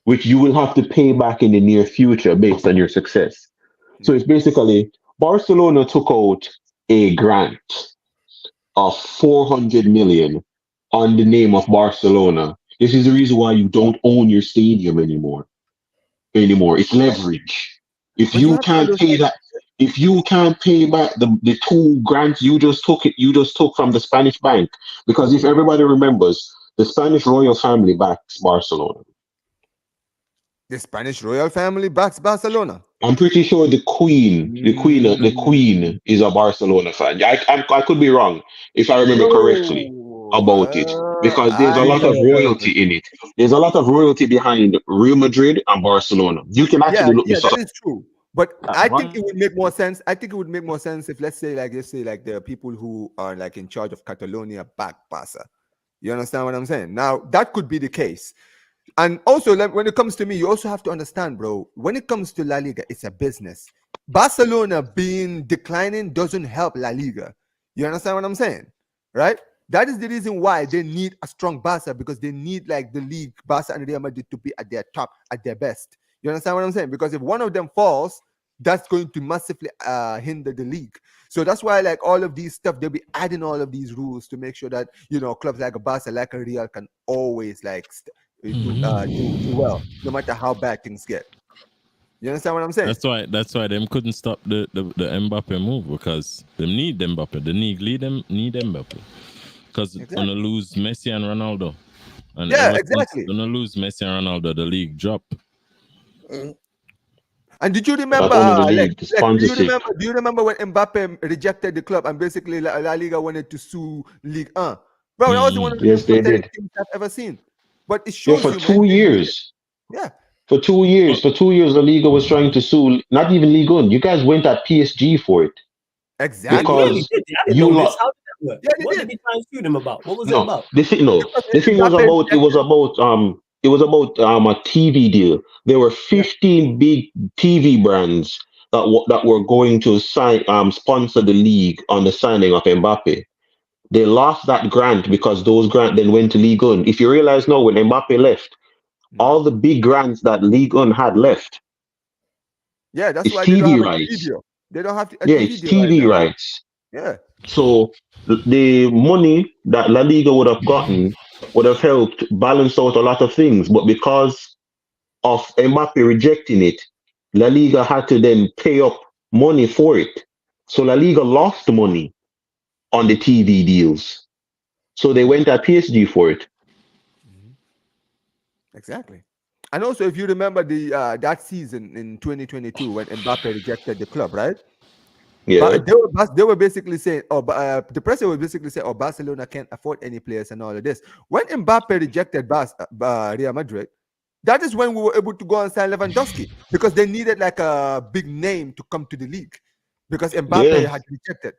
which you will have to pay back in the near future based on your success. So it's basically Barcelona took out a grant of 400 million on the name of Barcelona. This is the reason why you don't own your stadium anymore. It's leverage. If you can't pay that, if you can't pay back the 2 grants you just took from the Spanish bank, because if everybody remembers, the Spanish royal family backs Barcelona. The Spanish royal family backs Barcelona. I'm pretty sure the queen is a Barcelona fan. I could be wrong if I remember correctly about it, because there's a lot of royalty in it. There's a lot of royalty behind Real Madrid and Barcelona. You can actually look this up. That is true. But I think it would make more sense. I think it would make more sense if let's say the people who are like in charge of Catalonia back Barca. You understand what I'm saying? Now that could be the case. And also, when it comes to me, you also have to understand, bro, when it comes to La Liga, it's a business. Barcelona being declining doesn't help La Liga. You understand what I'm saying? Right? That is the reason why they need a strong Barca, because they need like the league, Barca and Real Madrid, to be at their top, at their best. You understand what I'm saying? Because if one of them falls, that's going to massively hinder the league. So that's why, like, all of these stuff, they'll be adding all of these rules to make sure that, you know, clubs like a Barca, like a Real can always like do well, no matter how bad things get. You understand what I'm saying? That's why them couldn't stop the Mbappe move, because they need Mbappe. The league need Mbappe, because gonna lose Messi and Ronaldo. And exactly. Gonna lose Messi and Ronaldo, the league drop. And did you remember? Do you remember when Mbappe rejected the club and basically La Liga wanted to sue Ligue 1? Bro, that was one of the most pathetic things I've ever seen. But it shows for 2 years. Yeah. For 2 years, La Liga was trying to sue, not even Ligue 1. You guys went at PSG for it. Exactly. Because you lost. What did he try and sue them about? What was it about? The thing was about a TV deal. There were 15 big TV brands that were going to sponsor the league on the signing of Mbappe. They lost that grant because those grants then went to Ligue 1. If you realize now, when Mbappe left, all the big grants that Ligue 1 had left. Yeah, that's why TV rights. They don't have it's TV rights. Yeah. So the money that La Liga would have gotten would have helped balance out a lot of things, but because of Mbappe rejecting it, La Liga had to then pay up money for it. So La Liga lost money on the TV deals. So they went at PSG for it. Exactly. And also, if you remember that season in 2022 when Mbappe rejected the club, right? Yeah. But they were basically saying, the press was basically saying, Barcelona can't afford any players and all of this. When Mbappe rejected Real Madrid, that is when we were able to go and sign Lewandowski, because they needed like a big name to come to the league, because Mbappe had rejected.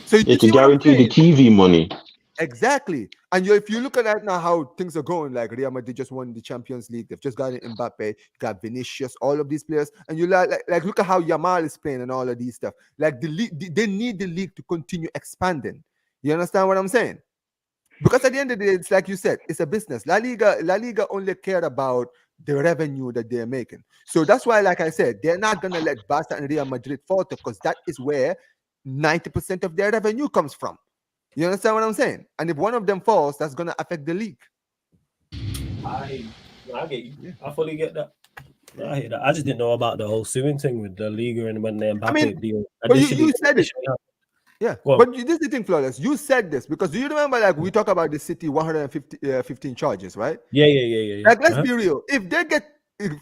So to guarantee the TV money. Exactly. And if you look at that now, how things are going, like Real Madrid just won the Champions League. They've just got Mbappe, got Vinicius, all of these players. And you like look at how Yamal is playing and all of these stuff. Like the league, they need the league to continue expanding. You understand what I'm saying? Because at the end of the day, it's like you said, it's a business. La Liga only care about the revenue that they're making. So that's why, like I said, they're not going to let Barca and Real Madrid falter, because that is where 90% of their revenue comes from. You understand what I'm saying? And if one of them falls, that's going to affect the league. I get you. Yeah. I fully get that. I hear that. I just didn't know about the whole suing thing with the Liga and when the Mbappe deal. But you said it. Yeah, but this is the thing, Flawless. You said this because do you remember, like, we talk about the City 115 charges, right? Yeah. Like, let's be real. If they get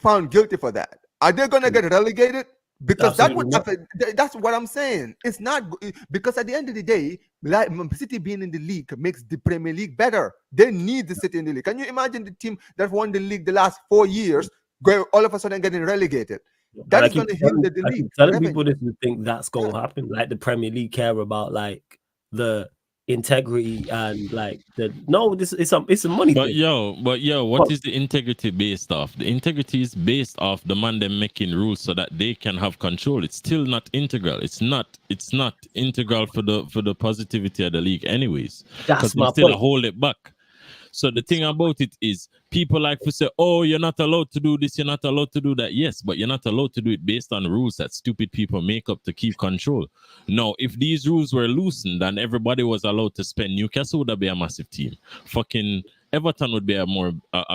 found guilty for that, are they going to get relegated? Because that's what I'm saying. It's not because at the end of the day, like, City being in the league makes the Premier League better. They need the City in the league. Can you imagine the team that won the league the last 4 years going all of a sudden getting relegated? That is going to hinder the league. Telling people this would think that's going to happen. Like the Premier League care about like the integrity and like it's a money but thing. What is the integrity based off? The integrity is based off the man them making rules so that they can have control. It's still not integral. It's not integral for the positivity of the league anyways. That's my still point. Hold it back. So the thing about it is people like to say, oh, you're not allowed to do this, you're not allowed to do that. Yes, but you're not allowed to do it based on rules that stupid people make up to keep control. Now, if these rules were loosened and everybody was allowed to spend, Newcastle would be a massive team. Fucking Everton would be a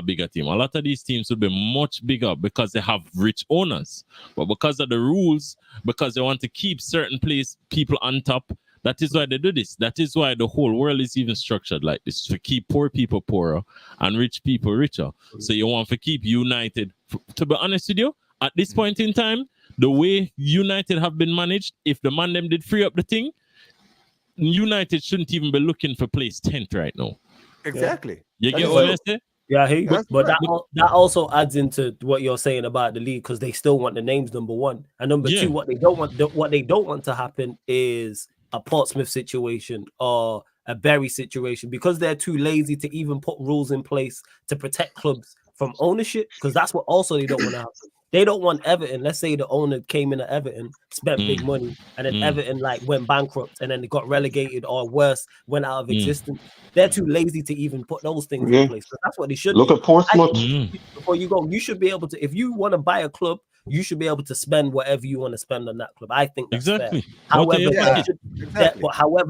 bigger team. A lot of these teams would be much bigger because they have rich owners. But because of the rules, because they want to keep certain people on top, that is why they do this. That is why the whole world is even structured like this, to keep poor people poorer and rich people richer. So you want to keep United. To be honest with you, at this point in time, the way United have been managed, if the man them did free up the thing, United shouldn't even be looking for place 10th right now. Exactly. You get what I say? Yeah, I hear you. But that also adds into what you're saying about the league, because they still want the names, number one. And number two, what they don't want to happen is a Portsmouth situation or a Bury situation, because they're too lazy to even put rules in place to protect clubs from ownership, because that's what also they don't want to happen. They don't want Everton. Let's say the owner came in at Everton, spent big money, and then Everton went bankrupt, and then they got relegated or worse, went out of existence. They're too lazy to even put those things in place. So that's what they should look at Portsmouth. Before you go, you should be able to. If you want to buy a club, you should be able to spend whatever you want to spend on that club. I think that's fair. However,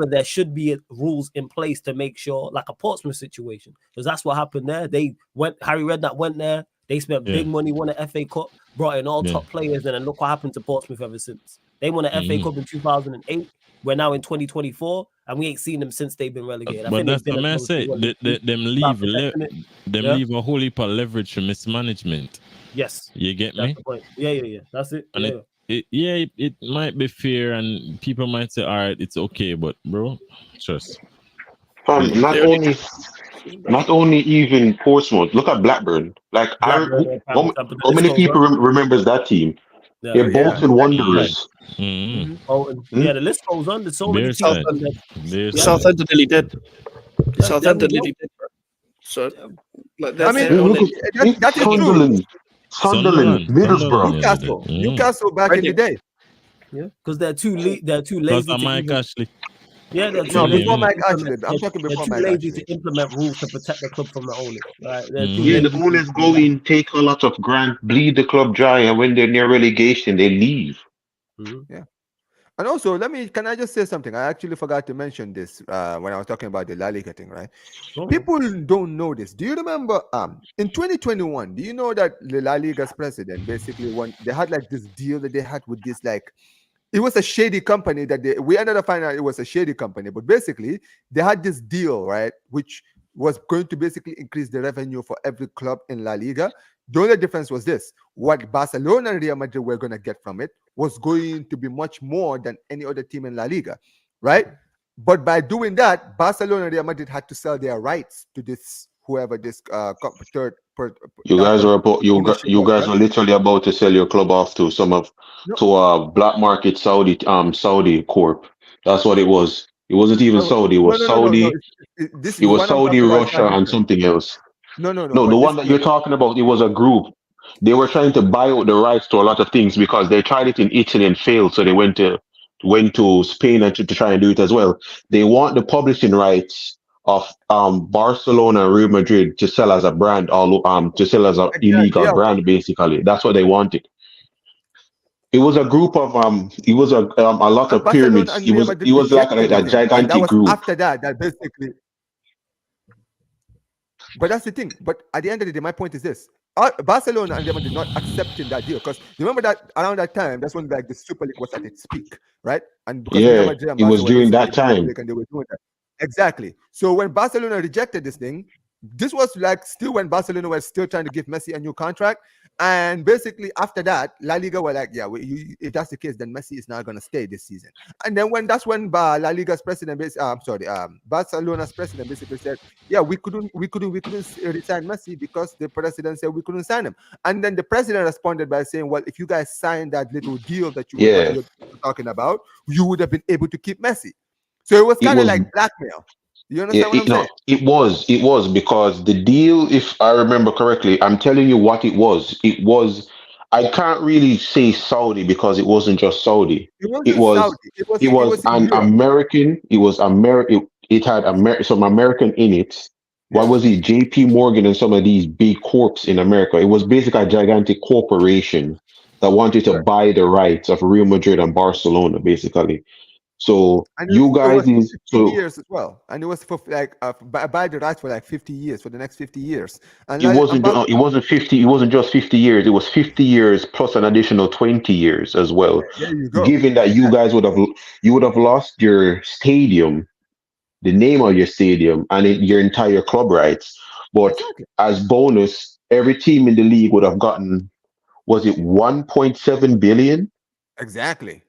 there should be rules in place to make sure, like a Portsmouth situation, because that's what happened there. Harry Redknapp went there. They spent big money, won an FA Cup, brought in all top players, and then look what happened to Portsmouth ever since. They won an FA Cup in 2008. We're now in 2024, and we ain't seen them since they've been relegated. But that's what I say. Them leave a whole heap of leverage for mismanagement. Yes, you get that's me. The point. Yeah. That's it. And it might be fair, and people might say, all right, it's okay, but bro, trust. Not only even Portsmouth. Look at Blackburn. Like, how many people remembers that team? They're Bolton Wanderers. Bolton. Yeah, the list goes on. There's so many teams. Southend nearly did. Southend nearly did. So, like, that's Sunderland, Middlesbrough, Newcastle back in the day. Yeah, because they're too lazy. Mike Ashley. Yeah, before Mike Ashley. I'm talking before Mike Ashley. To implement rules to protect the club from the owners. Right? The owners go in, take a lot of grant, bleed the club dry, and when they're near relegation, they leave. Yeah. And also, can I just say something? I actually forgot to mention this when I was talking about the La Liga thing, right? People don't know this. Do you remember in 2021, do you know that the La Liga's president basically they had like this deal that they had with this, like, it was a shady company that we ended up finding out it was a shady company, but basically they had this deal, right, which was going to basically increase the revenue for every club in La Liga. The only difference was this: what Barcelona and Real Madrid were going to get from it was going to be much more than any other team in La Liga, right? But by doing that, Barcelona and Real Madrid had to sell their rights to this third. You guys are literally about to sell your club off to to a black market Saudi corp. That's what it was. It wasn't even Saudi. It was No. Saudi. This It is was one I'm Saudi, talking about. Is Russia, and different. something else. No. No, the But one this that you're talking about, it was a group. They were trying to buy out the rights to a lot of things because they tried it in Italy and failed. So they went to Spain and to try and do it as well. They want the publishing rights of Barcelona and Real Madrid to sell as a brand, to sell as an exactly. illegal Yeah. brand, basically. That's what they wanted. It was a group of it was a lot And of Barcelona pyramids. and Real It Madrid was like rejected the a thing, and that gigantic was group. after that basically. But that's the thing. But at the end of the day, my point is this: Barcelona and Real Madrid not accepting that deal, because remember that around that time, that's when like the Super League was at its peak, right? And because Real Yeah, Madrid and it was Barcelona were during basically that the Super time. League and they were doing that. Exactly. So when Barcelona rejected this thing, this was like still when Barcelona was still trying to give Messi a new contract. And basically after that, La Liga were like, yeah, if that's the case, then Messi is not going to stay this season. And then that's when La Liga's president, Barcelona's president basically said, yeah, we couldn't resign Messi because the president said we couldn't sign him. And then the president responded by saying, well, if you guys signed that little deal that you're talking about, you would have been able to keep Messi. So it was kind of like blackmail. You understand what I'm saying? It was because the deal, if I remember correctly, I'm telling you what it was. I can't really say Saudi because it wasn't just Saudi. It was an American. It was American. It had some American in it. What was it? JP Morgan and some of these big corps in America. It was basically a gigantic corporation that wanted to buy the rights of Real Madrid and Barcelona, basically. So you guys is 50 years as well, and it was for like buy the rights for like 50 years, for the next 50 years. And it wasn't 50. It wasn't just 50 years. It was 50 years plus an additional 20 years as well. There you go. Given that you guys would have lost your stadium, the name of your stadium, and your entire club rights. But as bonus, every team in the league would have gotten, was it 1.7 billion? Exactly.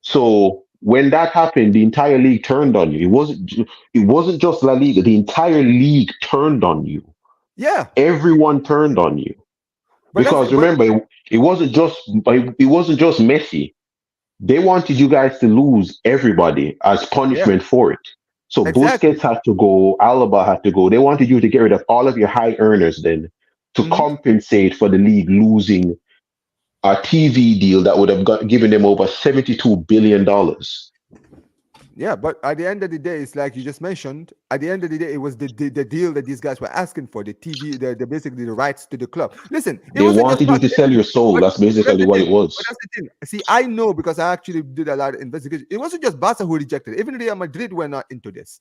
So when that happened, the entire league turned on you. It wasn't just La Liga. The entire league turned on you. Yeah. Everyone turned on you. Because remember, it wasn't just Messi. They wanted you guys to lose everybody as punishment for it. So Busquets had to go, Alaba had to go. They wanted you to get rid of all of your high earners then to compensate for the league losing a TV deal that would have given them over $72 billion. Yeah, but at the end of the day, it's like you just mentioned. At the end of the day, it was the deal that these guys were asking for, the TV, the basically the rights to the club. Listen, they wanted you to sell your soul. That's basically what it was. But that's the thing. See, I know because I actually did a lot of investigation. It wasn't just Barca who rejected it. Even Real Madrid were not into this.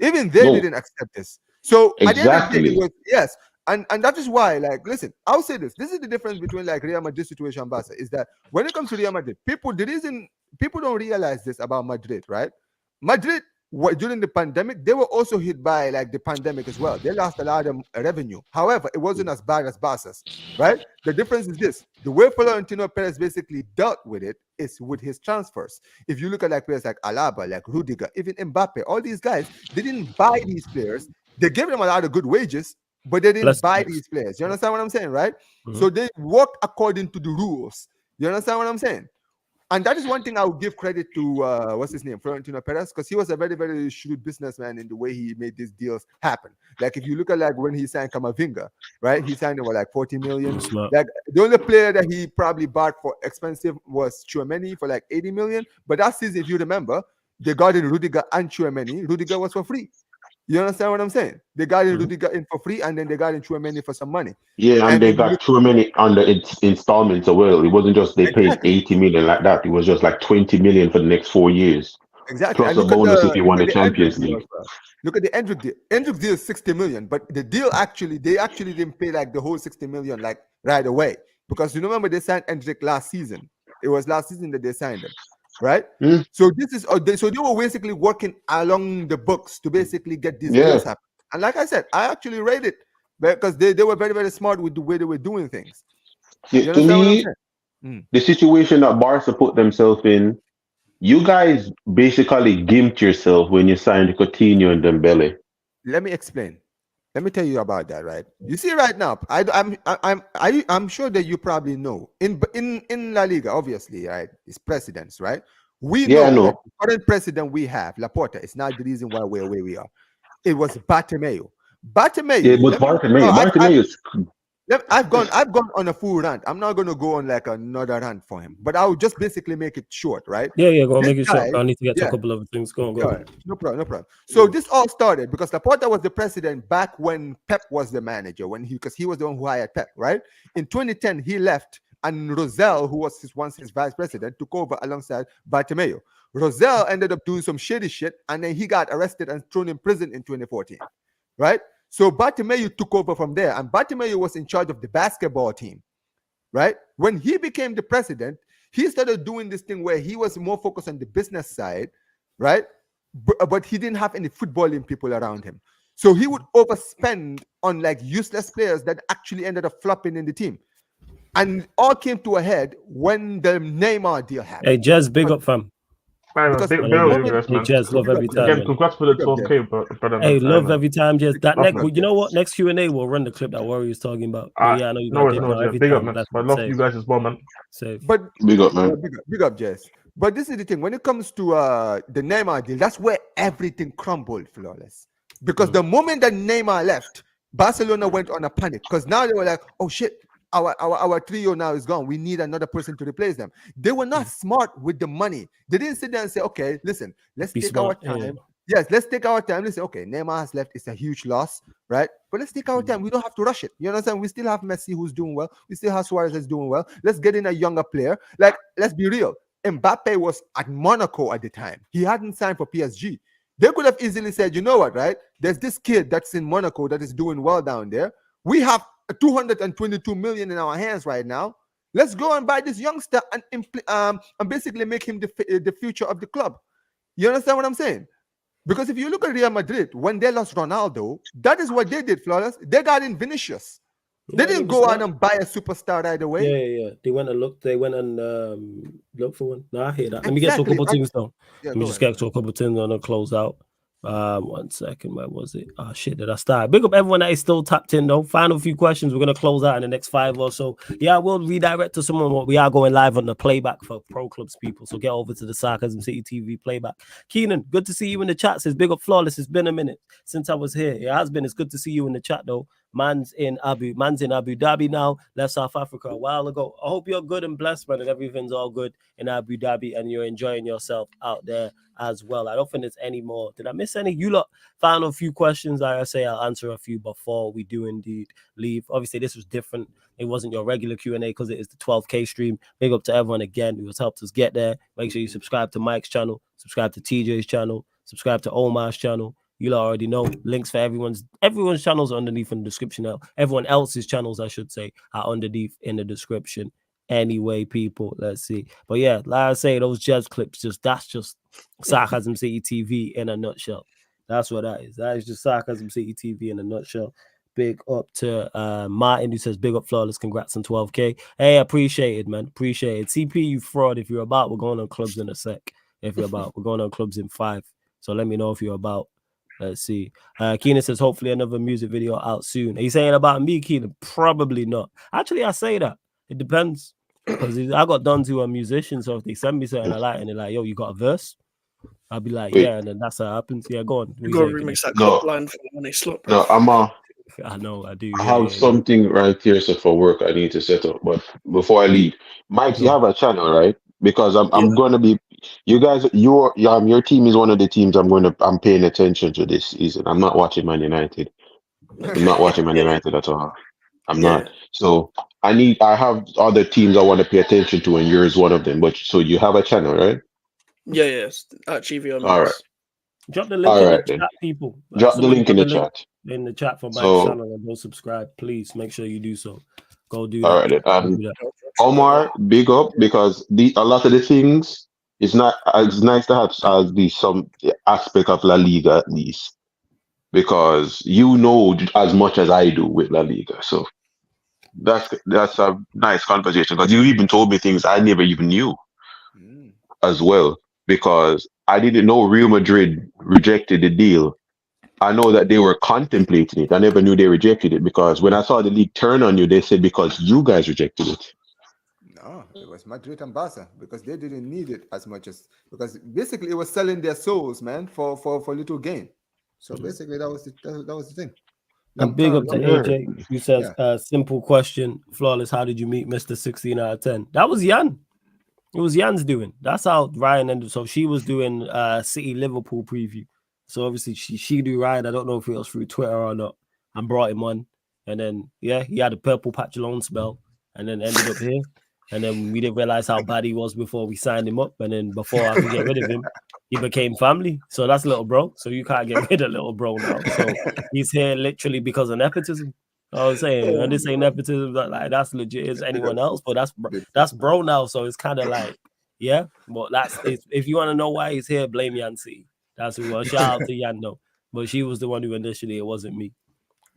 Even they didn't accept this. So at the end of the day, it was, yes. And that is why, like, listen, I'll say this. This is the difference between like Real Madrid situation and Barca, is that when it comes to Real Madrid, people don't realize this about Madrid, right? Madrid, during the pandemic, they were also hit by like the pandemic as well. They lost a lot of revenue. However, it wasn't as bad as Barca's, right? The difference is this: the way Florentino Perez basically dealt with it is with his transfers. If you look at like players like Alaba, like Rudiger, even Mbappe, all these guys, they didn't buy these players. They gave them a lot of good wages, but they didn't buy these players. You understand what I'm saying, right? So they worked according to the rules. You understand what I'm saying? And that is one thing I would give credit to, what's his name, Florentino Perez, because he was a very, very shrewd businessman in the way he made these deals happen. Like if you look at like when he signed Camavinga, right? He signed him for like 40 million. Like the only player that he probably bought for expensive was Tchouaméni for like 80 million. But that season, if you remember, they got in Rudiger and Tchouaméni. Rudiger was for free. You understand what I'm saying? They got in Rudiger in for free, and then they got in Tchouaméni for some money. Yeah, and they got Tchouaméni under its installments as well. It wasn't just they paid 80 million like that. It was just like 20 million for the next 4 years. Exactly. Plus a bonus if you won the Champions League. Look at the Endrick deal. Endrick deal is 60 million, but the deal they actually didn't pay like the whole 60 million like right away, because you remember they signed Endrick last season. It was last season that they signed him. Right, so this is so they were basically working along the books to basically get these deals happen. And like I said, I actually rate it because they were very, very smart with the way they were doing things. Yeah, to me, the situation that Barca put themselves in, you guys basically gimped yourself when you signed Coutinho and Dembele. Let me explain. Let me tell you about that, right? You see, right now, I'm sure that you probably know in La Liga, obviously, right? It's precedents, right? We know that the current president we have, Laporta, is not the reason why we're where we are. It was Bartomeu. Yeah, but Bartomeu. I've gone on a full rant. I'm not going to go on like another rant for him, but I'll just basically make it short, right? Yeah, go on, make it short. I need to get to a couple of things. Go on. Right. No problem. So this all started because Laporta was the president back when Pep was the manager, because he was the one who hired Pep, right? In 2010, he left, and Rosell, who was once his vice president, took over alongside Bartomeu. Rosell ended up doing some shady shit, and then he got arrested and thrown in prison in 2014, right? So Bartomeu took over from there, and Bartomeu was in charge of the basketball team, right? When he became the president, he started doing this thing where he was more focused on the business side, right? But he didn't have any footballing people around him. So he would overspend on like useless players that actually ended up flopping in the team. And it all came to a head when the Neymar deal happened. Hey, Jez, big up, fam. Congrats love every time. Again, congrats for the 12K, brother. Hey, love every time. Just that next, you know what? Next Q&A, we'll run the clip that Warrior's talking about. Yeah, I know you got no, big up, man. I love you guys as well, man. But big up, man. Big up, Jess. But this is the thing. When it comes to the Neymar deal, that's where everything crumbled, Flawless. Because the moment that Neymar left, Barcelona went on a panic. Because now they were like, oh shit, our trio now is gone. We need another person to replace them. They were not smart with the money. They didn't sit there and say, okay, listen, let's take our time. Yeah. Yes, let's take our time. Let's say, okay, Neymar has left. It's a huge loss, right? But let's take our time. We don't have to rush it. You understand? We still have Messi who's doing well. We still have Suarez that's doing well. Let's get in a younger player. Like, let's be real. Mbappe was at Monaco at the time. He hadn't signed for PSG. They could have easily said, you know what, right? There's this kid that's in Monaco that is doing well down there. We have 222 million in our hands right now. Let's go and buy this youngster and basically make him the future of the club. You understand what I'm saying? Because if you look at Real Madrid, when they lost Ronaldo, that is what they did, Flawless. They got in Vinicius. They didn't go out and buy a superstar right away. Yeah. They went and looked. They went and looked for one. No, I hear that. Let me get to a couple things though. Let me just get to a couple things on a close out. 1 second, where was it? Oh shit, did I start? Big up everyone that is still tapped in though. Final few questions. We're gonna close out in the next 5 or so. Yeah, we'll redirect to someone. We are going live on the playback for Pro Clubs people. So get over to the Sarcasm City TV playback. Keenan, good to see you in the chat. Says big up Flawless. It's been a minute since I was here. It has been. It's good to see you in the chat though. Man's in Abu Dhabi now. Left South Africa a while ago. I hope you're good and blessed, man, and everything's all good in Abu Dhabi and you're enjoying yourself out there as well. I don't think there's any more. Did I miss any? You lot found a few questions. Like I say, I'll answer a few before we do indeed leave. Obviously, this was different. It wasn't your regular Q&A because it is the 12K stream. Big up to everyone again who has helped us get there. Make sure you subscribe to Mike's channel, subscribe to TJ's channel, subscribe to Omar's channel. You already know links for everyone's channels are underneath in the description now. Everyone else's channels, I should say, are underneath in the description. Anyway, people, let's see. But yeah, like I say, those jazz clips, that's just Sarcasm City TV in a nutshell. That's what that is. That is just Sarcasm City TV in a nutshell. Big up to Martin who says big up Flawless. Congrats on 12K. Hey, appreciate it, man. Appreciate it. CP, you fraud. If you're about, we're going on clubs in a sec. If you're about, we're going on clubs in 5. So let me know if you're about. Let's see. Keenan says, hopefully another music video out soon. Are you saying about me, Keenan? Probably not. Actually, I say that. It depends. Because I got done to a musician, so if they send me something I like and they're like, yo, you got a verse? I'll be like, yeah, and then that's how it happens. Yeah, go on. You got to remix that clip line for when they slot. No, I know, I do. I have something right here so for work I need to set up. But before I leave, Mike, you have a channel, right? Because I'm going to be, you guys, your team is one of the teams I'm paying attention to this season. I'm not watching Man United. I'm not watching Man United at all. I'm not. So I have other teams I want to pay attention to, and yours one of them. But so you have a channel, right? Yeah. At GVO. All right. Drop the link in the chat, people. Drop the link in the chat. In the chat for my channel and go subscribe. Please make sure you do so. Go do that. All right. Omar, big up, because a lot of the things it's nice to have some aspect of La Liga at least, because you know as much as I do with La Liga. So that's a nice conversation, because you even told me things I never even knew as well, because I didn't know Real Madrid rejected the deal. I know that they were contemplating it. I never knew they rejected it, because when I saw the league turn on you, they said because you guys rejected it. It was Madrid and Barca because they didn't need it as much as because basically it was selling their souls, man, for little gain. So basically that was the thing. And big up to AJ, who says, simple question, flawless. How did you meet Mr. 16 out of 10? That was Jan. It was Jan's doing. That's how Ryan ended. So she was doing City Liverpool preview. So obviously she do Ryan. I don't know if it was through Twitter or not. And brought him on. And then he had a purple patch loan spell and then ended up here. And then we didn't realize how bad he was before we signed him up. And then before I could get rid of him, he became family. So that's little bro. So you can't get rid of little bro now. So he's here literally because of nepotism. I was saying, and this ain't nepotism, like that's legit as anyone else, but that's bro now. So it's kind of like, yeah. But if you want to know why he's here, blame Yancy. That's who. Well, shout out to Yan though. But she was the one who initially, it wasn't me.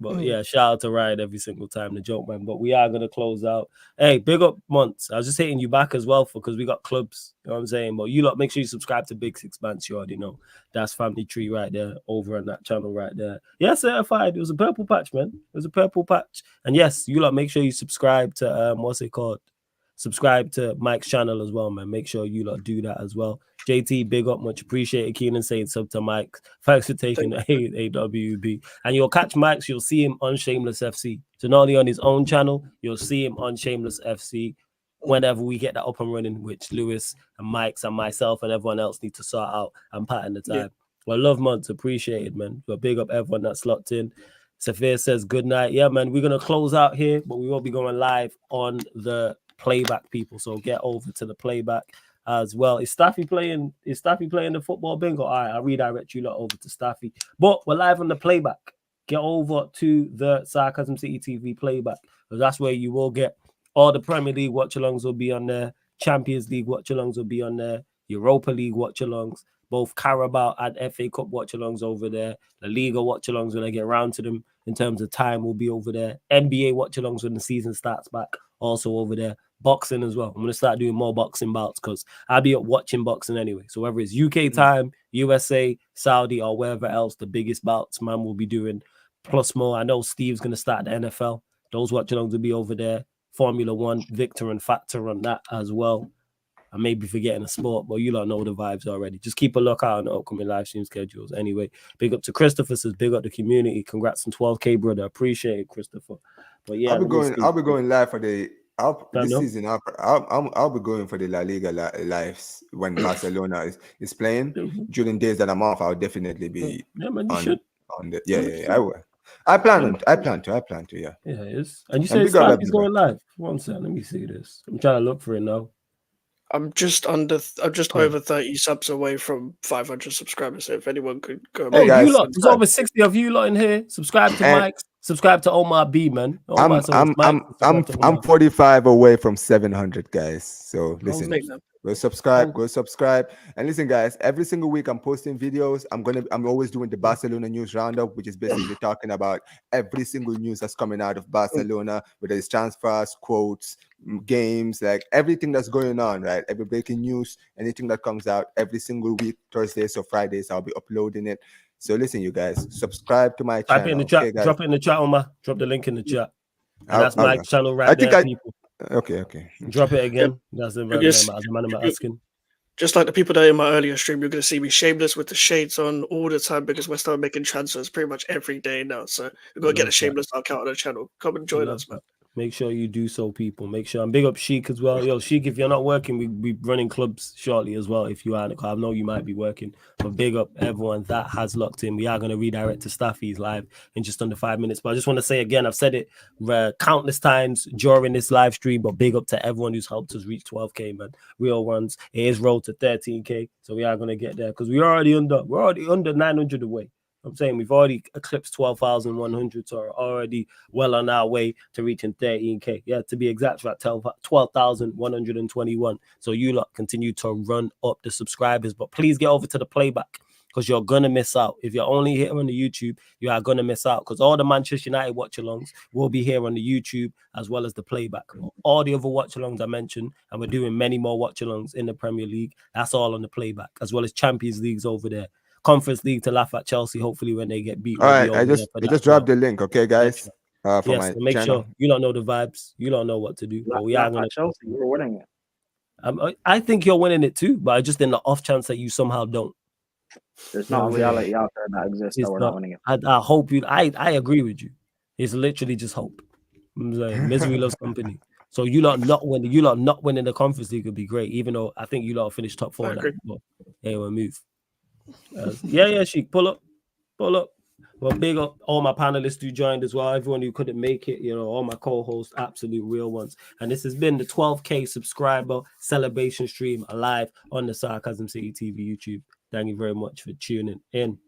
But yeah, shout out to Ryan every single time, the joke man. But we are gonna close out. Hey, big up Months. I was just hitting you back as well because we got clubs. You know what I'm saying? But you lot, make sure you subscribe to Big Six Bands. You already know that's Family Tree right there, over on that channel right there. Yeah, certified. It was a purple patch, man. It was a purple patch. And yes, you lot, make sure you subscribe to what's it called? Subscribe to Mike's channel as well, man. Make sure you lot do that as well. JT, big up, much appreciated. Keenan saying sub to Mike. Thanks for taking the AWB. And you'll catch Mike's, you'll see him on Shameless FC. So not only on his own channel, you'll see him on Shameless FC whenever we get that up and running, which Lewis and Mike's and myself and everyone else need to sort out and pattern the time. Yeah. Well, love months, appreciated, man. But big up everyone that's locked in. Saphir says good night. Yeah, man, we're gonna close out here, but we will be going live on the playback, people. So get over to the playback as well. Is Staffy playing the football bingo? All right, I'll redirect you lot over to Staffy. But we're live on the playback. Get over to the Sarcasm City TV playback, because that's where you will get all the Premier League watch-alongs will be on there. Champions League watch-alongs will be on there. Europa League watch-alongs. Both Carabao and FA Cup watch-alongs over there. The Liga watch-alongs, when I get around to them in terms of time, will be over there. NBA watch-alongs when the season starts back, also over there. Boxing as well. I'm going to start doing more boxing bouts because I'll be up watching boxing anyway. So whether it's UK time, USA, Saudi, or wherever else, the biggest bouts, man, will be doing. Plus more. I know Steve's going to start the NFL. Those watch-alongs will be over there. Formula One, Victor and Factor on that as well. I may be forgetting a sport, but you don't know the vibes already. Just keep a lookout on the upcoming live stream schedules. Anyway, big up to Christopher, says big up the community. Congrats on 12K, brother. Appreciate it, Christopher. But yeah, I'll be going live for the season. I'll be going for the La Liga lives when Barcelona is playing. During days that I'm off, I'll definitely be on the I will. I plan to, yeah. Yeah, it is. And you said Staffy's going live. One second, let me see this. I'm trying to look for it now. I'm just over 30 subs away from 500 subscribers. So if anyone could go, hey guys, there's over 60 of you lot in here. Subscribe to Mike. Subscribe to Omar B, man. I'm 45 away from 700, guys. So listen, go subscribe, and listen, guys. Every single week I'm posting videos. I'm always doing the Barcelona news roundup, which is basically talking about every single news that's coming out of Barcelona, whether it's transfers, quotes, games, like everything that's going on, right? Every breaking news, anything that comes out every single week, Thursdays or Fridays, I'll be uploading it. So listen, you guys, subscribe to my channel. Type it in the chat. Okay, drop it in the chat, Omar. Drop the link in the chat. And that's my channel right there, people. Okay. Drop it again. That's the man I'm asking. Just like the people that in my earlier stream, you're going to see me shameless with the shades on all the time because we're starting making transfers pretty much every day now. So we've got to get a shameless account on the channel. Come and join us, man. Make sure you do so, people. Make sure. And big up Sheik as well. Yo, Sheik, if you're not working, we running clubs shortly as well. If you are, I know you might be working. But big up everyone that has locked in. We are going to redirect to Staffy's live in just under 5 minutes. But I just want to say again, I've said it countless times during this live stream, but big up to everyone who's helped us reach 12K, man. Real ones. It is road to 13K. So we are going to get there because we're already under 900 away. I'm saying we've already eclipsed 12,100, so are already well on our way to reaching 13K. Yeah, to be exact, about 12,121. So you lot continue to run up the subscribers, but please get over to the playback because you're going to miss out. If you're only here on the YouTube, you are going to miss out because all the Manchester United watch-alongs will be here on the YouTube as well as the playback. All the other watch-alongs I mentioned, and we're doing many more watch-alongs in the Premier League. That's all on the playback, as well as Champions Leagues over there. Conference League to laugh at Chelsea, hopefully when they get beat. All right, I just dropped the link, okay, guys? For my make channel. Sure you don't know the vibes. You don't know what to do. But we are going to Chelsea. We're winning it. I think you're winning it too, but just in the off chance that you somehow don't. There's not a reality out there that exists that we're not winning it. I hope you. I agree with you. It's literally just hope. I'm saying misery loves company. So you lot not winning the conference league would be great. Even though I think you lot finished top 4. Anyway, move. Sheik, pull up. Well, big up all my panelists who joined as well. Everyone who couldn't make it, all my co-hosts, absolute real ones. And this has been the 12K subscriber celebration stream live on the Sarcasm City TV YouTube. Thank you very much for tuning in.